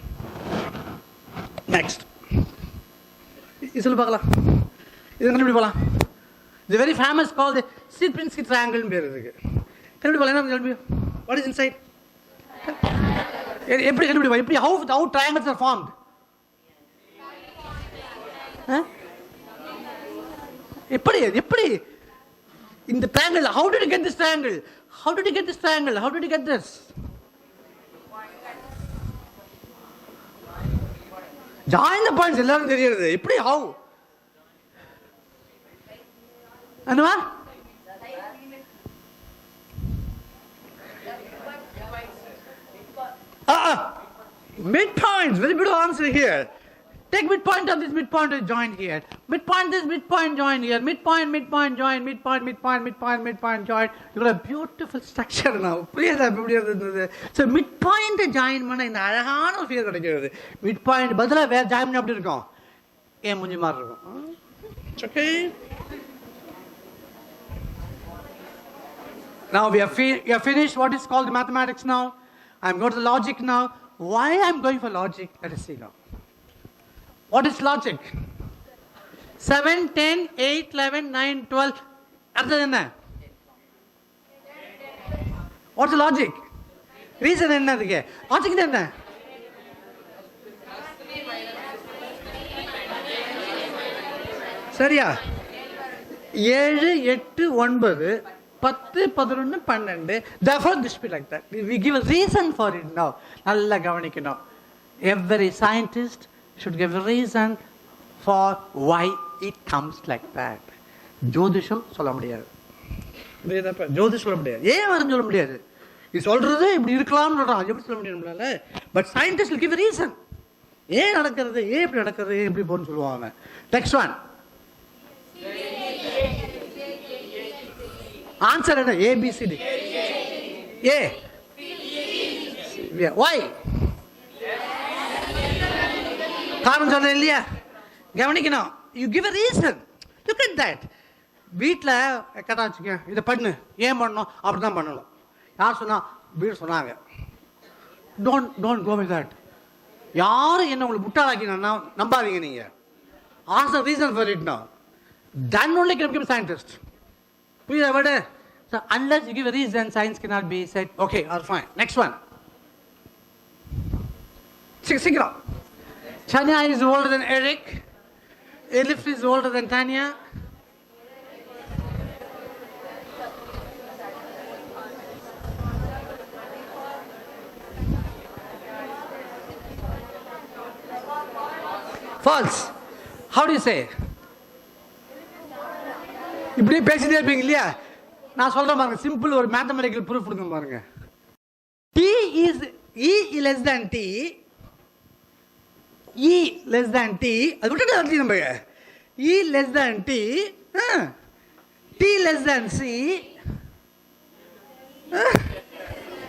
Next. இது சொல்லி பார்க்கலாம். இது கண்டுபிடி போகலாம். இது வெரி ஃபேமஸ் கால் தி சிட்பின்ஸ்கி ட்ரையாங்கிள்னு பேர் இருக்கு. கண்டுபிடி போகலாம். என்ன கண்டுபிடி? What is inside? எப்படி கண்டுபிடி? எப்படி how triangles are formed? எப்படி இந்த triangle? How did you get this triangle? How did you get this triangle? How did you get this? Join the points. எல்லாரும் தெரியுது. எப்படி? How? Anuva? Midpoints. Very good answer here. Take midpoint of this, midpoint is joined here. Midpoint this, midpoint join here. Midpoint join, midpoint join. You got a beautiful structure now. So midpoint join பண்ண இந்த அழகான ஒரு feel கிடைக்கிறது. Midpoint பதிலா வேற join பண்ண அப்படி இருக்கும். ஏன் முஞ்சி மாதிரி இருக்கும். Okay. Now we are finished what is called mathematics now. I'm going to the logic now. Why I'm going for logic? Let us see now. What is logic? 7, 10, 8, 11, 9, 12. Artham enna? What's the logic? Reason enna adukku? Logic enna? சரியா? 7, 8, 9, 10, 11, 12. Therefore this be like that. We give a reason for it now. Nalla gavanikkanum. Every scientist should give a reason for why it comes like that. ஜோதிஷம் சொல்ல முடியாது. ஜோதிஷம் சொல்ல முடியாது. ஏன் வரும்னு சொல்ல முடியாது. இது சொல்றது இப்படி இருக்கலாம்னு சொல்றான். எப்படி சொல்ல முடியும் நம்மளால? But scientist will give a reason. ஏன் நடக்கிறது, ஏன் இப்படி நடக்கிறது, ஏன் இப்படி போன்னு சொல்லுவாங்க. Next one. ஆன்சர் என்ன? ABCD. A. Why? காரணம் சொன்னேன் இல்லையா? கவனிக்கணும். You give a reason. Look at that. வீட்டில் கேட்டா வச்சுக்க, இதை பண்ணு, ஏன் பண்ணணும், அப்படி தான் பண்ணணும். யார் சொன்னா? வீடு சொன்னாங்க. Don't go with that. யாரும் என்ன உங்களுக்கு முட்டாளாக்கி நம்பாதீங்க. நீங்கள் ask the reason for it know, then only can become scientist. புரியுதா word? So unless you give a reason, science cannot be said okay or fine. Next one. Singram. Chania is older than Eric. Elif is older than Tanya. False. How do you say? இப்படியே பேசிட்டே இருப்பீங்க இல்லையா? நான் சொல்றேன் பாருங்க, simple ஒரு mathematical proof கொடுங்க பாருங்க. T is E less than T. E less than T. அது விட்டுட்டு வந்து நம்ம E less than T. T less than C.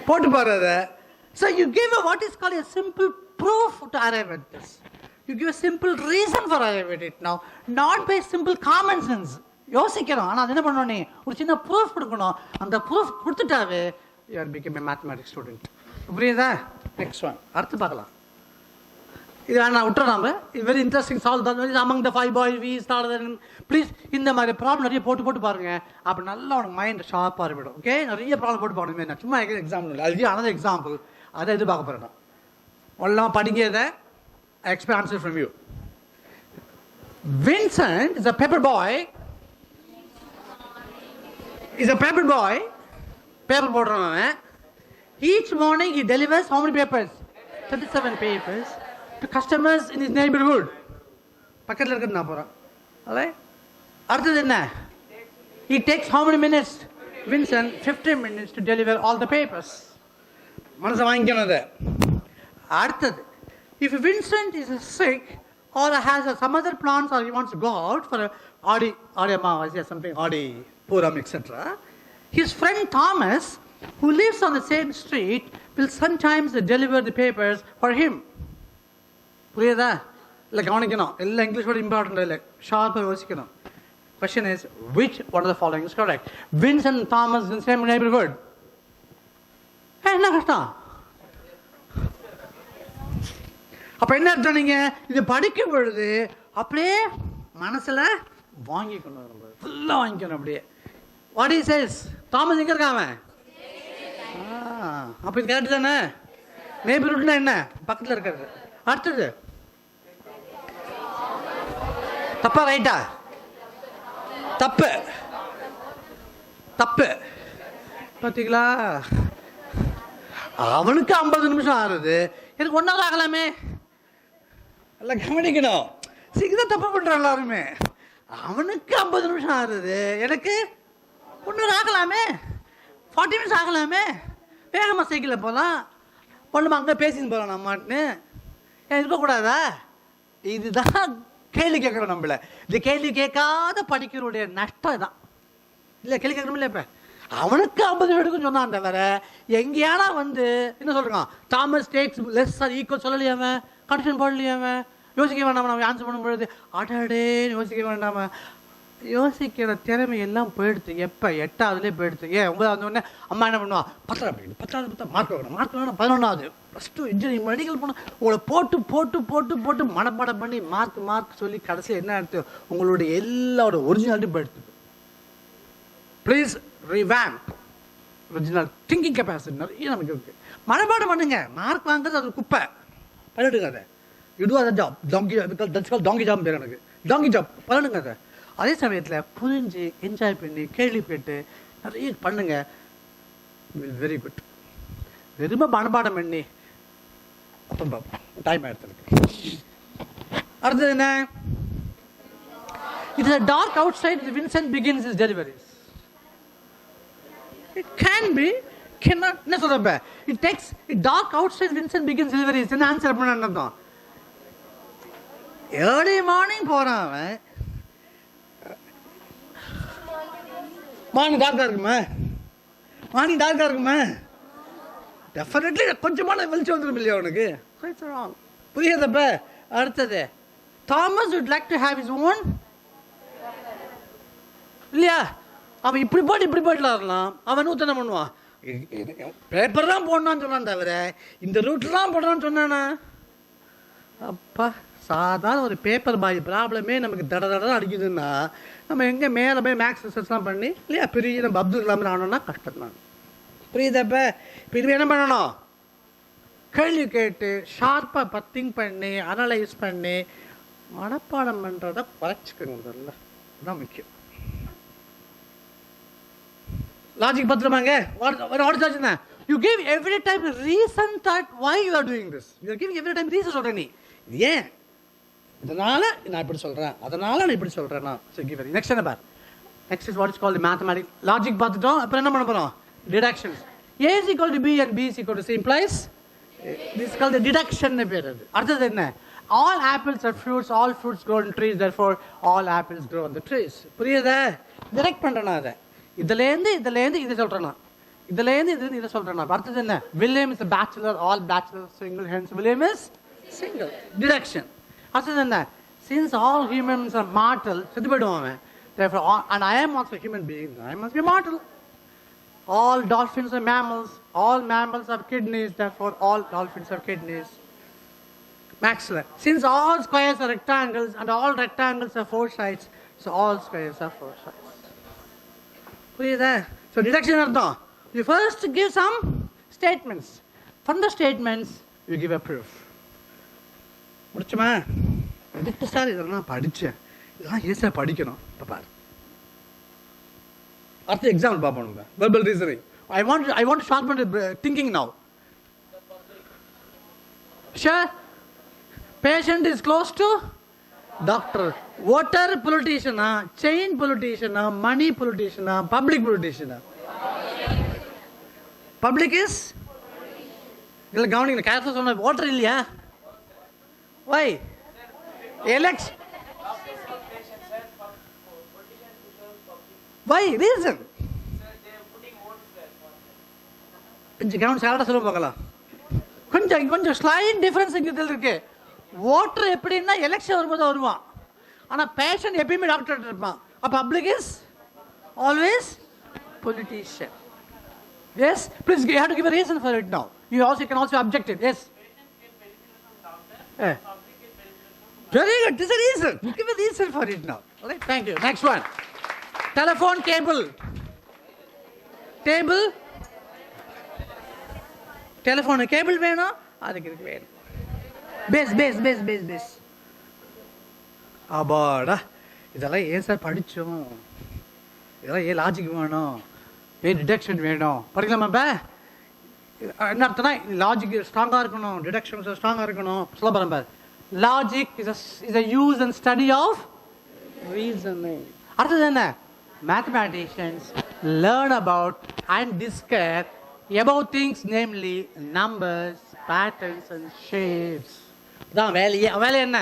போட்டு பாருங்க. So you give a what is called a simple proof to arrive at this. You give a simple reason for arrive at it now, not by simple common sense. யோசிக்கிறோம், ஆனால் அது என்ன பண்ணணும், நீ ஒரு சின்ன ப்ரூஃப் கொடுக்கணும். அந்த ப்ரூஃப் கொடுத்துட்டாவே you are become a mathematics student. புரியுதா? Next one. அடுத்து பார்க்கலாம். இது நான் விட்டுறேன். நம்ம இது வெரி இன்ட்ரெஸ்டிங் சால்வ் தான். Among the 5 boys we started. Please இந்த மாதிரி ப்ராப்ளம் நிறைய போட்டு பாருங்க. அப்போ நல்லா உனக்கு மைண்ட் ஷார்ப்பாக இருப்பிடும். ஓகே, நிறைய ப்ராப்ளம் போட்டு பாருங்க. நான் சும்மா எக்ஸாம்பிள் இல்லை, அது அனதர் எக்ஸாம்பிள். அதை எதிர்பார்க்க போகிறேன். எல்லாம் படிக்கிறத I expect answer from you. Vincent is a paper boy. Paper போடுறான். Each morning he delivers how many papers? 37 papers to customers in his neighborhood. பக்கத்தில் இருக்கிறது நான் போகிறேன். அடுத்தது என்ன? He takes how many minutes? Vincent 15 minutes to deliver all the papers. மனசை வாங்கிக்கணும் அதை. அடுத்தது, if Vincent is sick or has some other plans or he wants to go out for Adi Amavasya, something Adi Puram, etc., his friend Thomas, who lives on the same street, will sometimes deliver the papers for him. புரியுதா? இல்லை கவனிக்கணும். எல்லாம் English word important இல்லை, ஷார்ப்பாக யோசிக்கணும். Question is, which one of the following is correct? Vincent and Thomas in the same neighborhood. என்ன கஷ்டம்? அப்போ என்ன அர்த்தம்? நீங்கள் இது படிக்கும் பொழுது அப்படியே மனசில் வாங்கிக்கணும், ஃபுல்லாக வாங்கிக்கணும் அப்படியே. What is chase? தாமஸ் எங்கே இருக்கான் அவன்? அப்போ இது கரெக்டு தானே? நெய்பர்ஹுட்னா என்ன? பக்கத்தில் இருக்கிறது. அடுத்தது தப்பா ரைட்டா? தப்பு. பார்த்தீங்களா? அவனுக்கு 50 நிமிஷம் ஆகுது, எனக்கு 1 hour ஆகலாமே. எல்லாம் கவனிக்கணும். சீக்கிரம் தப்பு பண்ணுறான் எல்லாருமே. அவனுக்கு 50 நிமிஷம் ஆகுது, எனக்கு 1 hour ஆகலாமே, 40 minutes ஆகலாமே. வேகமாக சைக்கிளில் போகலாம், பொண்ணுமா அங்கே பேசின்னு போகலாம். நம்மாட்டுன்னு ஏன் இருக்கக்கூடாதா? இதுதான் கேள்வி கேட்குறோம் நம்மள. இந்த கேள்வி கேட்காத படிக்கிறோடைய நஷ்டம் தான் இல்லை. கேள்வி கேட்கணும்ல. இப்போ அவனுக்கு 50 எடுக்கும் சொன்னான் தவிர எங்கேயானா வந்து என்ன சொல்கிறான்? Thomas takes less or equal சொல்லலையே, அவன் கண்டிஷன் போடலையே, அவன் யோசிக்க வேண்டாமா? நம்ம ஆன்சர் பண்ணும்பொழுது அடடேன்னு யோசிக்க வேண்டாமா? யோசிக்கிற திறமை எல்லாம் போயிடுது. எப்போ 8ஆவதுலேயே போயிடுது. ஏன் 9ஆவது உடனே அம்மா என்ன பண்ணுவா? 10வது மார்க் வேணும், 11ஆவது +2 இன்ஜினியரிங் மெடிக்கல் போனால் உங்களை போட்டு போட்டு போட்டு போட்டு மனப்பாடம் பண்ணி மார்க் சொல்லி கடைசியில் என்ன எடுத்து உங்களுடைய எல்லாரோட ஒரிஜினாலிட்டி போயிடுது. ப்ளீஸ் ரிவாம்ப் ஒரிஜினல் திங்கிங் கெப்பாசிட்டி நிறைய நமக்கு இருக்குது. மனப்பாடம் பண்ணுங்க. மார்க் வாங்குறது அது குப்பை, பண்ணிட்டுங்க. அதை இது அதை ஜாப் டாங்கி ஜாப் பேர் எனக்கு. டாங்கி ஜாப் பண்ணிடுங்க. அதை அதே சமயத்தில் புரிஞ்சு என்ஜாய் பண்ணி கேள்வி கேட்டு நிறைய பண்ணுங்க. Very good. வெறுமை மனப்பாடம் பண்ணி அப்புறம் டைம் ஆயிடுத்து. அடுத்தது என்ன? It is dark outside, Vincent begins his deliveries. It can be, cannot. என்ன சொல்றப்ப? It takes dark outside, Vincent begins deliveries. என்ன ஆன்சர் பண்ணணும்? Early morning போறான் அவன். மார்னிங் டார்க்கா இருக்குமா? மார்னிங் டார்க்கா இருக்குமா? டெஃபினெட்லி கொஞ்சமான வெளிச்சம் வந்துடும் இல்லையா அவனுக்கு? புரியாதப்ப அடுத்தது Thomas would like to have his own இல்லையா? அவன் இப்படி போயிடலாம். அவன் நூத்தனை பண்ணுவான். பேப்பர் தான் போடணும்னு சொன்னான் தவிர இந்த ரூட்லாம் போடணும்னு சொன்னானா? அப்பா, சாதாரண ஒரு பேப்பர் பாய் ப்ராப்ளமே நமக்கு தட அடிக்குதுன்னா நம்ம எங்கே மேலே போய் மேக்ஸ் ரிசர்ச்லாம் பண்ணி இல்லையா பெரிய நம்ம அப்துல் கலாம் ஆனோம்னா கஷ்டம் தான். புரியுதப்ப? இப்போ இது என்ன பண்ணணும்? கேள்வி கேட்டு ஷார்ப்பாக திங்க் பண்ணி அனலைஸ் பண்ணி மனப்பாடம் பண்ணுறத குறைச்சிக்கணும். முதல்ல அதுதான் முக்கியம். Logic பத்திரமாங்க. You give every time a reason that why you are doing this. You are giving every time reason சொல்ற நீ. இது ஏன்? இதனால நான் இப்படி சொல்றேன். அதனால நான் இப்படி சொல்றேன். So give it. Next என்ன பார். Next is what is called the mathematics. Logic பார்த்துட்டோம். அப்புறம் என்ன பண்ண போறோம்? Deductions. A is equal to B and B is equal to C implies this is called the deduction னு பேர் அது. அடுத்தது என்ன? All apples are fruits, all fruits grow on trees, therefore all apples grow on the trees. புரியுதா? Direct பண்றேன் நான் அதை. இதுலேருந்து இதை சொல்றேன் நான். இதுலேருந்து இதை சொல்றேன் நான். அடுத்தது என்ன? William is a bachelor, all bachelors single, hence William is single. Deduction. அடுத்தது என்ன? Since all humans are mortal, செத்து போயிடுவாங்க. Therefore, and I am also a human being, I must be mortal. All dolphins are mammals, all mammals have kidneys, therefore all dolphins have kidneys. Maxwell. Since all squares are rectangles and all rectangles have four sides, so all squares have four sides. புரியுதா? So deduction அர்த்தம். You first give some statements. From the statements, you give a proof. முடிச்சுமா? எதுக்கு sir இதெல்லாம் படித்தேன்? இதெல்லாம் ஈஸியாக படிக்கணும். இப்போ பாரு. அடுத்த எக்ஸாம்பிள் பார்ப்போம். Verbal reasoning. I want to sharpen the thinking now. Sure. Patient is close to doctor. Water politician, chain politician, money politician, public politician. Public is? இல்லை கவனிங்க, கேர்ஃபுல் சொன்ன வாட்டர் இல்லையா? Why? Election. Why? Reason. கொஞ்சம் கவனம் சேலட்டாக சொல்ல பார்க்கலாம். கொஞ்சம் slide difference இங்கே இருக்கு. ஓட்டர் எப்படின்னா எலெக்ஷன் வரும்போது வருவான். ஆனால் பேஷண்ட் எப்பயுமே டாக்டர் இருப்பான். Public is always politician. Yes, please you have to give a reason for it now. You can also object it. Yes. Very good. This is a reason. You give a reason for it now. All right. Thank you. Next one. Telephone cable. Table. Telephone cable வேணும். அதுக்கு இருக்கு வேணும். Base. அப்பாடா, இதெல்லாம் ஏன் sir படித்தோம்? இதெல்லாம் ஏன் லாஜிக் வேணும்? ஏன் டிடக்ஷன் வேணும்? படிக்கலாமா? என்ன அர்த்தம்னா லாஜிக் ஸ்ட்ராங்காக இருக்கணும், டிடக்ஷன்ஸ் ஸ்ட்ராங்காக இருக்கணும். சொல்ல போகிறேன் பார். Logic is a use and study of reasoning. அடுத்தது என்ன? Mathematicians learn about and discuss about things, namely numbers, patterns and shapes. இதான் வேலை என்ன?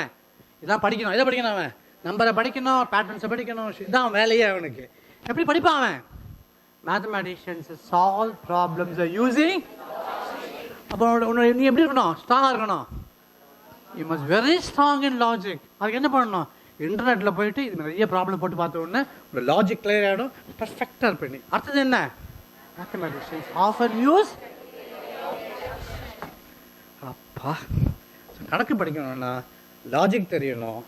இதான் படிக்கணும். இதை படிக்கணும். அவன் நம்பரை படிக்கணும், பேட்டர்ன்ஸை படிக்கணும். இதான் வேலையே அவனுக்கு. எப்படி படிப்பான் அவன்? Mathematicians solve problems using. அப்போ நீ எப்படி இருக்கணும்? ஸ்ட்ராங்காக இருக்கணும். You must very strong in logic. அதுக்கு என்ன பண்ணணும்? இன்டர்நெட்டில் போயிட்டு இது நிறைய ப்ராப்ளம் போட்டு பார்த்த உடனே ஒரு லாஜிக் கிளியர் ஆகிடும். பர்ஃபெக்டாக இருப்பேன். அடுத்தது என்ன? Mathematicians often use. அப்பா, கணக்கு படிக்கணும்னா லாஜிக் தெரியணும்,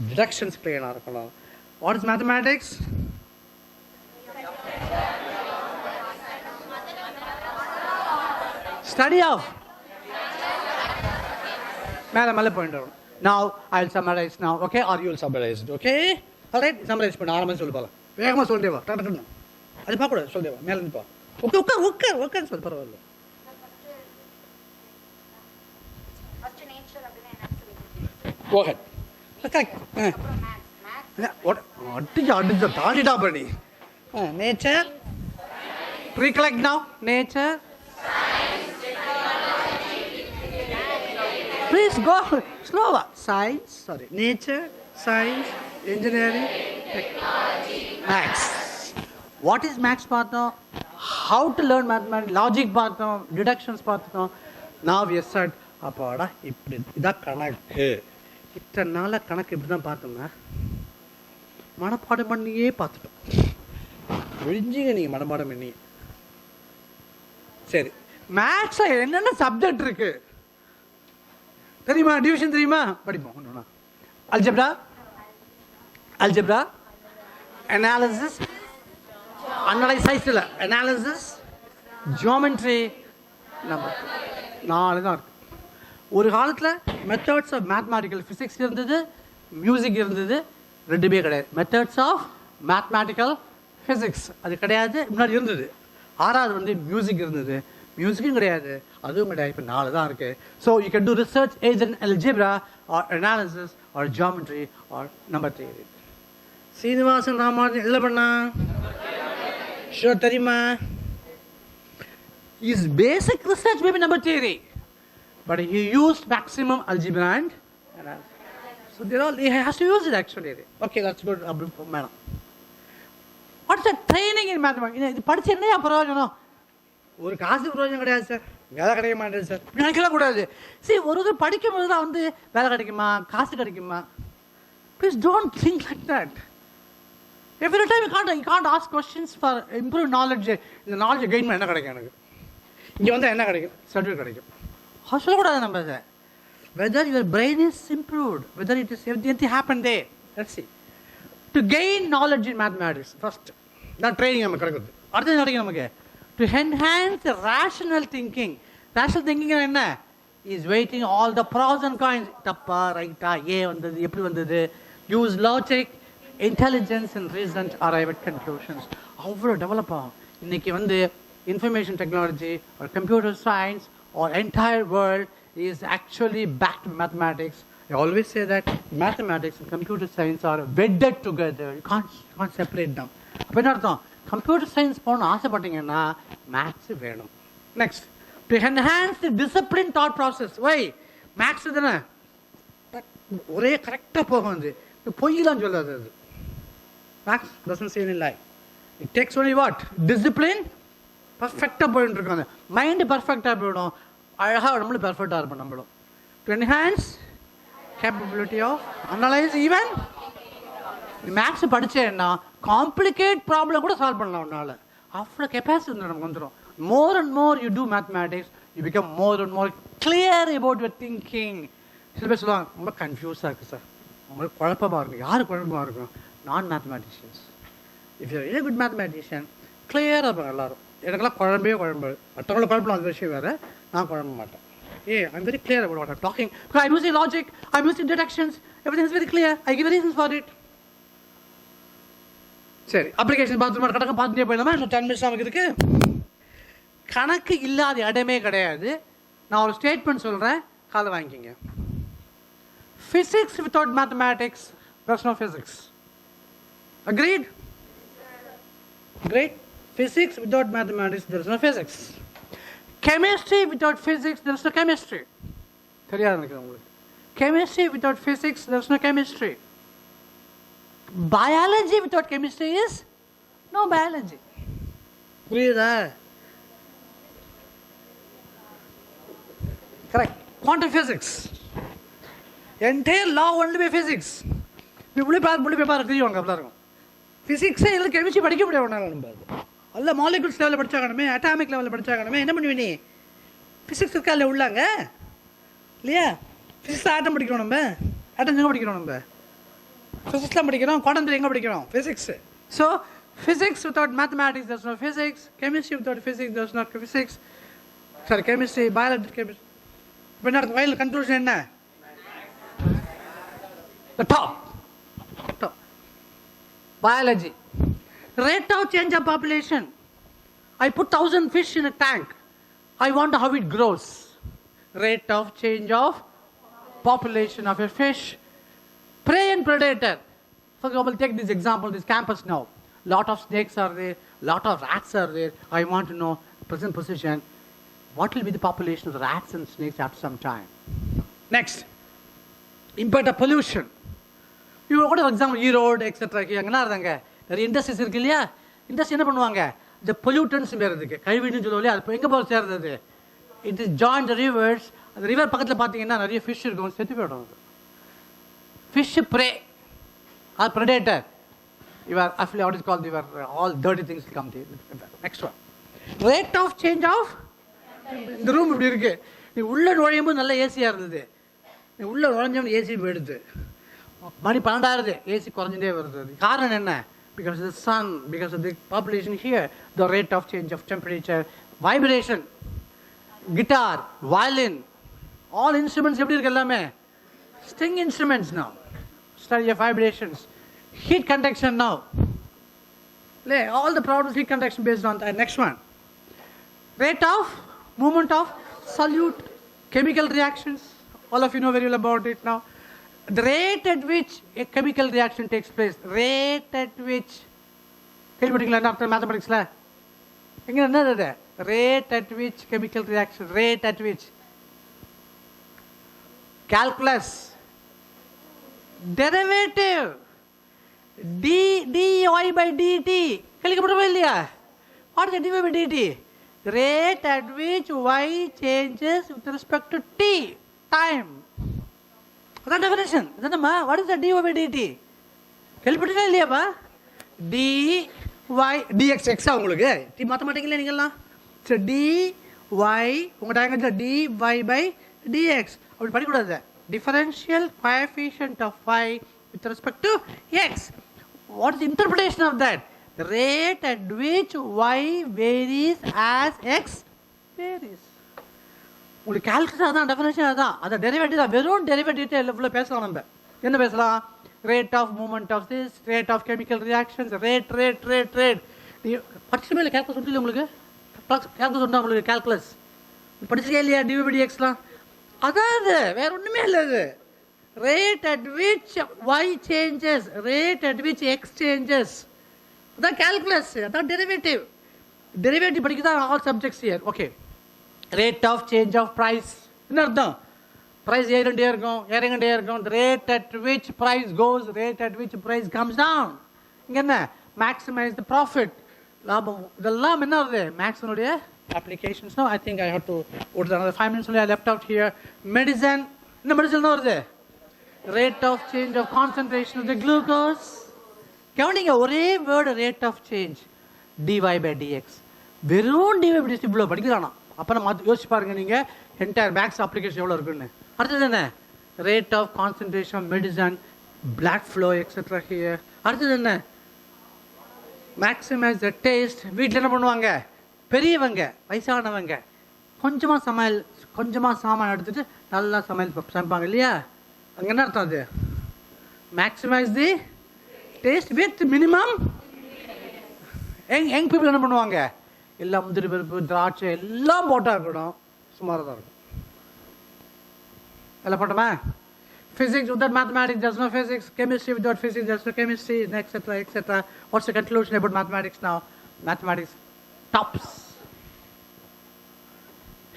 டிடக்ஷன்ஸ் கிளியராக இருக்கணும். What is mathematics? Study of. மேலே பாயிண்ட் வரும். Now I will summarize now, okay, or you will summarize it, okay? All right, summarize பண்ண ஆரம்பிச்சு சொல்லு போலாம். வேகமாக சொல்லிட்டே வா. அது பார்க்கக்கூடாது, சொல்லிட்டே வா. மேலே நிற்பா. உட்கார் சொல்லு, பரவாயில்ல. Go ahead. Correct. What is the thought bunny? Nature. Recollect now. Nature. Please go slower. Science. Sorry. Nature, science, engineering, technology, maths. What is maths partner? How to learn mathematics? Logic partner, deductions partner. Now we have said, அப்பாடா இப்படி இதான் கணக்கு. இத்தனை நாளாக கணக்கு இப்படி தான் பார்த்தோம்னா மனப்பாடம் பண்ணியே பார்த்துட்டோம். விழிஞ்சிங்க நீங்கள் மனப்பாடம் பண்ணி. சரி, மேக்ஸில் என்னென்ன சப்ஜெக்ட் இருக்கு தெரியுமா? டிவிஷன் தெரியுமா? படிப்போம். ஒன்று அல்ஜெப்ரா, அல்ஜெப்ரா, அனாலிசிஸ், அனலைசைஸில் அனாலிசிஸ், ஜியோமெட்ரி, நம்பர் 4 தான் இருக்கு. ஒரு காலத்தில் மெத்தட்ஸ் ஆஃப் மேத்தமேட்டிக்கல் ஃபிசிக்ஸ் இருந்தது, மியூசிக் இருந்தது, ரெண்டுமே கிடையாது. மெத்தட்ஸ் ஆஃப் மேத்தமேட்டிக்கல் ஃபிசிக்ஸ் அது கிடையாது, முன்னாடி இருந்தது. 6வது வந்து மியூசிக் இருந்தது, மியூசிக்கும் கிடையாது, அதுவும் கிடையாது. இப்போ 4 தான் இருக்கு. So you can do research age in algebra or analysis or geometry or number theory. Srinivasan Ramanujan என்ன பண்ணா ஷோர் தெரியுமா? His basic research may be number theory, but he used maximum algebra and analysis. So he has to use it actually. Okay, that's good. Madam, what's the training in mathematics? இது படிச்சு என்ன பிரயோஜனம்? ஒரு காசு பிரயோஜனம் கிடையாது sir, வேலை கிடைக்க மாட்டேது சார், நினைக்கலாம் கூடாது. சரி, ஒரு படிக்கும் போது தான் வந்து வேலை கிடைக்குமா, காசு கிடைக்குமா? Please don't think like that. Every time you can't ask questions for improved knowledge. இந்த knowledge gain பண்ண என்ன கிடைக்கும் எனக்கு? இங்கே வந்து என்ன கிடைக்கும்? சர்டிஃபிகேட் கிடைக்கும். சொல்லக்கூடாது நம்ம அதை. Whether your brain is improved, whether it is anything happened there. Let's see. To gain knowledge in mathematics, first, that training நமக்கு கிடைக்குது. அடுத்தது கிடைக்கும் நமக்கு. To enhance the rational thinking. Rational thinking என்ன? Is weighting all the pros and cons. தப்பா, ரைட்டா, ஏன் வந்தது, எப்படி வந்தது. Use logic, intelligence and reason to arrive at conclusions. அவ்வளோ டெவலப் ஆகும். இன்னைக்கு வந்து information technology or computer science or entire world is actually backed to mathematics. I always say that mathematics and computer science are wedded together. You can't separate them. அப்போ என்ன அர்த்தம்? Computer science போகணும்னு ஆசைப்பட்டீங்கன்னா maths வேணும். Next, to enhance the discipline thought process. Why? Maths தானே ஒரே கரெக்டாக போகும். அது பொய்யெல்லாம் சொல்லாது. அது maths doesn't say any lie. It takes only what? Discipline. பர்ஃபெக்டாக போயிட்டு இருக்கோம். அந்த மைண்டு பர்ஃபெக்டாக போயிடும், அழகாக நம்மளும் பர்ஃபெக்டாக இருப்போம். நம்மளும் to enhance capability of analyse. Even maths படித்தேன்னா காம்ப்ளிகேட் ப்ராப்ளம் கூட சால்வ் பண்ணலாம் உன்னால். அவ்வளோ கெப்பாசிட்டி நமக்கு வந்துடும். More and more you do mathematics, you become more and more clear about your thinking. சில பேர் சொல்லுவாங்க ரொம்ப கன்ஃபியூஸாக இருக்குது சார், உங்களுக்கு குழப்பமாக இருக்கும். யார் குழப்பமாக இருக்கும்? நான் mathematicians. If you really good mathematician கிளியராக இருப்பாங்க எல்லாரும். எனக்கெல்லாம் குழம்பே குழம்பு, மற்றவங்கள குழப்பம் அந்த விஷயம் வேறு, நான் குழம்ப மாட்டேன். I'm very clear about what I'm talking. Because I'm using logic, I'm using deductions, everything is very clear. I give reasons for it. சரி, அப்ளிகேஷன் பார்த்து கணக்கு பார்த்துட்டே போயிடலாமா? இன்னும் 10 minutes நமக்கு இருக்கு. கணக்கு இல்லாத இடமே கிடையாது. நான் ஒரு ஸ்டேட்மெண்ட் சொல்கிறேன், காலை வாங்கிக்கிங்க. Physics without mathematics, there's no physics. Agreed? Great. Physics without mathematics, there is no physics. Chemistry without physics, there is no chemistry. Chemistry without physics, there is no chemistry. Biology without chemistry is no biology. Correct. Quantum physics. Entire law only by physics. Physics இல்லை chemistry படிக்க முடியாது. நம்ம அல்ல molecules லெவலில் படித்தாகணுமே, atomic லெவலில் படித்தாகணுமே. என்ன பண்ணுவீ? Physics இருக்கா இல்லை உள்ளாங்க இல்லையா? ஃபிசிக்ஸ் ஆட்டம் படிக்கிறோம், நம்ம ஆட்டம் எங்கே படிக்கிறோம்? நம்ம ஃபிசிக்ஸ்லாம் படிக்கிறோம். குவாண்டம் தியரி எங்கே படிக்கிறோம்? Physics. So physics without mathematics there's no physics. Chemistry without physics there's no physics. Sorry, chemistry, biology, chemistry. இப்போ என்ன அர்த்தம்? ஃபைனல் கன்க்ளூஷன் என்ன? The top. Biology. Rate of change of population. I put 1,000 fish in a tank. I wonder how it grows. Rate of change of population of a fish. Prey and predator. For example, take this example, this campus now. Lot of snakes are there, lot of rats are there. I want to know present position. What will be the population of the rats and snakes after some time? Next, impact of pollution. You go to example, E-road, etc. There industries irukku illaya, industry enna பண்ணுவாங்க, the pollutants வேறதுக்கு கழிவுன்னு சொல்லுவோம்ல, அது எங்க போய் சேருது? It is joined the rivers. அந்த river பக்கத்துல பாத்தீங்கன்னா நிறைய fish இருக்கும், செத்து போய்டும். Fish prey or predator. You are actually what is called, you are all dirty things will come to you. Next one, rate of change of இந்த room இப்படி இருக்கு, நீ உள்ள நுழையும் போது நல்ல ஏசியா இருந்தது, நீ உள்ள நுழைஞ்சவன் ஏசி போயிடுது, மணி 12 ஏசி குறைஞ்சிட்டே வருது. காரணம் என்ன? Because of the sun, because of the population here, the rate of change of temperature, vibration, guitar, violin, all instruments எப்படி இருக்கு எல்லாமே string instruments now. Study of vibrations, heat conduction now. All the problems heat conduction based on that. Next one, rate of movement of solute chemical reactions. All of you know very well about it now. The rate at which a chemical reaction takes place, rate at which, after mathematics la rate at which chemical reaction, rate at which, calculus, derivative, dy by dt, what is the dy by dt? Rate at which y changes with respect to t, time. That definition. What is the dy by dt? கேள்விப்பட்டீங்களா இல்லையாப்பா? dy dx x உங்களுக்கு D மேத்தமேட்டிக்கலா நீங்கலாம். So dy உங்க டயக்ராம்ல dy by dx அப்படி படிக்க கூடாது. Differential coefficient of y with respect to x. What is the interpretation of that? The rate at which y varies as x varies. உங்களுக்கு calculus அதான் definition, அதான் அந்த derivative தான். வெறும் டெரிவேட்டிவ் எவ்வளோ பேசலாம், நம்ம என்ன பேசலாம்? Rate of movement of this, rate of chemical reactions, rate rate rate rate. படிச்சுமே இல்லை கேல்குலஸ் ஒன்றும் இல்லை உங்களுக்கு, கேல்குலஸ் ஒன்றா உங்களுக்கு கேல்குலஸ் படிச்சுக்கே இல்லையா? டிவிடிஎக்ஸ்லாம் அதாவது வேற ஒன்றுமே இல்லை. அது rate at which y changes, rate at which x changes, அதான் கேல்குலஸ், அதான் டெரிவேட்டிவ். டெரிவேட்டிவ் படிக்க தான் all subjects here. Okay, rate of change of price என்ன அர்த்தம்? price ஏறிண்டே இருக்கும், இறங்கிட்டே இருக்கும். the rate at which price goes, rate at which price comes down. இங்க என்ன? maximize the profit, லாபம். இதெல்லாம் என்ன வருது? மேக்ஸினுடைய applications. Now I think I have to go to another 5 minutes only. I left out here medicine. என்ன medicine என்ன வருது? rate of change of concentration of the glucose. கவனிங்க, ஒரே word rate of change, dy by dx. வெறும் dy by dx இவ்வளோ படிக்கிறானா? அப்போ நம்ம யோசிச்சு பாருங்க நீங்கள், என்டையர் மேக்ஸ் அப்ளிகேஷன் எவ்வளோ இருக்குன்னு. அடுத்தது என்ன? Rate of concentration medicine, blood flow etcetera here. அடுத்தது என்ன? Maximise the taste. வீட்டில் என்ன பண்ணுவாங்க? பெரியவங்க, வயசானவங்க கொஞ்சமாக சாமான் எடுத்துட்டு நல்லா சமையல் சமைப்பாங்க இல்லையா? அங்கே என்ன அர்த்தம்? அது maximise the taste with minimum. Young people என்ன பண்ணுவாங்க? எல்லாம் முந்திரி பருப்பு, திராட்சை எல்லாம் போட்டா இருக்கணும், சுமாராக தான் இருக்கும். எல்லாம் போட்டோமா? Physics without mathematics, there's no physics. Chemistry without physics, there's no chemistry, etc., etc. What's the conclusion about mathematics now? Mathematics tops.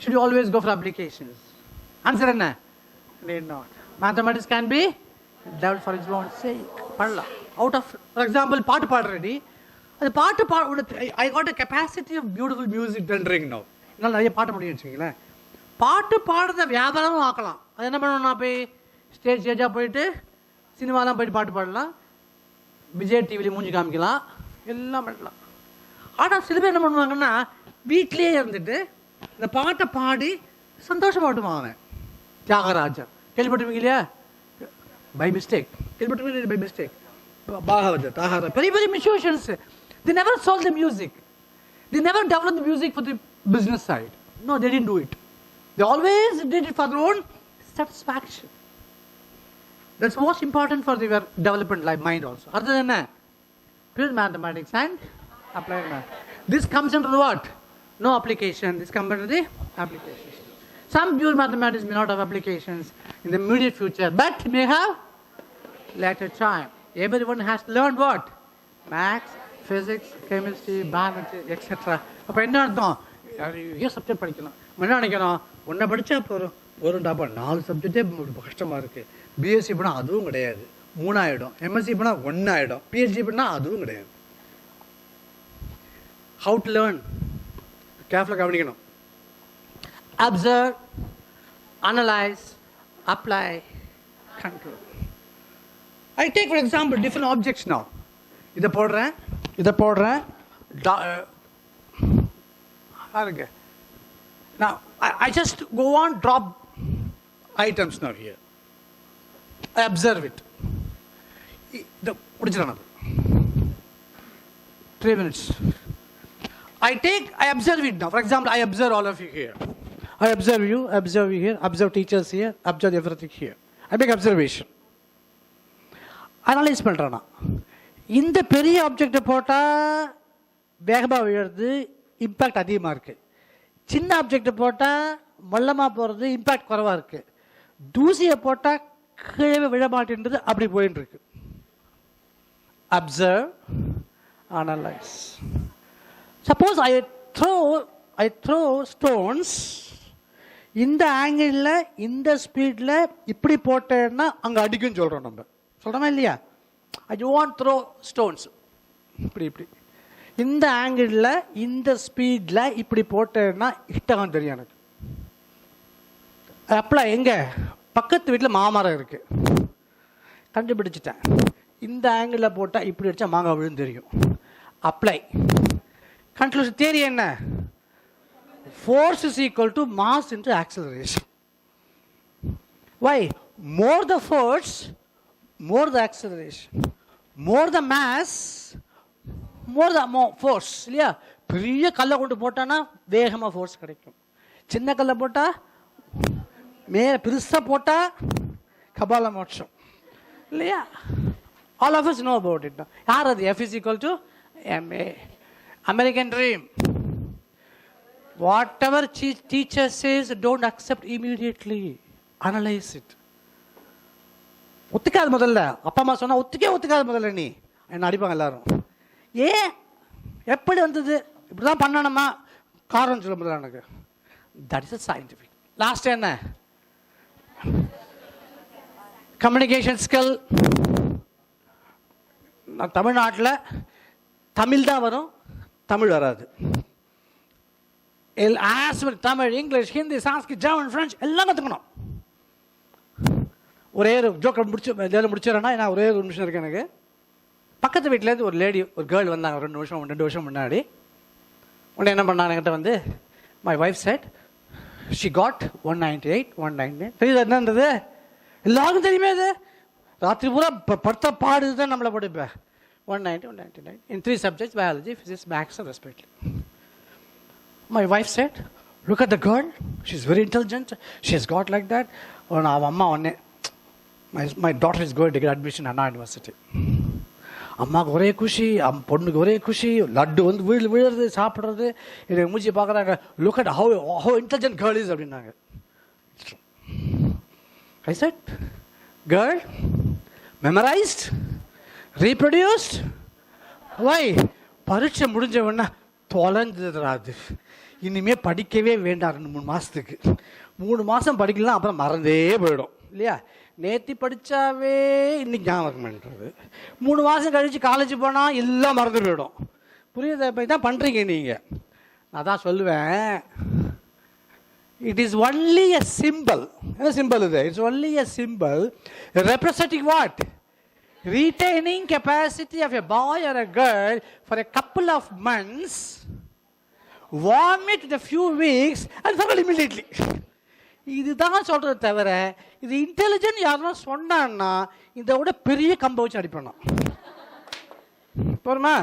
Should you always go for applications? Answer enna? Need not. Mathematics can be developed for its own sake. Padla. Out of, for example, பாட்டு பாடுறடி, அது பாட்டு I got a capacity of beautiful music rendering now. என்னால் நிறைய பாட்டு முடியும் வச்சுங்களேன். பாட்டு பாடுறத வியாபாரமும் ஆக்கலாம். அது என்ன பண்ணணும்? போய் ஸ்டேஜாக போயிட்டு சினிமாலாம் போயிட்டு பாட்டு பாடலாம், விஜய் டிவியில் மூஞ்சி காமிக்கலாம், எல்லாம் பண்ணலாம். ஆனால் சில பேர் என்ன பண்ணுவாங்கன்னா, வீட்லேயே இருந்துட்டு இந்த பாட்டை பாடி சந்தோஷமாட்டுமா அவன். தியாகராஜன் கேள்விப்பட்டிருப்பீங்க இல்லையா? பை மிஸ்டேக் கேள்விப்பட்டிருப்பீங்க. By mistake. பாகவதர், தாகரா, பெரிய பெரிய musicians. They never sold the music. They never developed the music for the business side. No, they didn't do it. They always did it for their own satisfaction. That's most important for their development life mind also. Other than that, pure mathematics and applied math. This comes into the what? No application. This comes into the applications. Some pure mathematics may not have applications in the immediate future, but may have later time. everyone has to learn what? Maths, physics, chemistry, biology, etc. அப்போ என்ன அர்த்தம்? நிறைய subject படிக்கணும். என்ன நினைக்கணும்? ஒன்றை படித்தா போகிறோம் டாப்பா 4 சப்ஜெக்டே கஷ்டமாக இருக்குது. பிஎஸ்சி பண்ணால் அதுவும் கிடையாது, 3 ஆகிடும். எம்எஸ்சி பண்ணால் 1 ஆகிடும். பிஹெச்டி பண்ணால் அதுவும் கிடையாது. How to learn? கேர்ஃபுல்லாக கவனிக்கணும். Observe, analyze, apply, control. I take for example different objects now. இதை போடுறேன் பாருங்க. Now I just go on drop items now here. I observe it. இதை முடிச்சிடணும். 3 minutes. I observe it now. For example, I observe all of you here. I observe you here, observe teachers here, observe everything here. I make observation. Analyze பண்ணுறேன்னா இந்த பெரிய ஆப்ஜெக்டை போட்டால் வேகமாக விழுறது, impact அதிகமாக இருக்குது. சின்ன ஆப்ஜெக்டை போட்டால் மல்லமாக போகிறது, இம்பேக்ட் குறைவாக இருக்குது. தூசியை போட்டால் கீழே விழ மாட்டேன்றது, அப்படி போயின்னு இருக்கு. Observe, analyze. Suppose I throw stones இந்த ஆங்கிளில் இந்த ஸ்பீடில் இப்படி போட்டேன்னா அங்கே அடிக்குன்னு சொல்கிறோம். நம்ம சொல்கிறோமா இல்லையா? ஐ வாண்ட் த்ரோ ஸ்டோன்ஸ் இப்படி இந்த ஆங்கிளில் இந்த ஸ்பீடில் இப்படி போட்டேன்னா இஷ்டம் தெரியும் எனக்கு. அப்ளை எங்கே? பக்கத்து வீட்டில் மாமரம் இருக்குது, கண்டுபிடிச்சிட்டேன். இந்த ஆங்கிளில் போட்டால் இப்படி அடித்தா மாங்காய் விழுந்து தெரியும். அப்ளை. கன்க்ளூஷன் தியரி என்ன? Force is equal to mass into acceleration. Why? More the force, more the acceleration. More the mass, more the force. இல்லையா? பெரிய கல்லை கொண்டு போட்டானா வேகமாக ஃபோர்ஸ் கிடைக்கும். சின்ன கல்லை போட்டால் பெருசாக போட்டால் கபால மோட்சம் இல்லையா? All of us know about it. யார் அது? F is equal to ma. American dream. Whatever teacher says, don't accept immediately. Analyze it. ஒத்துக்காது முதல்ல. அப்பா அம்மா சொன்னால் ஒத்துக்காது முதல்ல. நீ என்ன அடிப்பாங்க எல்லாரும். ஏன் எப்படி வந்தது? இப்படி தான் பண்ணணுமா? காரணம் சொல்ல முதல்ல எனக்கு. That is scientific. லாஸ்ட் என்ன? Communication skill. நான் தமிழ்நாட்டில் தமிழ் தான் வரும், தமிழ் வராது. Tamil, English, Hindi, Sanskrit, German, French எல்லாம் கற்றுக்கணும். ஒரே ஒரு ஜோக்கர் முடிச்சிடறேன்னா நான் ஒரே ஒரு நிமிஷம் இருக்கு எனக்கு. பக்கத்து வீட்டிலேருந்து ஒரு கேர்ள் வந்தாங்க 2 வருஷம் முன்னாடி. உடனே என்ன பண்ணாங்க என்கிட்ட வந்து, my wife set she got 198, 199. தெரியுது என்னன்றது? எல்லாருக்கும் தெரியுமே இது. ராத்திரி பூரா படுத்த பாடு தான் நம்மளை படிப்பேன். 190, 199 in 3 subjects: biology, physics, maths, and respectively. My wife said, look at the girl, she's very intelligent, she has got like that. My daughter is going to get admission at Anna University. அம்மாவுக்கு ஒரே குஷி, பொண்ணுக்கு ஒரே குஷி. லட்டு வந்து விழுறது, சாப்பிட்றது. என்னை மூஞ்சி பார்க்குறாங்க. Look at how intelligent girl is அப்படின்னாங்க. I said, girl, memorized, reproduced. Why? பரீட்சை முடிஞ்சவொன்னா தொலைஞ்சதுராது, இனிமே படிக்கவே வேண்டாம். 2-3 மாதத்துக்கு 3 மாதம் படிக்கலாம், அப்புறம் மறந்தே போயிடும் இல்லையா? நேற்று படித்தாவே இன்னைக்கு ஞாபகம் பண்ணுறது. 3 மாதம் கழித்து காலேஜ் போனால் எல்லாம் மறந்து போயிடும். புரியுது? இப்போ இதான் பண்ணுறீங்க நீங்கள். நான் தான் சொல்லுவேன், it is only a simple. என்ன சிம்பிள் இது? It's only a simple representing what? Retaining capacity of a boy or a girl for a couple of months, vomit in a few weeks and forget immediately. இதுதான் சொல்றது தவிர இது intelligent யாரும் சொன்னான்னா இதை விட பெரிய கம்பை வச்சு அடிப்பணும். போருமா?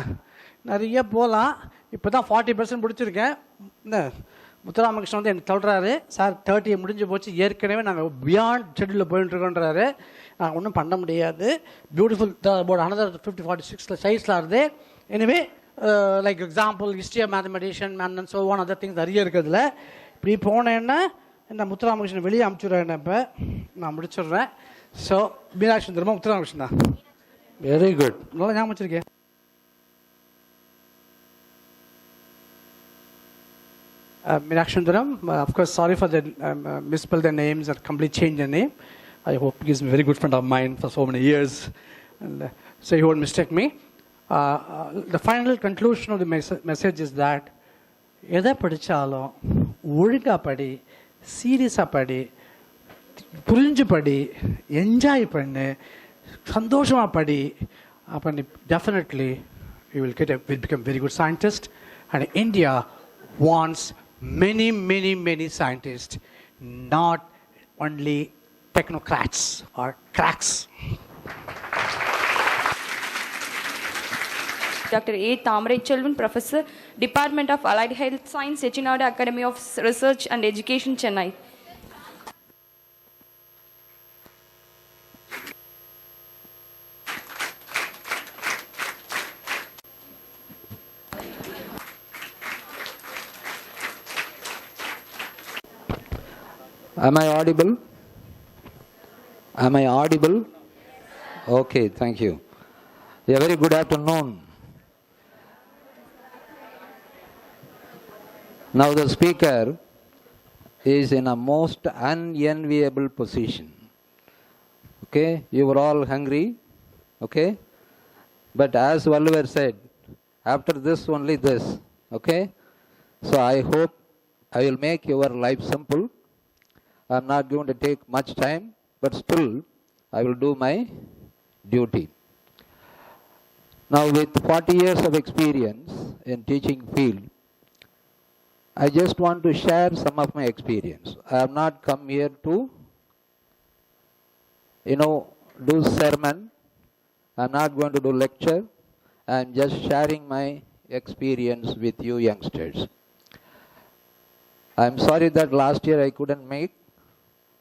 நிறைய போகலாம். இப்போ தான் 40% முடிச்சிருக்கேன். இந்த முத்துராமகிருஷ்ணன் வந்து எனக்கு சொல்கிறாரு, சார் 30 முடிஞ்சு போச்சு, ஏற்கனவே நாங்கள் பியாண்ட் ஷெட்யூலில் போயிட்டுருக்கோன்றாரு. நாங்கள் ஒன்றும் பண்ண முடியாது. பியூட்டிஃபுல் about another 50-46 சைஸில் இருது. Anyway like example history of mathematician and so on other things நிறைய இருக்கிறதுல. இப்படி போனேன்னா என்ன முத்துராமகிருஷ்ணன் வெளியே அமுச்சுடுறேன். இப்போ நான் முடிச்சிடுறேன். ஸோ மீனாட்சி சுந்தரமா முத்துராமகிருஷ்ணன் Very good. நல்லா ஞாபகம் வச்சிருக்கேன். Meenakshandaram, of course, sorry for the misspell the names or complete change the name. I hope he's a very good friend of mine for so many years. And, so he won't mistake me. The final conclusion of the message is that எதை படித்தாலும் ஒழுங்காக படி, சீரியஸாக படி, புரிஞ்சு படி, enjoy பண்ணு, சந்தோஷமாக படி, அப்போ நீ definitely you will become very good scientist. And India wants many scientists, not only technocrats or cracks. Dr. A. Thamrai Chelvan, Professor, Department of Allied Health Science, Chettinad Academy of Research and Education, Chennai. Am I audible? Am I audible? Okay, thank you. A very good afternoon. Now the speaker is in a most unenviable position. Okay, you were all hungry. Okay, but as Valluvar said, after this only this. Okay, so I hope I will make your life simple. I am not going to take much time, but still I will do my duty. Now with 40 years of experience in teaching field, I just want to share some of my experience. I have not come here to, do sermon. I am not going to do lecture. I am just sharing my experience with you youngsters. I am sorry that last year I couldn't make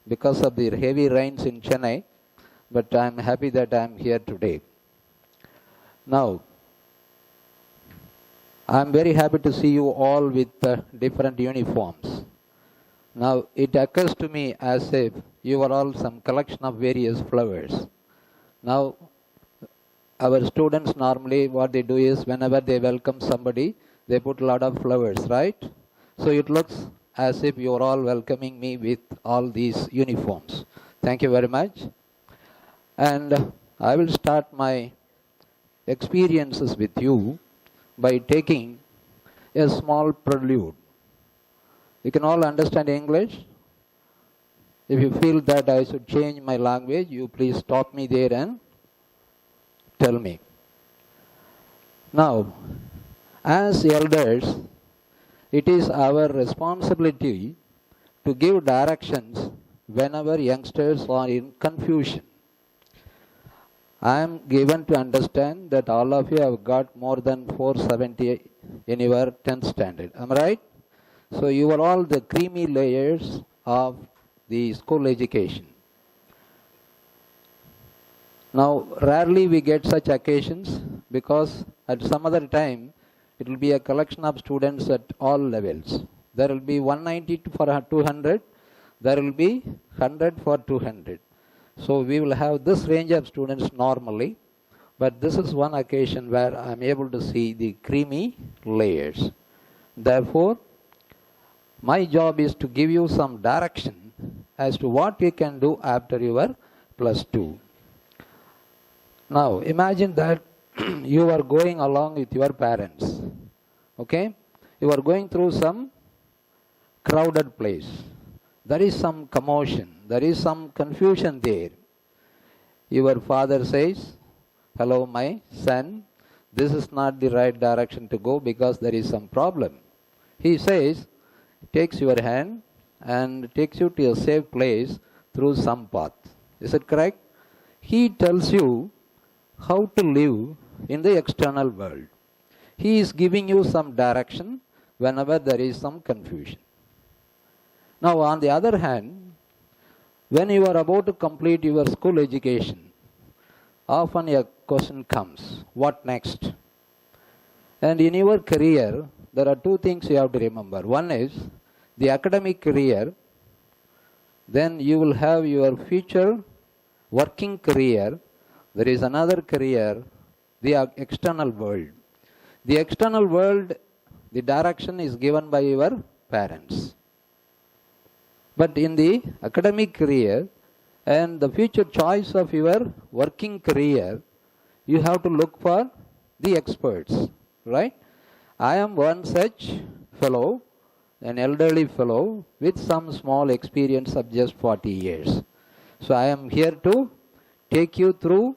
because of the heavy rains in Chennai, but I am happy that I am here today. Now, I am very happy to see you all with different uniforms. Now, it occurs to me as if you are all some collection of various flowers. Now, our students normally what they do is whenever they welcome somebody, they put a lot of flowers, right? So it looks as if you are all welcoming me with all these uniforms. Thank you very much. And I will start my experiences with you by taking a small prelude. You can all understand English. If you feel that I should change my language, you please stop me there and tell me. Now, as elders, it is our responsibility to give directions whenever youngsters are in confusion. I am given to understand that all of you have got more than 470 in your 10th standard. Am I right? So you are all the creamy layers of the school education. Now, rarely we get such occasions because at some other time it will be a collection of students at all levels. There will be 190 for 200. There will be 100 for 200. So we will have this range of students normally, but this is one occasion where I am able to see the creamy layers. Therefore, my job is to give you some direction as to what you can do after your +2. Now, imagine that you are going along with your parents. Okay? You are going through some crowded place. There is some commotion. There is some confusion there. Your father says, "Hello, my son, this is not the right direction to go because there is some problem." He says, takes your hand and takes you to a safe place through some path. Is it correct? He tells you how to live in the external world. He is giving you some direction whenever there is some confusion. Now, on the other hand, when you are about to complete your school education, often a question comes, what next? And in your career, there are two things you have to remember. One is the academic career, then you will have your future working career, there is another career, the external world. The external world, the direction is given by your parents. But in the academic career and the future choice of your working career, you have to look for the experts, right? I am one such fellow, an elderly fellow with some small experience of just 40 years. So I am here to take you through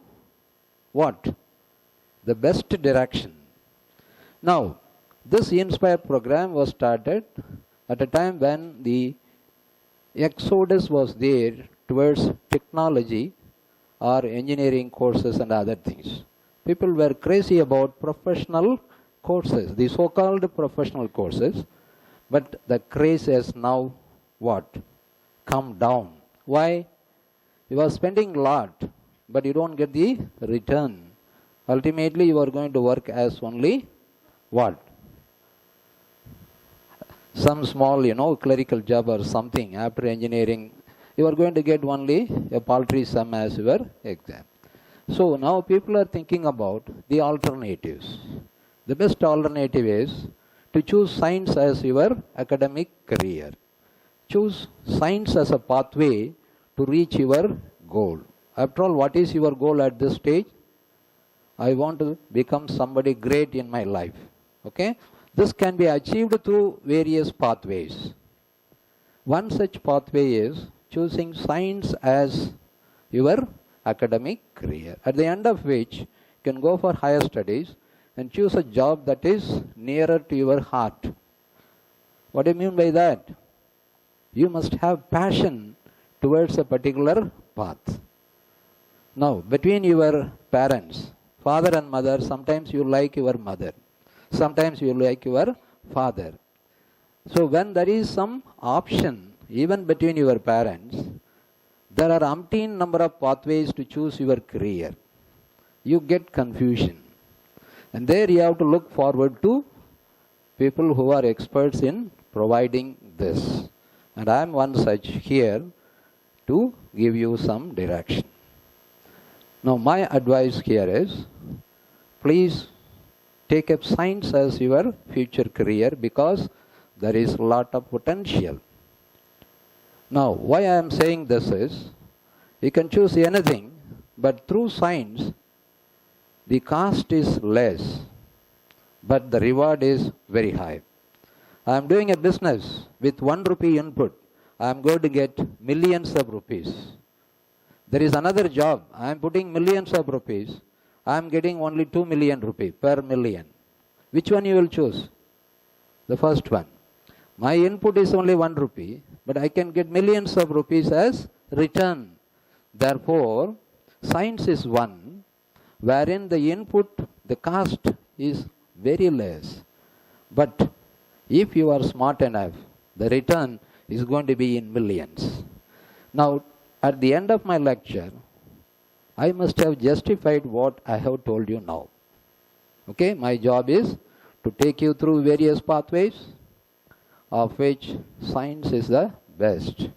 what? The best direction. Now, this Inspire program was started at a time when the exodus was there towards technology or engineering courses and other things. People were crazy about professional courses, the so-called professional courses, but the craze has now what? Come down. Why? You are spending a lot, but you don't get the return. Ultimately, you are going to work as only what? Some small, clerical job or something after engineering. You are going to get only a paltry sum as your exam. So now people are thinking about the alternatives. The best alternative is to choose science as your academic career. Choose science as a pathway to reach your goal. After all, what is your goal at this stage? I want to become somebody great in my life. Okay? This can be achieved through various pathways. One such pathway is choosing science as your academic career, at the end of which you can go for higher studies and choose a job that is nearer to your heart. What do you mean by that? You must have passion towards a particular path. Now, between your parents, father and mother, sometimes you like your mother, sometimes you like your father. So when there is some option, even between your parents, there are umpteen number of pathways to choose your career. You get confusion. And there you have to look forward to people who are experts in providing this. And I am one such here to give you some direction. Now my advice here is, please take up science as your future career because there is a lot of potential. Now why I am saying this is, you can choose anything, but through science, the cost is less, but the reward is very high. I am doing a business with 1 rupee input. I am going to get millions of rupees. There is another job. I am putting millions of rupees. I am getting only 2 million rupees per million. Which one you will choose? The first one. My input is only 1 rupee, but I can get millions of rupees as return. Therefore, science is one wherein the input, the cost is very less. But if you are smart enough, the return is going to be in millions. Now, at the end of my lecture, I must have justified what I have told you now. Okay, my job is to take you through various pathways, of which science is the best.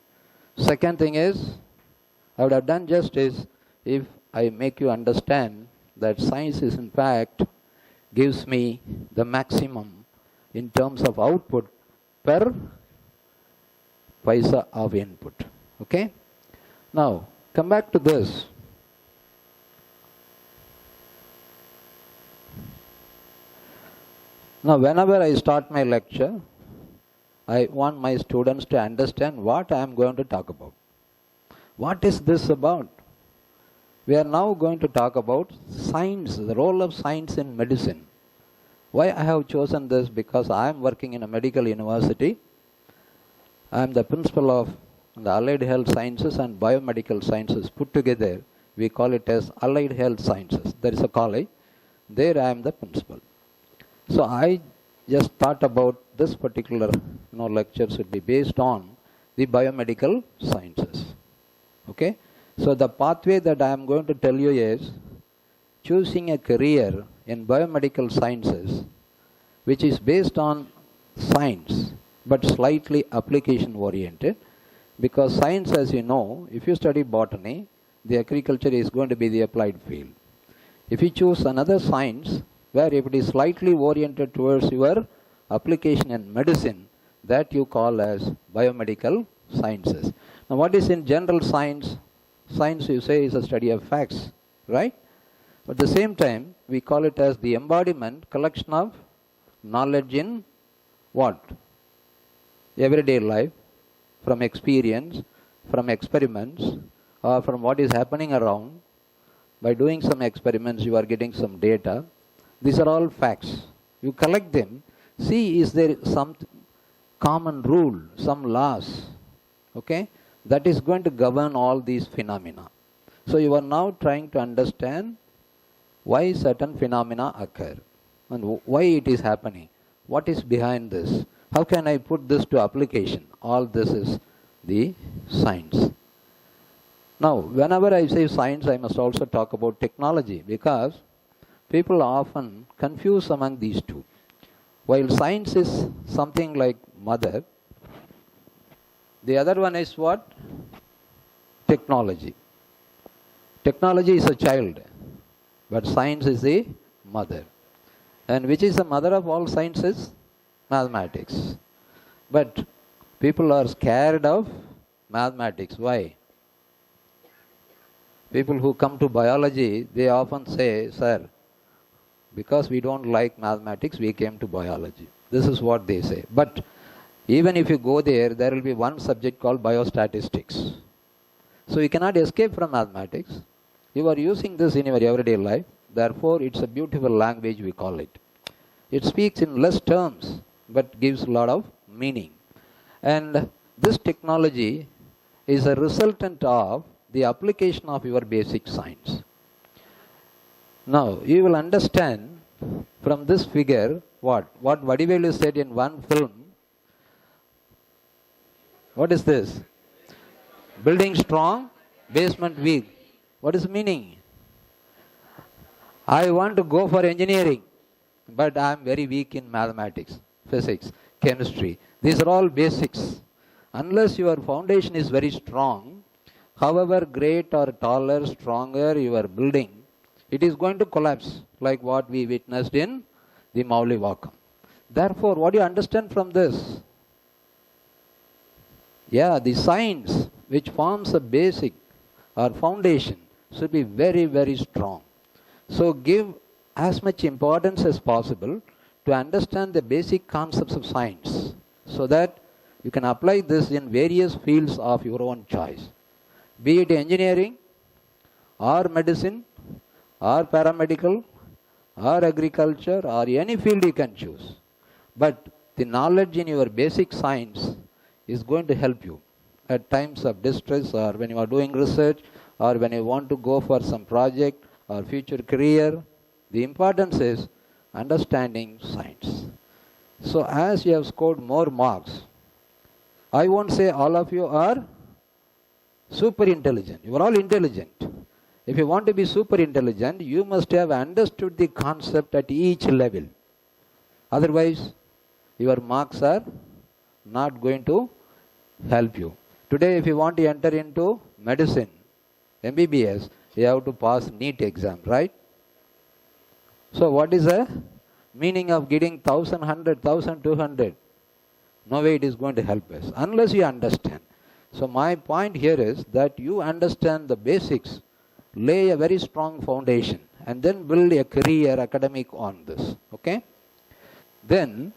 Second thing is, I would have done justice if I make you understand that science is in fact gives me the maximum in terms of output per paisa of input. Okay? Now, come back to this. Now, whenever I start my lecture, I want my students to understand what I am going to talk about. What is this about? We are now going to talk about science, the role of science in medicine. Why I have chosen this? Because I am working in a medical university. I am the principal of the Allied Health Sciences and Biomedical Sciences put together. We call it as Allied Health Sciences. There is a college. There I am the principal. So I just thought about this particular lecture should be based on the biomedical sciences. Okay? So the pathway that I am going to tell you is choosing a career in biomedical sciences which is based on science but slightly application oriented, because science, as you know, if you study botany, the agriculture is going to be the applied field. If you choose another science, where if it is slightly oriented towards your application in medicine, that you call as biomedical sciences. Now what is in general science? Science, you say, is a study of facts, right? At the same time, we call it as the embodiment, collection of knowledge in what? Everyday life, from experience, from experiments, or from what is happening around. By doing some experiments, you are getting some data. These are all facts. You collect them, see is there some common rule, some laws, okay, that is going to govern all these phenomena. So you are now trying to understand why certain phenomena occur and why it is happening. What is behind this? How can I put this to application? All this is the science. Now, whenever I say science, I must also talk about technology, because people often confuse among these two. While science is something like mother, the other one is what? Technology. Technology is a child, but science is the mother. And which is the mother of all sciences? Mathematics. But people are scared of mathematics. Why? People who come to biology, they often say, sir, because we don't like mathematics, we came to biology. This is what they say. But even if you go there, there will be one subject called biostatistics. So you cannot escape from mathematics. You are using this in your everyday life. Therefore, it's a beautiful language, we call it. It speaks in less terms, but gives a lot of meaning. And this technology is a resultant of the application of your basic science. Now, you will understand from this figure what Vadivelu said in one film. What is this? Building strong, basement weak. What is the meaning? I want to go for engineering, but I am very weak in mathematics, physics, chemistry. These are all basics. Unless your foundation is very strong, however great or taller, stronger your building, it is going to collapse, like what we witnessed in the Mauli Vakam. Therefore, what do you understand from this? Yeah, the science which forms a basic or foundation should be very, very strong. So give as much importance as possible to understand the basic concepts of science, so that you can apply this in various fields of your own choice. Be it engineering, or medicine, or paramedical, or agriculture, or any field you can choose. But the knowledge in your basic science is going to help you at times of distress, or when you are doing research, or when you want to go for some project or future career. The importance is understanding science. So as you have scored more marks, I won't say all of you are super intelligent. You are all intelligent. If you want to be super intelligent, you must have understood the concept at each level. Otherwise, your marks are not going to help you. Today, if you want to enter into medicine, MBBS, you have to pass NEET exam, right? So what is the meaning of getting 1,000, 100, 1,200? No way it is going to help us, unless you understand. So my point here is that you understand the basics, lay a very strong foundation, and then build a career academic on this, okay? Then,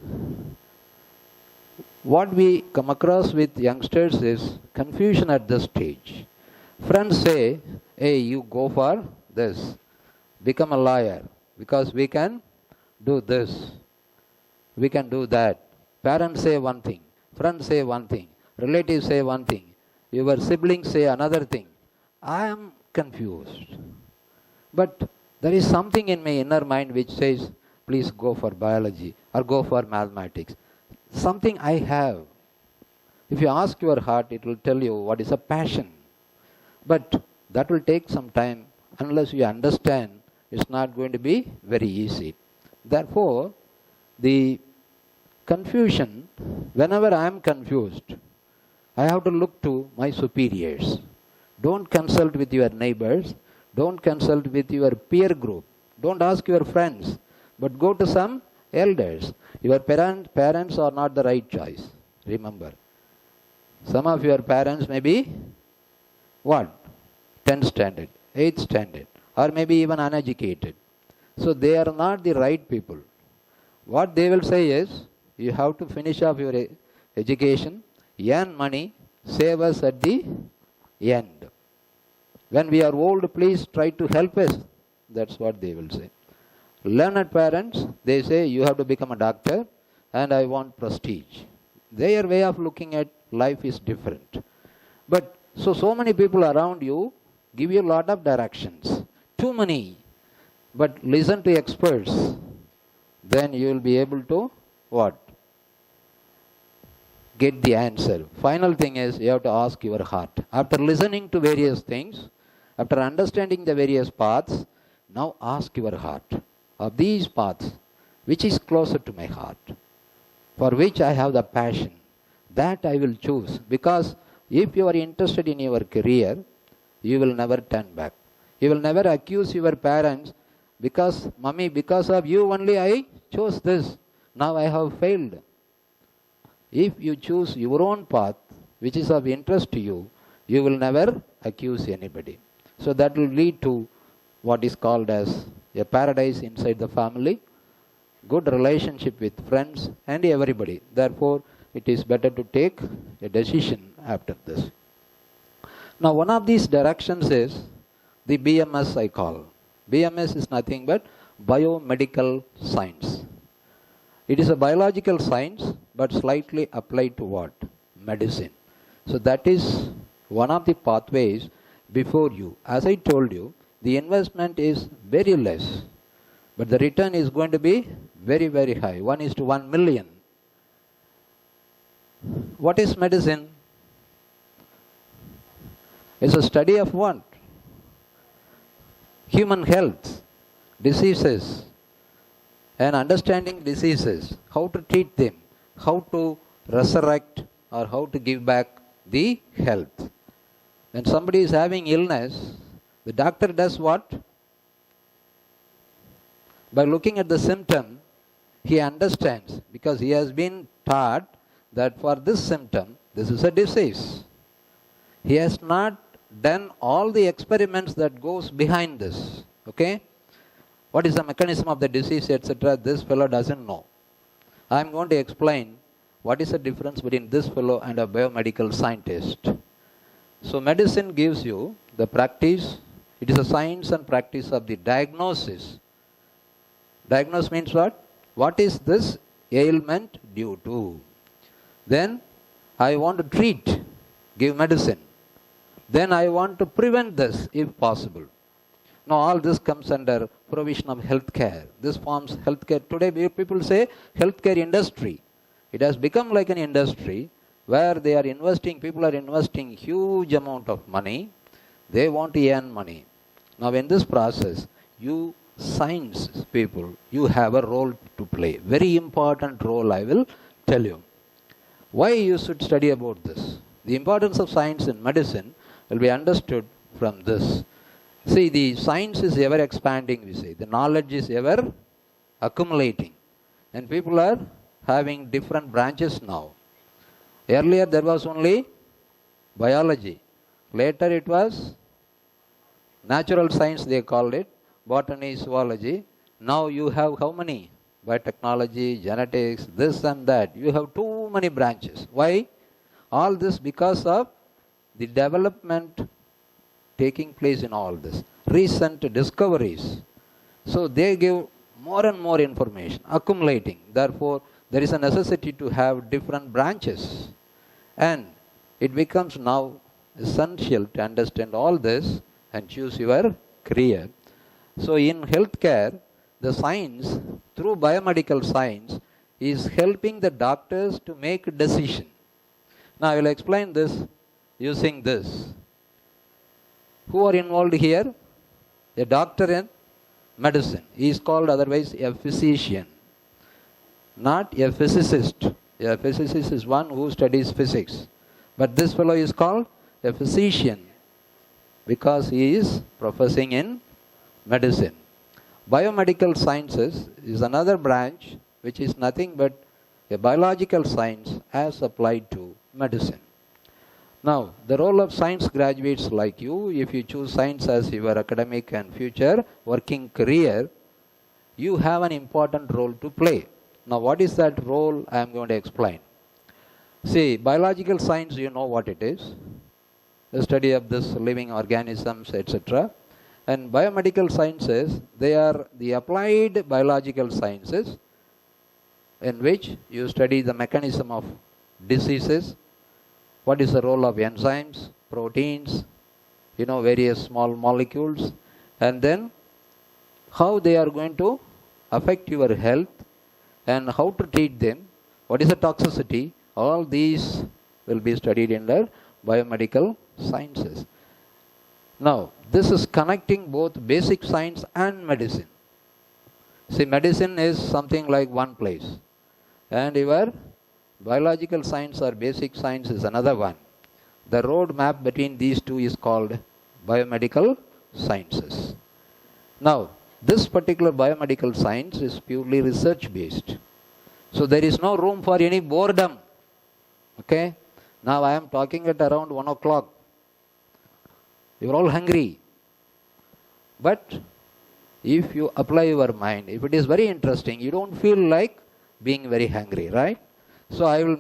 what we come across with youngsters is confusion at this stage. Friends say, hey, you go for this, become a lawyer, because we can do this, we can do that. Parents say one thing, friends say one thing, relatives say one thing, your siblings say another thing. I am confused. But there is something in my inner mind which says, please go for biology or go for mathematics. Something I have. If you ask your heart, it will tell you what is a passion. But that will take some time. Unless you understand, it's not going to be very easy. Therefore, the confusion, whenever I am confused, I have to look to my superiors Don't consult with your neighbors. Don't consult with your peer group. Don't ask your friends. But go to some elders. Your parents are not the right choice. Remember. Some of your parents may be what? 10th standard, 8th standard, or maybe even uneducated. So they are not the right people. What they will say is, you have to finish off your education, earn money, save us at the end. When we are old, please try to help us. That's what they will say. Learned parents, they say, you have to become a doctor and I want prestige. Their way of looking at life is different. But so many people around you give you a lot of directions. Too many. But listen to experts. Then you will be able to what? Get the answer. Final thing is you have to ask your heart. After listening to various things, after understanding the various paths, now ask your heart. Of these paths, which is closer to my heart? For which I have the passion? That I will choose. Because if you are interested in your career, you will never turn back. You will never accuse your parents because, Mummy, because of you only I chose this. Now I have failed. If you choose your own path, which is of interest to you, you will never accuse anybody. So that will lead to what is called as a paradise inside the family, good relationship with friends and everybody. Therefore, it is better to take a decision after this. Now, one of these directions is the BMS I call. BMS is nothing but biomedical science. It is a biological science, but slightly applied to what? Medicine. So that is one of the pathways before you. As I told you, the investment is very less, but the return is going to be very, very high. 1:1 million. What is medicine? It's a study of what? Human health, diseases, and understanding diseases, how to treat them, how to resurrect or how to give back the health. When somebody is having illness, the doctor does what? By looking at the symptom, he understands because he has been taught that for this symptom, this is a disease. He has not done all the experiments that goes behind this. Okay? What is the mechanism of the disease, etc. This fellow doesn't know. I am going to explain what is the difference between this fellow and a biomedical scientist. So medicine gives you the practice. It is a science and practice of the diagnosis. Diagnose means what? What is this ailment due to? Then I want to treat, give medicine. Then I want to prevent this if possible. Now all this comes under provision of healthcare. This forms healthcare. Today people say healthcare industry. It has become like an industry where they are investing, people are investing huge amount of money. They want to earn money. Now in this process, you science people, you have a role to play. Very important role, I will tell you. Why you should study about this? The importance of science in medicine will be understood from this. See, the science is ever expanding, we say. The knowledge is ever accumulating. And people are having different branches now. Earlier there was only biology. Later it was natural science, they called it. Botany, zoology. Now you have how many? Biotechnology, genetics, this and that. You have too many branches. Why? All this because of the development taking place in all this. Recent discoveries. So they give more and more information, accumulating. Therefore, there is a necessity to have different branches. And it becomes now essential to understand all this and choose your career. So in healthcare, the science, through biomedical science, is helping the doctors to make a decision. Now I will explain this using this. Who are involved here? A doctor in medicine. He is called otherwise a physician, not a physicist. A physicist is one who studies physics. But this fellow is called a physician. because he is professing in medicine. Biomedical sciences is another branch which is nothing but a biological science as applied to medicine. Now, the role of science graduates like you, if you choose science as your academic and future working career, you have an important role to play. Now, what is that role? I am going to explain. See, biological science, you know what it is. The study of this living organisms, etc. And biomedical sciences, they are the applied biological sciences in which you study the mechanism of diseases, what is the role of enzymes, proteins, various small molecules, and then how they are going to affect your health and how to treat them, what is the toxicity, all these will be studied in the biomedical sciences. Now, this is connecting both basic science and medicine. See, medicine is something like one place, and your biological science or basic science is another one. The road map between these two is called biomedical sciences. Now, this particular biomedical science is purely research based. So there is no room for any boredom. Okay? Now I am talking at around 1 o'clock. You are all hungry. But if you apply your mind, if it is very interesting, you don't feel like being very hungry, right? So I will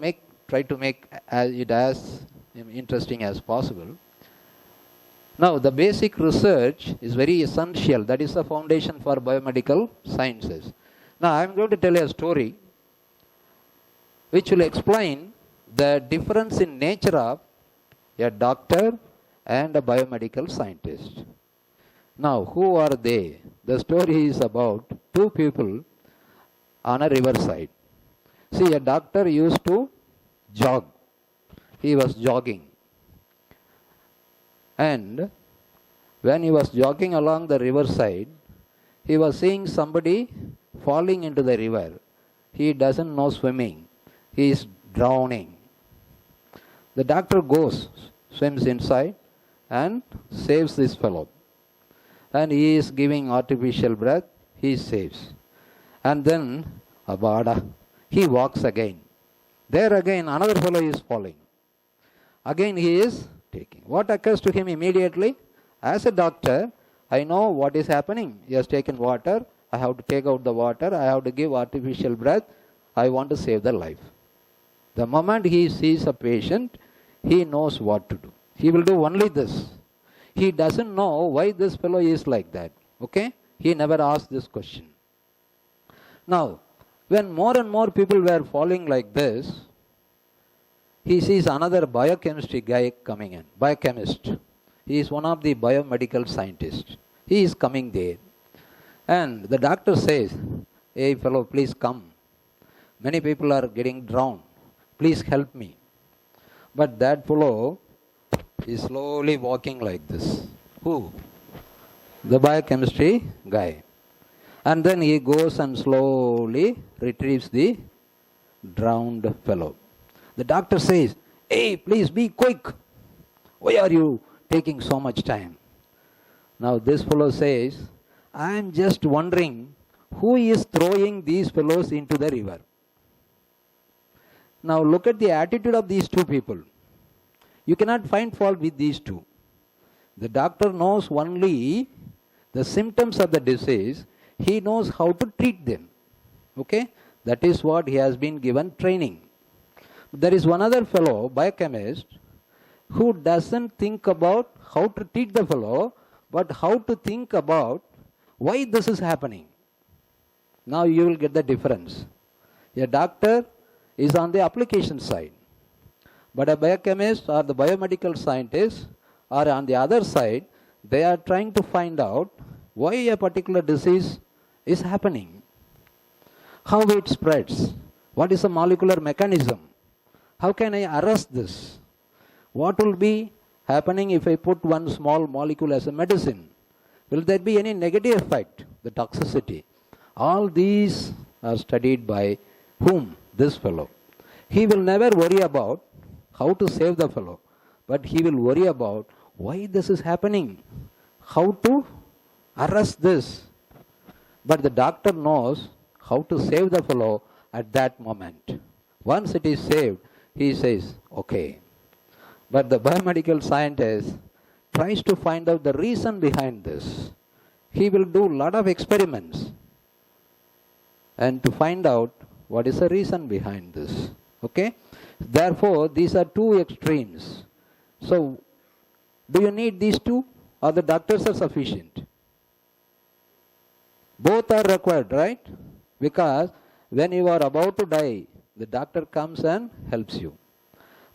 try to make it as interesting as possible. Now, the basic research is very essential. That is the foundation for biomedical sciences. Now, I am going to tell you a story which will explain the difference in nature of a doctor and a biomedical scientist. Now, who are they? The story is about two people on a riverside. See, a doctor used to jog. He was jogging. And when he was jogging along the riverside, he was seeing somebody falling into the river. He doesn't know swimming. He is drowning. The doctor goes, swims inside and saves this fellow. And he is giving artificial breath. He saves. And then, Abada, he walks again. There again, another fellow is falling. Again he is taking. What occurs to him immediately? As a doctor, I know what is happening. He has taken water. I have to take out the water. I have to give artificial breath. I want to save the life. The moment he sees a patient, he knows what to do. He will do only this. He doesn't know why this fellow is like that. Okay? He never asked this question. Now, when more and more people were falling like this, he sees another biochemistry guy coming in. Biochemist. He is one of the biomedical scientists. He is coming there. And the doctor says, "Hey fellow, please come. Many people are getting drowned. Please help me." But that fellow is slowly walking like this. Who? The biochemistry guy. And then he goes and slowly retrieves the drowned fellow. The doctor says, "Hey, please be quick. Why are you taking so much time?" Now this fellow says, "I am just wondering who is throwing these fellows into the river." Now look at the attitude of these two people. You cannot find fault with these two. The doctor knows only the symptoms of the disease. He knows how to treat them. Okay? That is what he has been given training. There is one other fellow, biochemist, who doesn't think about how to treat the fellow, but how to think about why this is happening. Now you will get the difference. A doctor is on the application side, but a biochemist or the biomedical scientist are on the other side. They are trying to find out why a particular disease is happening, how it spreads, what is the molecular mechanism, how can I arrest this, what will be happening if I put one small molecule as a medicine, will there be any negative effect, the toxicity. All these are studied by whom? This fellow. He will never worry about how to save the fellow, but he will worry about why this is happening, how to arrest this. But the doctor knows how to save the fellow at that moment. Once it is saved, he says, okay. But the biomedical scientist tries to find out the reason behind this. He will do a lot of experiments and to find out what is the reason behind this. Okay? Therefore, these are two extremes. So, do you need these two, or the doctors are sufficient? Both are required, right? Because when you are about to die, the doctor comes and helps you.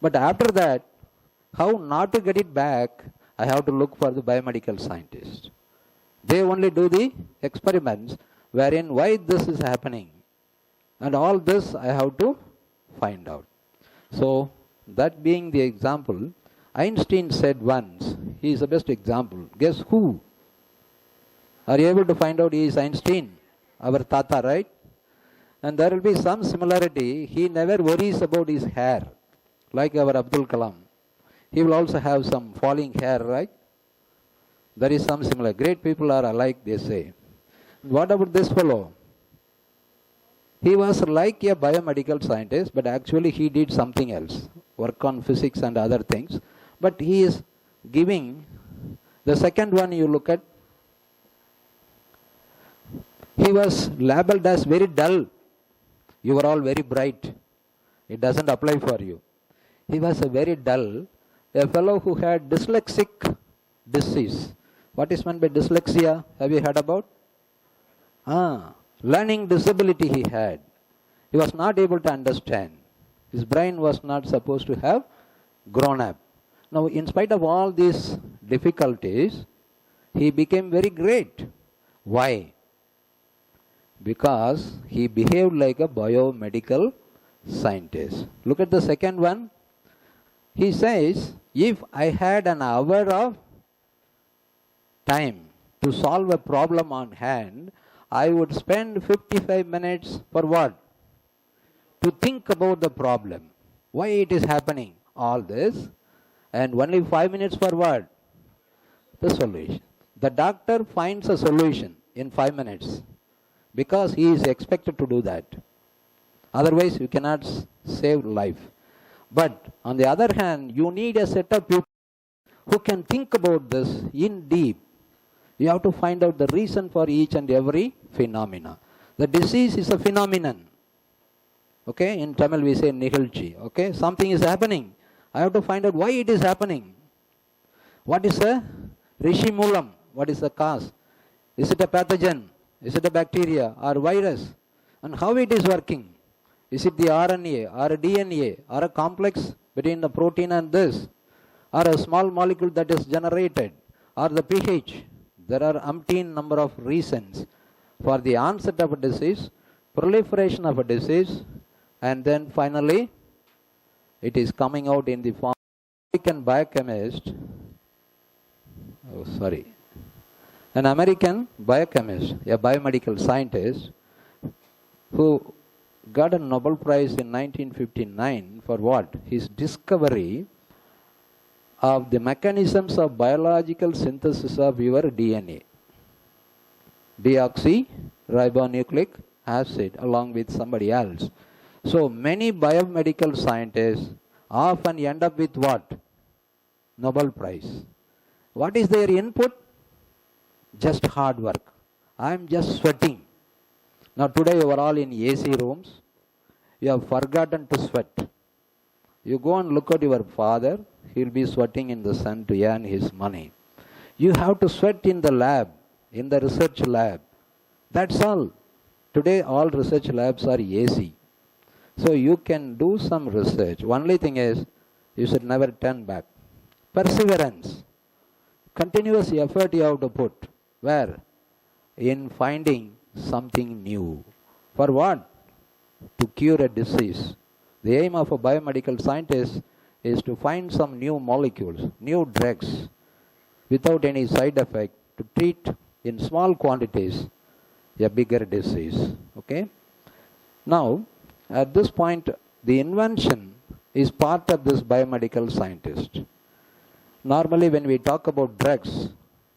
But after that, how not to get it back, I have to look for the biomedical scientist. They only do the experiments wherein why this is happening. And all this I have to find out. So, that being the example, Einstein said once, he is the best example. Guess who? Are you able to find out he is Einstein? Our Tata, right? And there will be some similarity. He never worries about his hair, like our Abdul Kalam. He will also have some falling hair, right? There is some similar. Great people are alike, they say. What about this fellow? He was like a biomedical scientist, but actually he did something else, work on physics and other things. But he is giving, the second one you look at, he was labeled as very dull. You were all very bright. It doesn't apply for you. He was a very dull, a fellow who had dyslexic disease. What is meant by dyslexia? Have you heard about? Learning disability he had. He was not able to understand. His brain was not supposed to have grown up. Now, in spite of all these difficulties, he became very great. Why? Because he behaved like a biomedical scientist. Look at the second one. He says, if I had an hour of time to solve a problem on hand, I would spend 55 minutes for what? To think about the problem. Why it is happening? All this. And only 5 minutes for what? The solution. The doctor finds a solution in 5 minutes because he is expected to do that. Otherwise, you cannot save life. But on the other hand, you need a set of people who can think about this in deep. You have to find out the reason for each and every phenomena. The disease is a phenomenon. Okay, in Tamil we say nihilchi. Okay, something is happening. I have to find out why it is happening. What is a rishi moolam? What is the cause? Is it a pathogen? Is it a bacteria or virus? And how it is working? Is it the RNA or a DNA or a complex between the protein and this? Or a small molecule that is generated? Or the pH? There are umpteen number of reasons for the onset of a disease, proliferation of a disease, and then finally it is coming out in the form of an American biochemist. An American biochemist, a biomedical scientist who got a Nobel Prize in 1959 for what? His discovery of the mechanisms of biological synthesis of your DNA. Deoxyribonucleic acid along with somebody else. So many biomedical scientists often end up with what? Nobel Prize. What is their input? Just hard work. I am just sweating. Now today you are all in AC rooms. You have forgotten to sweat. You go and look at your father. He will be sweating in the sun to earn his money. You have to sweat in the lab, in the research lab. That's all. Today all research labs are AC. So you can do some research. Only thing is, you should never turn back. Perseverance. Continuous effort you have to put. Where? In finding something new. For what? To cure a disease. The aim of a biomedical scientist is to find some new molecules, new drugs, without any side effect, to treat in small quantities a bigger disease. Okay? Now, at this point, the invention is part of this biomedical scientist. Normally, when we talk about drugs,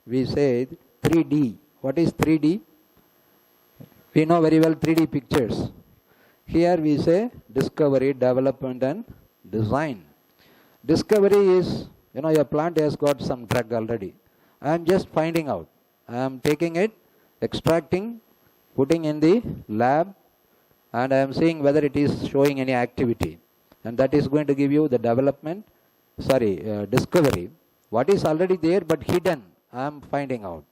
we say 3D. What is 3D? We know very well 3D pictures. Here we say discovery, development, and design. Discovery is, your plant has got some drug already. I am just finding out. I am taking it, extracting, putting in the lab, and I am seeing whether it is showing any activity. And that is going to give you the discovery. What is already there but hidden, I am finding out.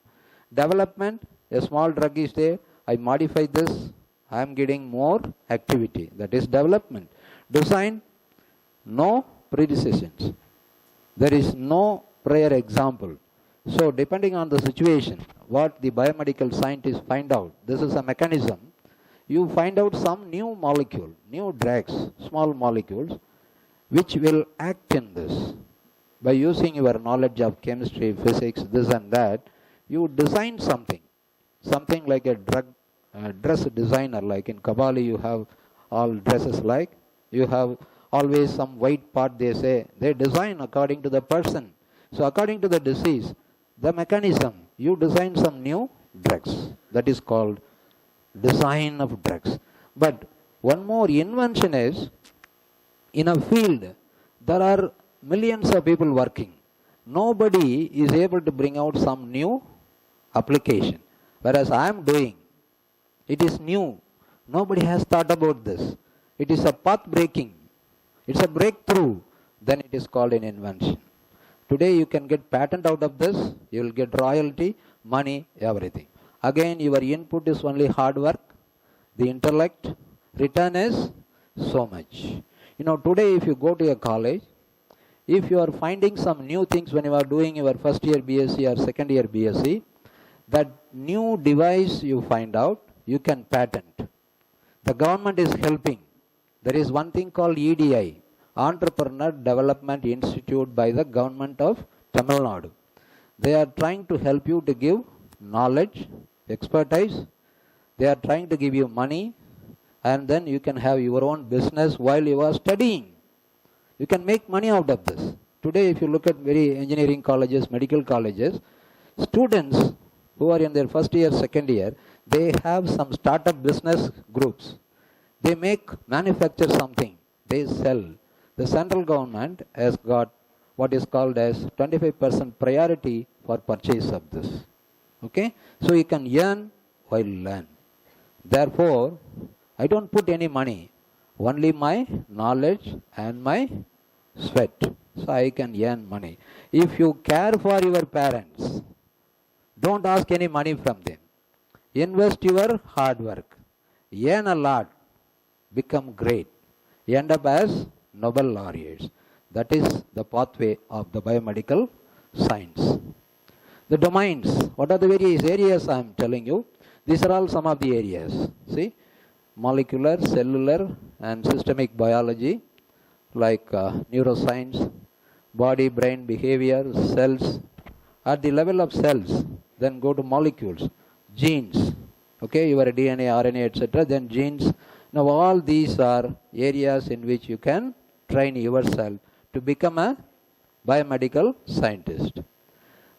Development, a small drug is there, I modify this, I am getting more activity. That is development. Design, no predecessors. There is no prior example. So depending on the situation, what the biomedical scientists find out, this is a mechanism. You find out some new molecule, new drugs, small molecules, which will act in this. By using your knowledge of chemistry, physics, this and that, you design something. Something like a dress designer, like in Kabali you have all dresses like, you have always some white part they say, they design according to the person. So according to the disease, the mechanism, you design some new drugs. That is called design of drugs. But one more invention is, in a field, there are millions of people working. Nobody is able to bring out some new application. Whereas I am doing, it is new. Nobody has thought about this. It is a path breaking. It's a breakthrough. Then it is called an invention. Today you can get patent out of this. You will get royalty, money, everything. Again, your input is only hard work. The intellect, return is so much. Today if you go to a college, if you are finding some new things when you are doing your first year BSc or second year BSc, that new device you find out, you can patent. The government is helping. There is one thing called EDI, Entrepreneur Development Institute by the government of Tamil Nadu. They are trying to help you to give knowledge, expertise. They are trying to give you money, and then you can have your own business while you are studying. You can make money out of this. Today, if you look at very engineering colleges, medical colleges, students who are in their first year, second year, they have some startup business groups. They manufacture something. They sell. The central government has got what is called as 25% priority for purchase of this. Okay? So you can earn while learn. Therefore, I don't put any money. Only my knowledge and my sweat. So I can earn money. If you care for your parents, don't ask any money from them. Invest your hard work. Earn a lot. Become great. End up as Nobel laureates. That is the pathway of the biomedical science. The domains. What are the various areas I am telling you? These are all some of the areas. See? Molecular, cellular, and systemic biology, like neuroscience, body, brain, behavior, cells. At the level of cells, then go to molecules, genes, okay, your DNA, RNA, etc., then genes. Now all these are areas in which you can train yourself to become a biomedical scientist.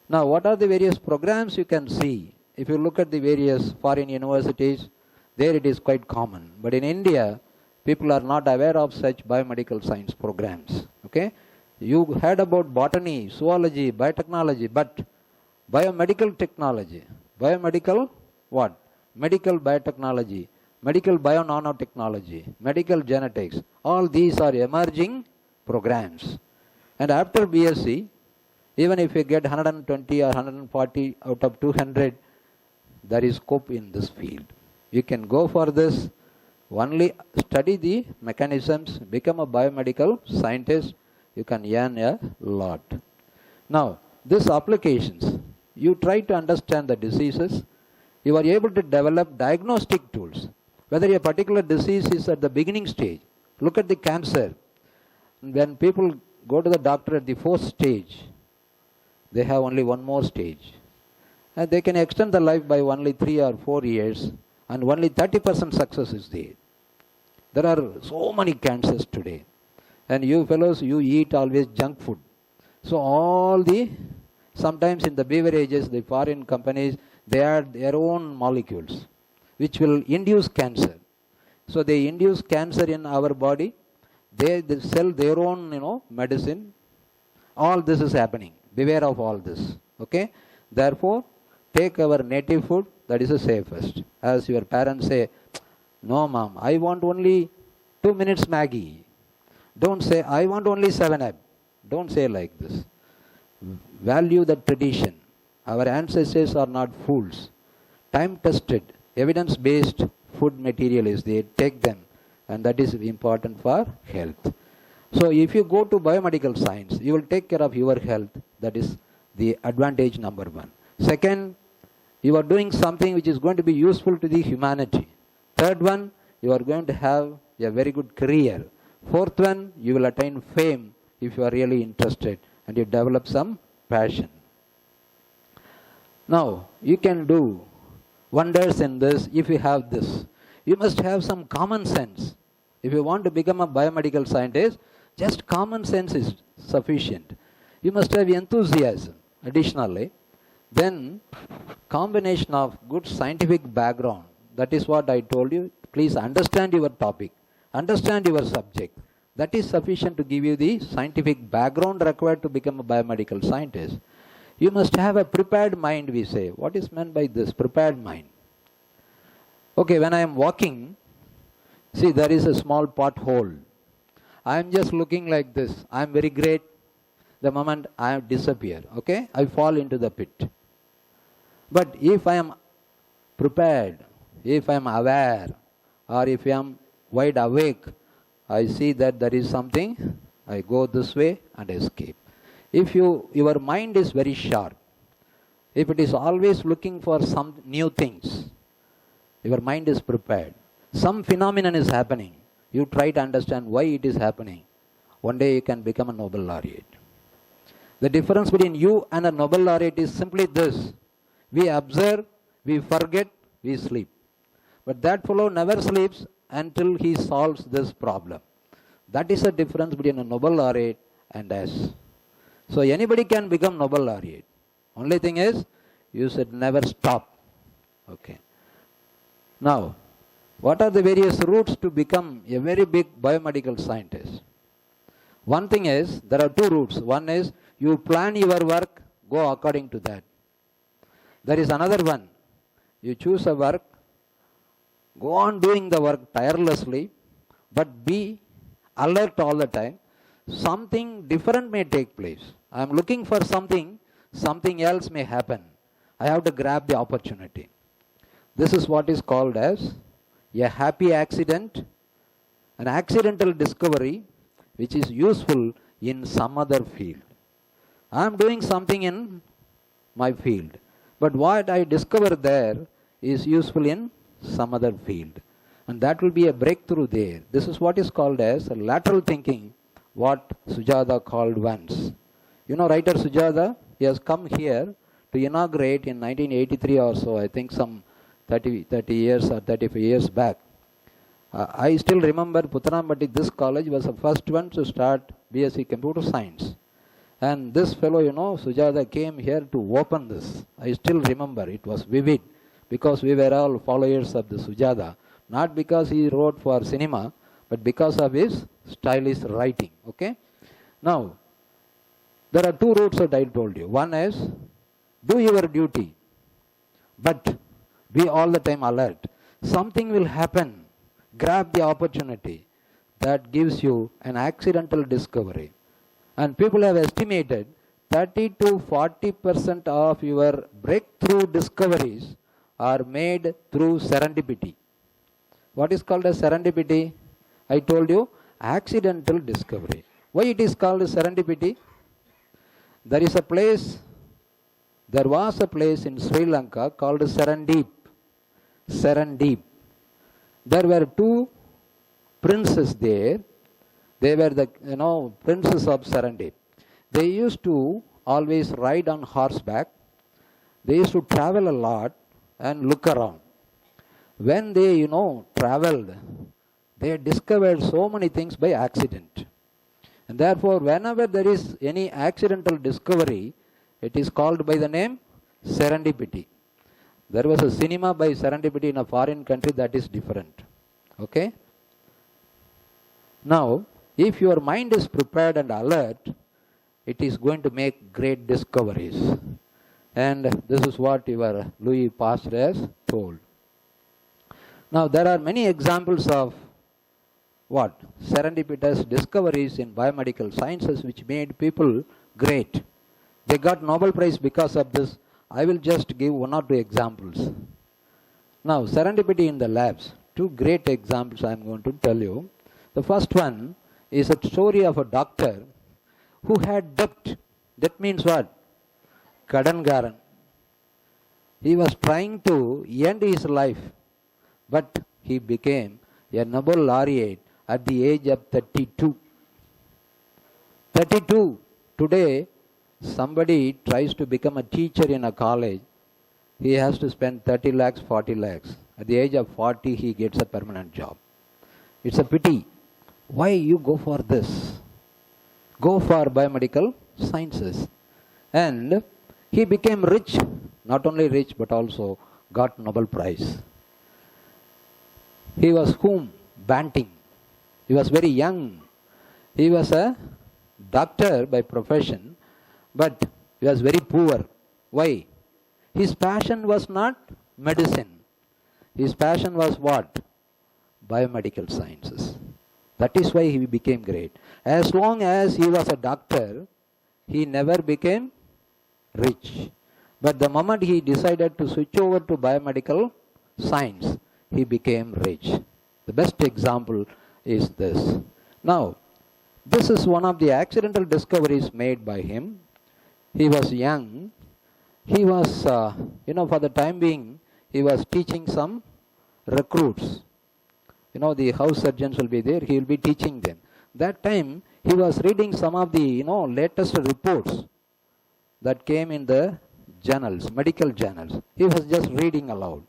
Now what are the various programs you can see? If you look at the various foreign universities, there it is quite common. But in India, people are not aware of such biomedical science programs. Okay? You heard about botany, zoology, biotechnology, but biomedical technology, biomedical what? Medical biotechnology, medical bio-nanotechnology, medical genetics, all these are emerging programs. And after BSc, even if you get 120 or 140 out of 200, there is scope in this field. You can go for this, only study the mechanisms, become a biomedical scientist, you can earn a lot. Now, these applications, you try to understand the diseases, you are able to develop diagnostic tools. Whether a particular disease is at the beginning stage, look at the cancer. When people go to the doctor at the 4th stage, they have only one more stage. And they can extend the life by only 3 or 4 years, and only 30% success is there. There are so many cancers today. And you fellows, you eat always junk food. So sometimes in the beverages, the foreign companies, they add their own molecules, which will induce cancer. So they induce cancer in our body. They sell their own, medicine. All this is happening. Beware of all this. Okay? Therefore, take our native food. That is the safest. As your parents say, no, mom, I want only 2 minutes Maggie. Don't say, I want only 7 up. Don't say like this. Value the tradition. Our ancestors are not fools. Time-tested, evidence-based food material is there. Take them. And that is important for health. So if you go to biomedical science, you will take care of your health. That is the advantage number 1. Second, you are doing something which is going to be useful to the humanity. Third one, you are going to have a very good career. Fourth one, you will attain fame if you are really interested and you develop some passion. Now, you can do wonders in this if you have this. You must have some common sense. If you want to become a biomedical scientist, just common sense is sufficient. You must have enthusiasm. Additionally, then combination of good scientific background. That is what I told you. Please understand your topic. Understand your subject. That is sufficient to give you the scientific background required to become a biomedical scientist. You must have a prepared mind, we say. What is meant by this prepared mind? Okay, when I am walking, see, there is a small pothole. I am just looking like this. I am very great. The moment I disappear, okay, I fall into the pit. But if I am prepared, if I am aware, or if I am wide awake, I see that there is something, I go this way and escape. If your mind is very sharp, if it is always looking for some new things, your mind is prepared. Some phenomenon is happening. You try to understand why it is happening. One day you can become a Nobel laureate. The difference between you and a Nobel laureate is simply this. We observe, we forget, we sleep. But that fellow never sleeps until he solves this problem. That is the difference between a Nobel laureate and us. So anybody can become Nobel laureate. Only thing is, you should never stop. Okay. Now, what are the various routes to become a very big biomedical scientist? One thing is, there are 2 routes. One is, you plan your work, go according to that. There is another one. You choose a work, go on doing the work tirelessly, but be alert all the time. Something different may take place. I am looking for something else may happen. I have to grab the opportunity. This is what is called as a happy accident, an accidental discovery which is useful in some other field. I am doing something in my field, but what I discover there is useful in some other field. And that will be a breakthrough there. This is what is called as lateral thinking, what Sujata called once. You know writer Sujata, he has come here to inaugurate in 1983 or so, I think some 30 years or 35 years back. I still remember Puthanampatti, this college was the first one to start BSc Computer Science. And this fellow, Sujata came here to open this. I still remember, it was vivid, because we were all followers of the Sujata. Not because he wrote for cinema, but because of his stylish writing. Okay? Now, there are 2 routes that I told you. One is, do your duty, but be all the time alert. Something will happen. Grab the opportunity. That gives you an accidental discovery. And people have estimated 30 to 40% of your breakthrough discoveries are made through serendipity. What is called as serendipity? I told you, accidental discovery. Why it is called serendipity? There was a place in Sri Lanka called Serendip. There were 2 princes there. They were the princes of Serendip. They used to always ride on horseback. They used to travel a lot and look around. When they traveled, they discovered so many things by accident. And therefore, whenever there is any accidental discovery, it is called by the name serendipity. There was a cinema by serendipity in a foreign country, that is different. Okay? Now, if your mind is prepared and alert, it is going to make great discoveries. And this is what your Louis Pasteur has told. Now, there are many examples of what? Serendipitous discoveries in biomedical sciences which made people great. They got Nobel Prize because of this. I will just give one or two examples. Now, serendipity in the labs. Two great examples I am going to tell you. The first one is a story of a doctor who had debt. That means what? Kadangaran. He was trying to end his life, but he became a Nobel laureate at the age of 32. 32. Today, somebody tries to become a teacher in a college, he has to spend 30 lakhs, 40 lakhs. At the age of 40, he gets a permanent job. It's a pity. Why you go for this? Go for biomedical sciences. And he became rich, not only rich, but also got Nobel Prize. He was whom? Banting. He was very young. He was a doctor by profession, but he was very poor. Why? His passion was not medicine. His passion was what? Biomedical sciences. That is why he became great. As long as he was a doctor, he never became rich. But the moment he decided to switch over to biomedical science, he became rich. The best example is this. Now, this is one of the accidental discoveries made by him. He was young. He was, for the time being, he was teaching some recruits. The house surgeons will be there. He will be teaching them. That time, he was reading some of the, latest reports that came in the journals, medical journals. He was just reading aloud.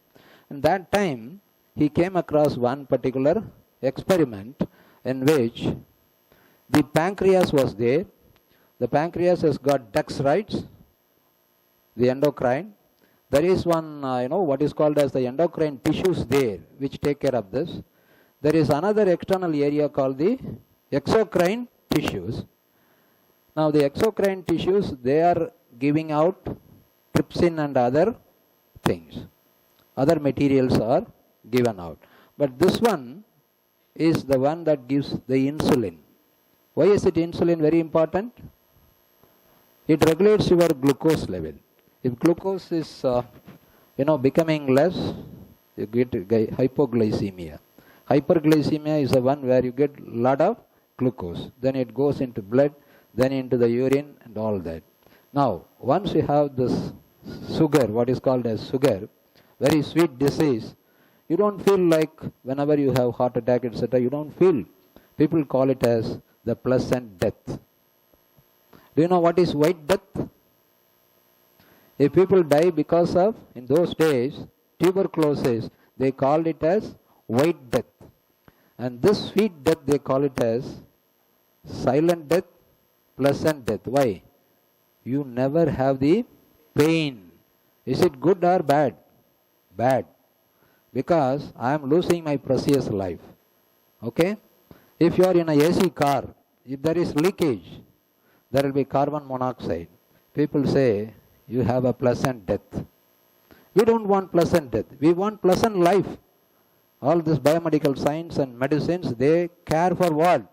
And that time, he came across one particular experiment in which the pancreas was there. The pancreas has got ducts, right? The endocrine. There is one, what is called as the endocrine tissues there, which take care of this. There is another external area called the exocrine tissues. Now, the exocrine tissues, they are giving out trypsin and other things. Other materials are given out. But this one is the one that gives the insulin. Why is it insulin very important? It regulates your glucose level. If glucose is, becoming less, you get hypoglycemia. Hyperglycemia is the one where you get a lot of glucose. Then it goes into blood, then into the urine and all that. Now, once you have this sugar, what is called as sugar, very sweet disease, you don't feel like whenever you have heart attack, etc., you don't feel. People call it as the pleasant death. Do you know what is white death? If people die because of, in those days, tuberculosis, they called it as white death. And this sweet death, they call it as silent death, pleasant death. Why? You never have the pain. Is it good or bad? Bad. Because I am losing my precious life. Okay? If you are in a AC car, if there is leakage, there will be carbon monoxide. People say, you have a pleasant death. We don't want pleasant death. We want pleasant life. All this biomedical science and medicines, they care for what?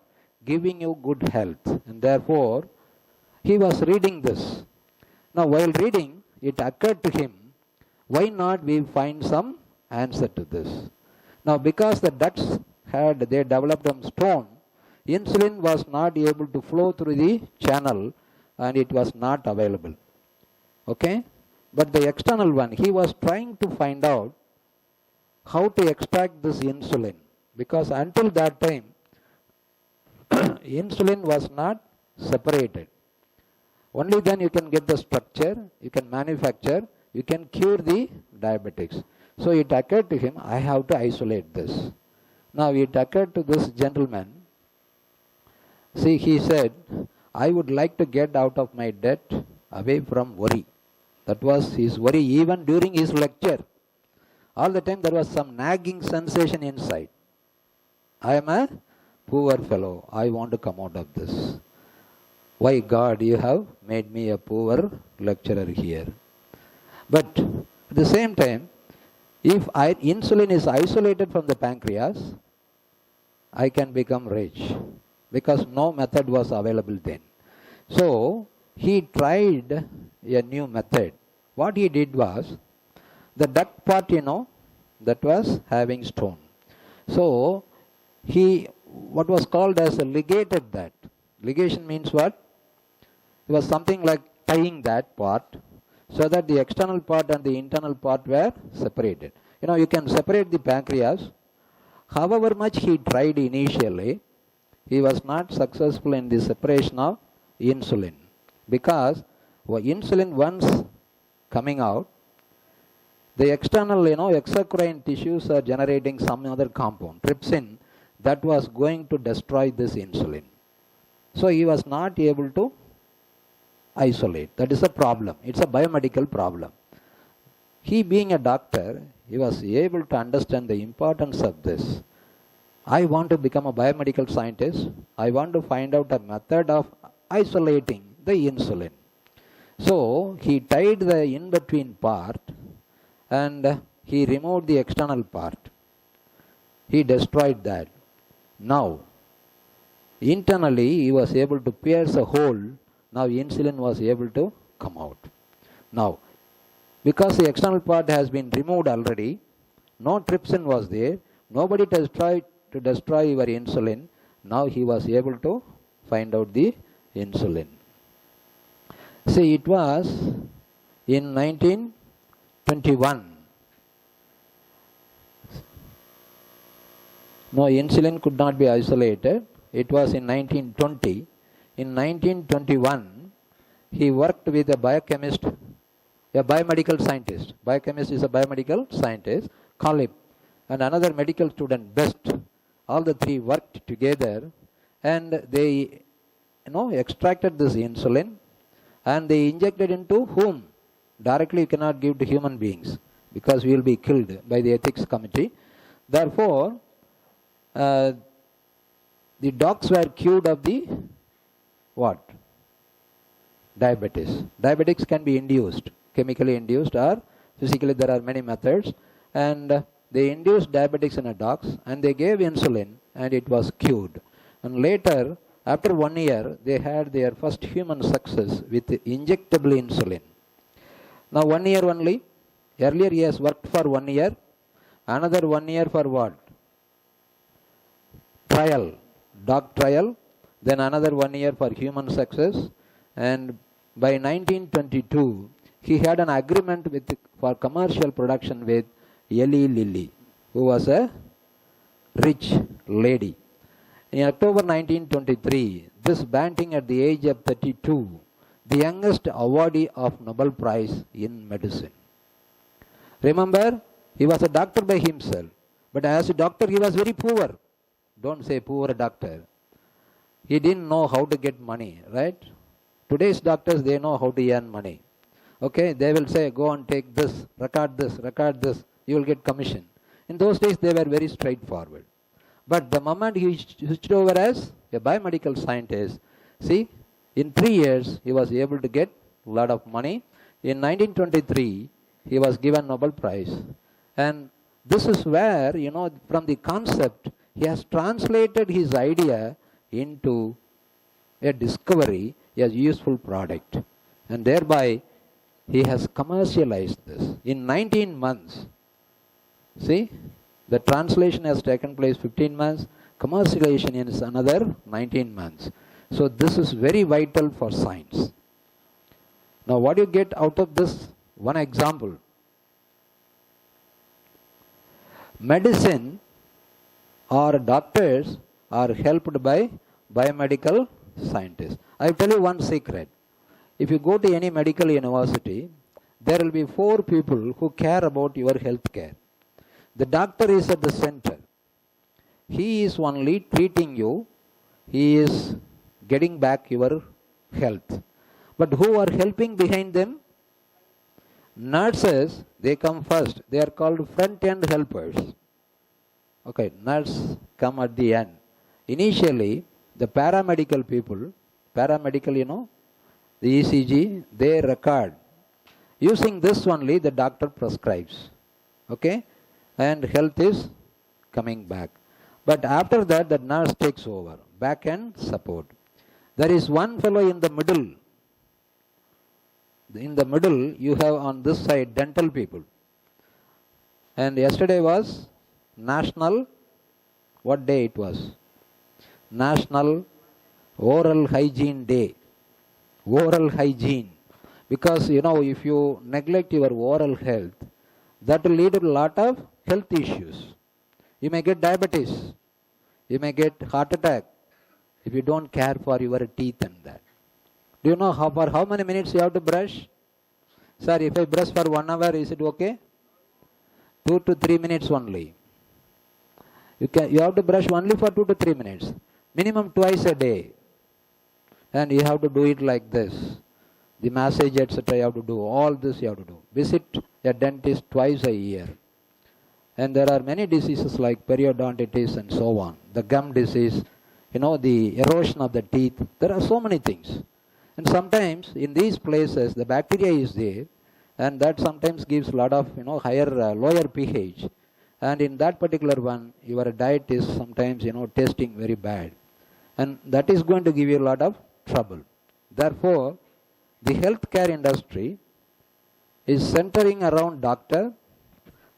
Giving you good health. And therefore, he was reading this. Now, while reading, it occurred to him, why not we find some answer to this? Now, because the ducts they developed on stone, insulin was not able to flow through the channel and it was not available. Okay? But the external one, he was trying to find out how to extract this insulin. Because until that time, insulin was not separated. Only then you can get the structure, you can manufacture, you can cure the diabetics. So it occurred to him, I have to isolate this. Now it occurred to this gentleman, See, he said, I would like to get out of my debt away from worry. That was his worry even during his lecture. All the time there was some nagging sensation inside. I am a poor fellow. I want to come out of this. Why, God, you have made me a poor lecturer here? But at the same time, if insulin is isolated from the pancreas, I can become rich, because no method was available then. So he tried a new method. What he did was, the duct part, that was having stone. So he, what was called as a ligated that. Ligation means what? It was something like tying that part so that the external part and the internal part were separated. You can separate the pancreas. However much he tried initially, he was not successful in the separation of insulin, because insulin once coming out, the external, exocrine tissues are generating some other compound, trypsin, that was going to destroy this insulin. So he was not able to isolate. That is a problem. It's a biomedical problem. He, being a doctor, he was able to understand the importance of this. I want to become a biomedical scientist. I want to find out a method of isolating the insulin. So he tied the in-between part and he removed the external part. He destroyed that. Now, internally he was able to pierce a hole. Now insulin was able to come out. Now, because the external part has been removed already, no trypsin was there, nobody has tried to destroy your insulin. Now he was able to find out the insulin. See, it was in 1921. No, insulin could not be isolated. It was in 1920. In 1921, he worked with a biochemist, a biomedical scientist. Biochemist is a biomedical scientist, Colib, and another medical student, Best. All the three worked together and they extracted this insulin and they injected into whom? Directly you cannot give to human beings because we will be killed by the ethics committee. Therefore, the dogs were cured of the what? Diabetes. Diabetics can be induced, chemically induced or physically. There are many methods, and they induced diabetics in a dogs and they gave insulin and it was cured. And later, after 1 year, they had their first human success with injectable insulin. Now 1 year only. Earlier he has worked for 1 year. Another 1 year for what? Trial, dog trial. Then another 1 year for human success. And by 1922, he had an agreement for commercial production with Eli Lilly, who was a rich lady. In October 1923, this Banting at the age of 32, the youngest awardee of Nobel Prize in medicine. Remember, he was a doctor by himself, but as a doctor he was very poor. Don't say poor doctor. He didn't know how to get money, right? Today's doctors, they know how to earn money. Okay, they will say, go and take this, record this, you will get commission. In those days, they were very straightforward. But the moment he switched over as a biomedical scientist, see, in 3 years, he was able to get a lot of money. In 1923, he was given Nobel Prize. And this is where, from the concept, he has translated his idea into a discovery, a useful product. And thereby, he has commercialized this. In 19 months, see, the translation has taken place 15 months, commercialization is another 19 months. So this is very vital for science. Now what do you get out of this? One example. Medicine or doctors are helped by biomedical scientists. I will tell you one secret. If you go to any medical university, there will be 4 people who care about your health care. The doctor is at the center. He is only treating you. He is getting back your health. But who are helping behind them? Nurses, they come first. They are called front-end helpers. Okay, nurse come at the end. Initially, the paramedical people, paramedical, the ECG, they record. Using this only, the doctor prescribes. Okay, and health is coming back. But after that, the nurse takes over, back end support. There is one fellow in the middle. In the middle, you have on this side dental people. And yesterday was National, what day it was? National Oral Hygiene Day. Oral hygiene. Because, if you neglect your oral health, that will lead to a lot of health issues. You may get diabetes. You may get heart attack if you don't care for your teeth and that. Do you know for how many minutes you have to brush? Sir, if I brush for 1 hour, is it okay? 2 to 3 minutes only. You have to brush only for 2 to 3 minutes. Minimum twice a day. And you have to do it like this. The massage, etc. you have to do. All this you have to do. Visit a dentist twice a year. And there are many diseases like periodontitis and so on. The gum disease, the erosion of the teeth. There are so many things. And sometimes in these places the bacteria is there, and that sometimes gives a lot of lower pH. And in that particular one, your diet is sometimes tasting very bad, and that is going to give you a lot of trouble. Therefore, the healthcare industry is centering around doctor,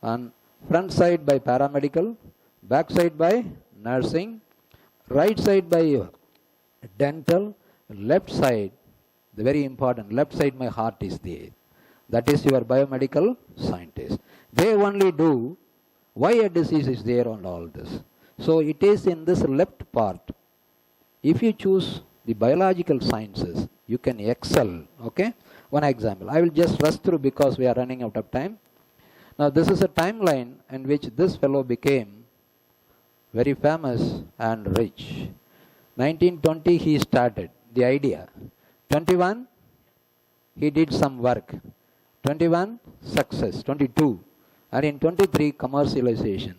and front side by paramedical, back side by nursing, right side by dental, left side, the very important, left side my heart is there. That is your biomedical scientist. They only do why a disease is there and all this. So it is in this left part. If you choose the biological sciences, you can excel. Okay? One example. I will just rush through because we are running out of time. Now this is a timeline in which this fellow became very famous and rich. 1920 he started the idea. 21 he did some work. 21 success. 22 and in 23 commercialization.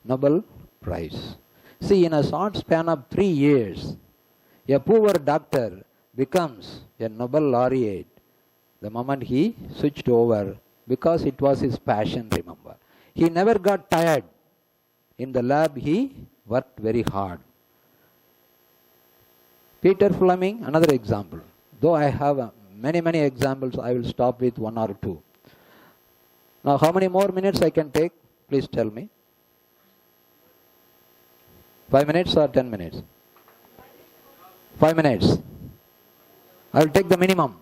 Nobel Prize. See, in a short span of 3 years, a poor doctor becomes a Nobel laureate the moment he switched over, because it was his passion, remember. He never got tired. In the lab, he worked very hard. Peter Fleming, another example. Though I have many examples, I will stop with 1 or 2. Now, how many more minutes I can take? Please tell me. 5 minutes or 10 minutes? 5 minutes. I will take the minimum.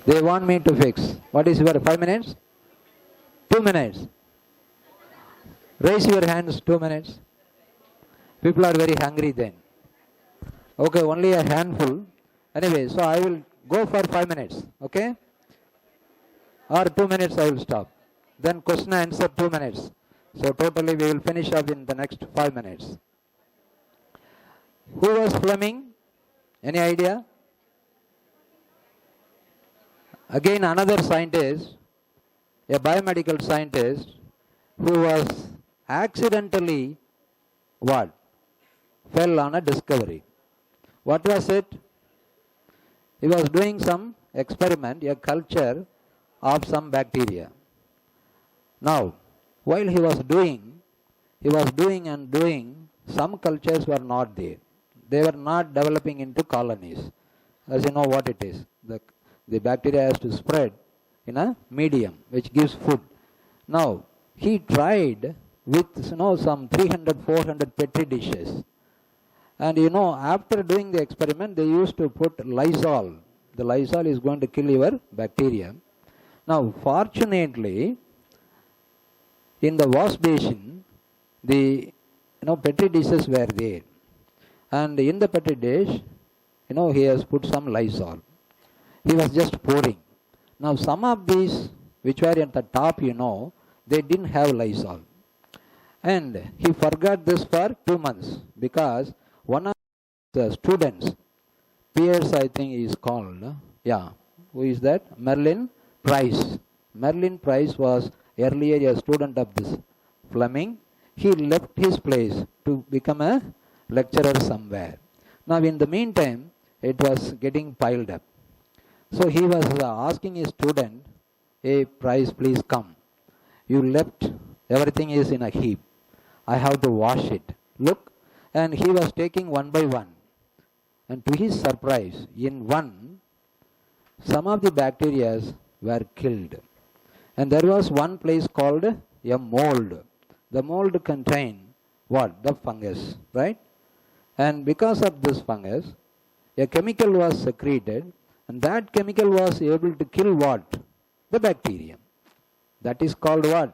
They want me to fix. What is your 5 minutes? 2 minutes. Raise your hands, 2 minutes. People are very hungry then. Okay, only a handful. Anyway, so I will go for 5 minutes. Okay? Or 2 minutes I will stop. Then question and answer 2 minutes. So totally we will finish up in the next 5 minutes. Who was Fleming? Any idea? Again another scientist, a biomedical scientist, who was accidentally what? Fell on a discovery. What was it? He was doing some experiment, a culture of some bacteria. Now, while he was doing, some cultures were not there. They were not developing into colonies. As you know what it is. The bacteria has to spread in a medium which gives food. Now, he tried with some 300, 400 petri dishes. And after doing the experiment, they used to put Lysol. The Lysol is going to kill your bacteria. Now, fortunately, in the wash basin, the petri dishes were there. And in the petri dish, he has put some Lysol. He was just pouring. Now, some of these which were at the top, they didn't have Lysol. And he forgot this for 2 months because one of the students, Pierce I think is called, yeah, who is that? Merlin Price. Merlin Price was earlier a student of this Fleming. He left his place to become a lecturer somewhere. Now in the meantime, it was getting piled up. So he was asking his student, hey Price, please come. You left, everything is in a heap. I have to wash it. Look, and he was taking one by one. And to his surprise, in one, some of the bacteria were killed. And there was one place called a mold. The mold contained what? The fungus, right? And because of this fungus, a chemical was secreted, and that chemical was able to kill what? The bacterium. That is called what?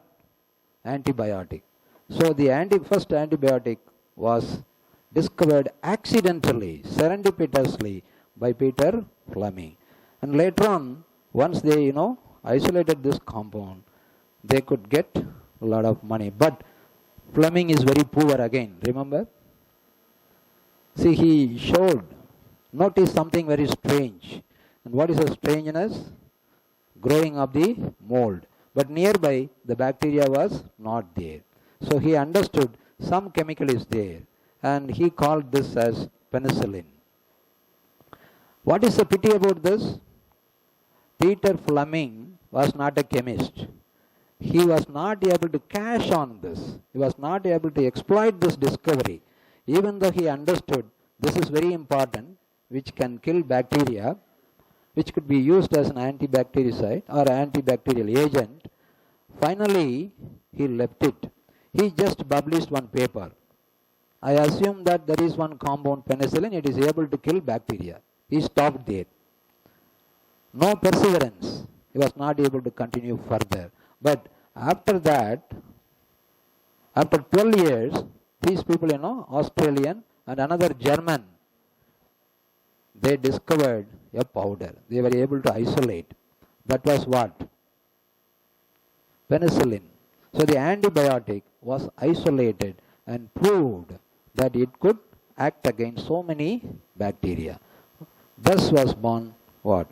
Antibiotic. So the first antibiotic was discovered accidentally, serendipitously by Peter Fleming. And later on, once they, isolated this compound, they could get a lot of money. But Fleming is very poor again, remember? See, he notice something very strange. And what is the strangeness? Growing of the mold. But nearby, the bacteria was not there. So he understood some chemical is there. And he called this as penicillin. What is the pity about this? Peter Fleming was not a chemist. He was not able to cash on this. He was not able to exploit this discovery. Even though he understood this is very important, which can kill bacteria, which could be used as an antibactericide or antibacterial agent, finally he left it. He just published one paper. I assume that there is one compound penicillin, it is able to kill bacteria. He stopped there. No perseverance. He was not able to continue further. But after that, after 12 years, these people, Australian and another German, they discovered a powder. They were able to isolate. That was what? Penicillin. So the antibiotic was isolated and proved that it could act against so many bacteria. Thus was born what?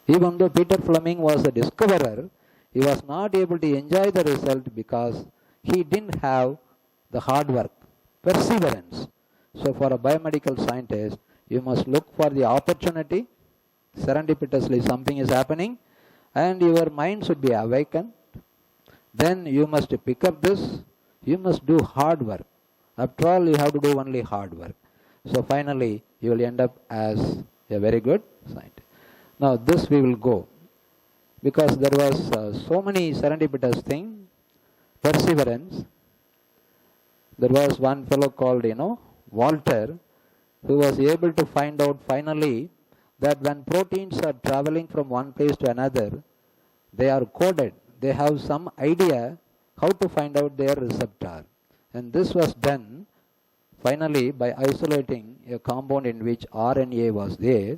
Even though Peter Fleming was a discoverer, he was not able to enjoy the result because he didn't have the hard work, perseverance. So for a biomedical scientist, you must look for the opportunity. Serendipitously something is happening and your mind should be awakened. Then you must pick up this. You must do hard work. After all, you have to do only hard work. So finally, you will end up as a very good scientist. Now this we will go. Because there was so many serendipitous things, perseverance. There was one fellow called, Walter, who was able to find out finally that when proteins are traveling from one place to another, they are coded. They have some idea how to find out their receptor. And this was done finally by isolating a compound in which RNA was there.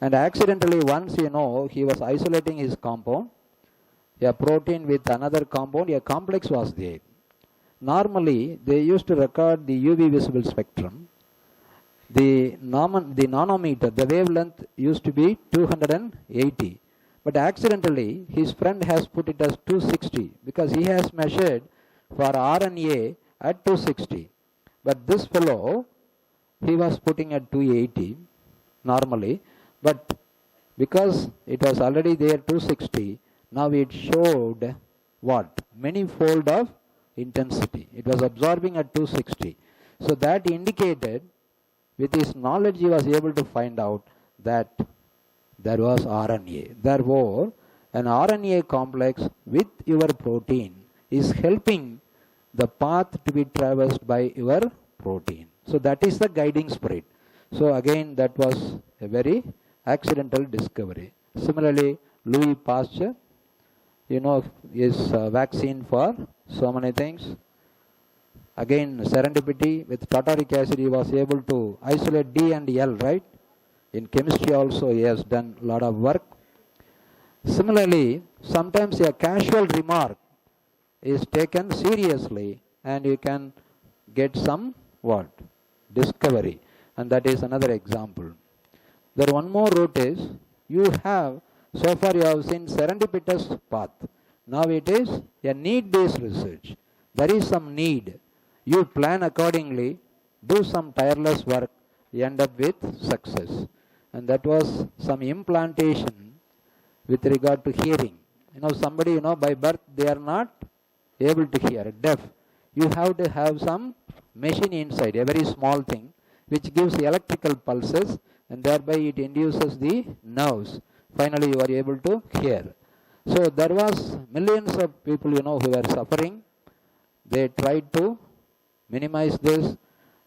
And accidentally once, he was isolating his compound, a protein with another compound, a complex was there. Normally, they used to record the UV visible spectrum. The nanometer, the wavelength used to be 280. But accidentally, his friend has put it as 260 because he has measured for RNA at 260. But this fellow, he was putting at 280 normally. But because it was already there 260, now it showed what? Many-fold of intensity. It was absorbing at 260. So that indicated, with his knowledge, he was able to find out that there was RNA. Therefore, an RNA complex with your protein is helping the path to be traversed by your protein. So that is the guiding spirit. So again, that was a very accidental discovery. Similarly, Louis Pasteur, is vaccine for so many things. Again, serendipity, with tartaric acid, he was able to isolate D and L, right? In chemistry also, he has done a lot of work. Similarly, sometimes a casual remark is taken seriously and you can get some what? Discovery. And that is another example. There one more route is, you have, so far you have seen serendipitous path. Now it is a need-based research. There is some need. You plan accordingly, do some tireless work, you end up with success. And that was some implantation with regard to hearing. Somebody, by birth they are not able to hear, deaf. You have to have some machine inside, a very small thing, which gives electrical pulses, and thereby it induces the nerves. Finally, you are able to hear. So there was millions of people, who were suffering. They tried to minimize this.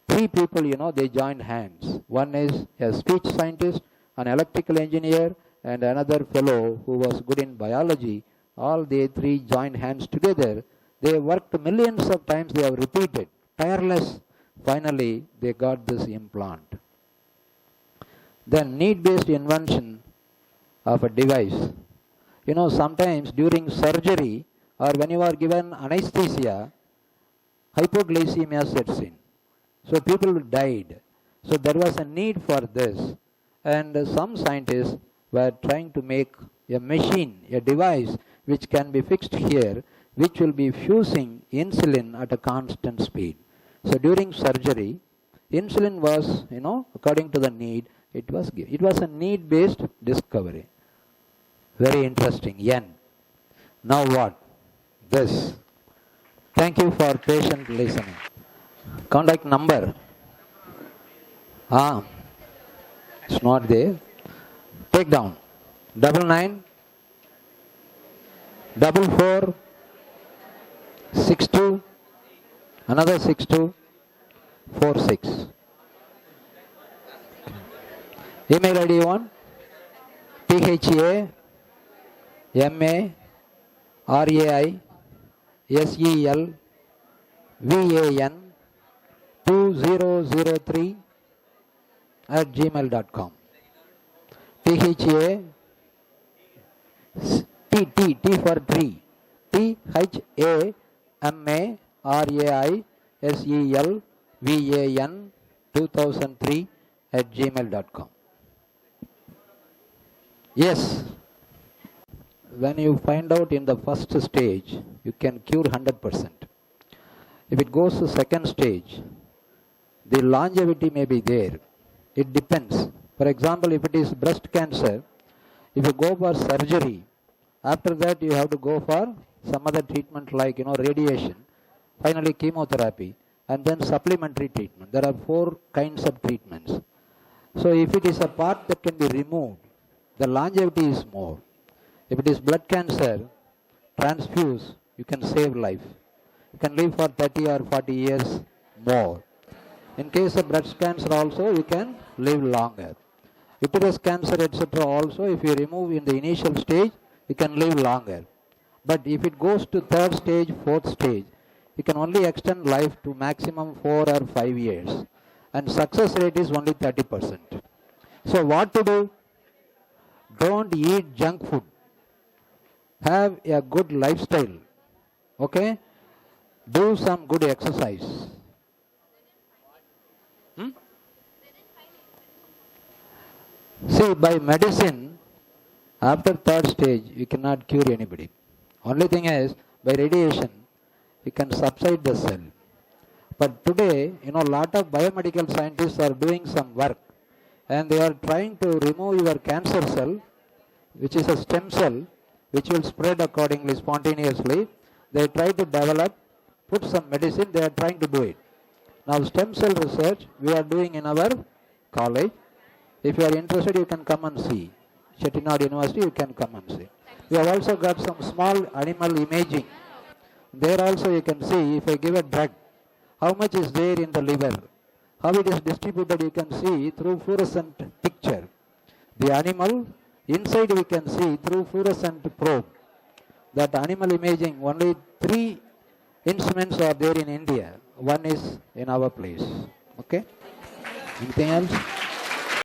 3 people, they joined hands. One is a speech scientist, an electrical engineer, and another fellow who was good in biology. All they 3 joined hands together. They worked millions of times. They have repeated, tireless. Finally, they got this implant. Then need-based invention of a device. Sometimes during surgery or when you are given anesthesia, hypoglycemia sets in. So people died. So there was a need for this. And some scientists were trying to make a machine, a device which can be fixed here, which will be fusing insulin at a constant speed. So during surgery, insulin was, according to the need, it was given. It was a need-based discovery. Very interesting. N. Now what? This. Thank you for patient listening. Contact number. It's not there. Take down. 99 44 62 another 62 46. Email ID one. PHA MA RAI SEL VAN 2003 @gmail.com. PHA T for tree. THA MA RAI SEL VAN 2003 @gmail.com. Yes. When you find out in the first stage, you can cure 100%. If it goes to second stage, the longevity may be there. It depends. For example, if it is breast cancer, if you go for surgery, after that you have to go for some other treatment like, radiation, finally chemotherapy, and then supplementary treatment. There are 4 kinds of treatments. So if it is a part that can be removed, the longevity is more. If it is blood cancer, transfuse, you can save life. You can live for 30 or 40 years more. In case of breast cancer also, you can live longer. Uterus cancer, etc. also, if you remove in the initial stage, you can live longer. But if it goes to 3rd stage, 4th stage, you can only extend life to maximum 4 or 5 years. And success rate is only 30%. So what to do? Don't eat junk food. Have a good lifestyle. Okay? Do some good exercise. See, by medicine, after 3rd stage, you cannot cure anybody. Only thing is, by radiation, you can subside the cell. But today, lot of biomedical scientists are doing some work, and they are trying to remove your cancer cell, which is a stem cell, which will spread accordingly, spontaneously. They try to develop, put some medicine, they are trying to do it. Now, stem cell research, we are doing in our college. If you are interested, you can come and see. Chettinad University, you can come and see. We have also got some small animal imaging. There also you can see, if I give a drug, how much is there in the liver, how it is distributed, you can see through fluorescent picture. The animal, inside we can see through fluorescent probe. That animal imaging, only 3 instruments are there in India. One is in our place. Okay? Anything else?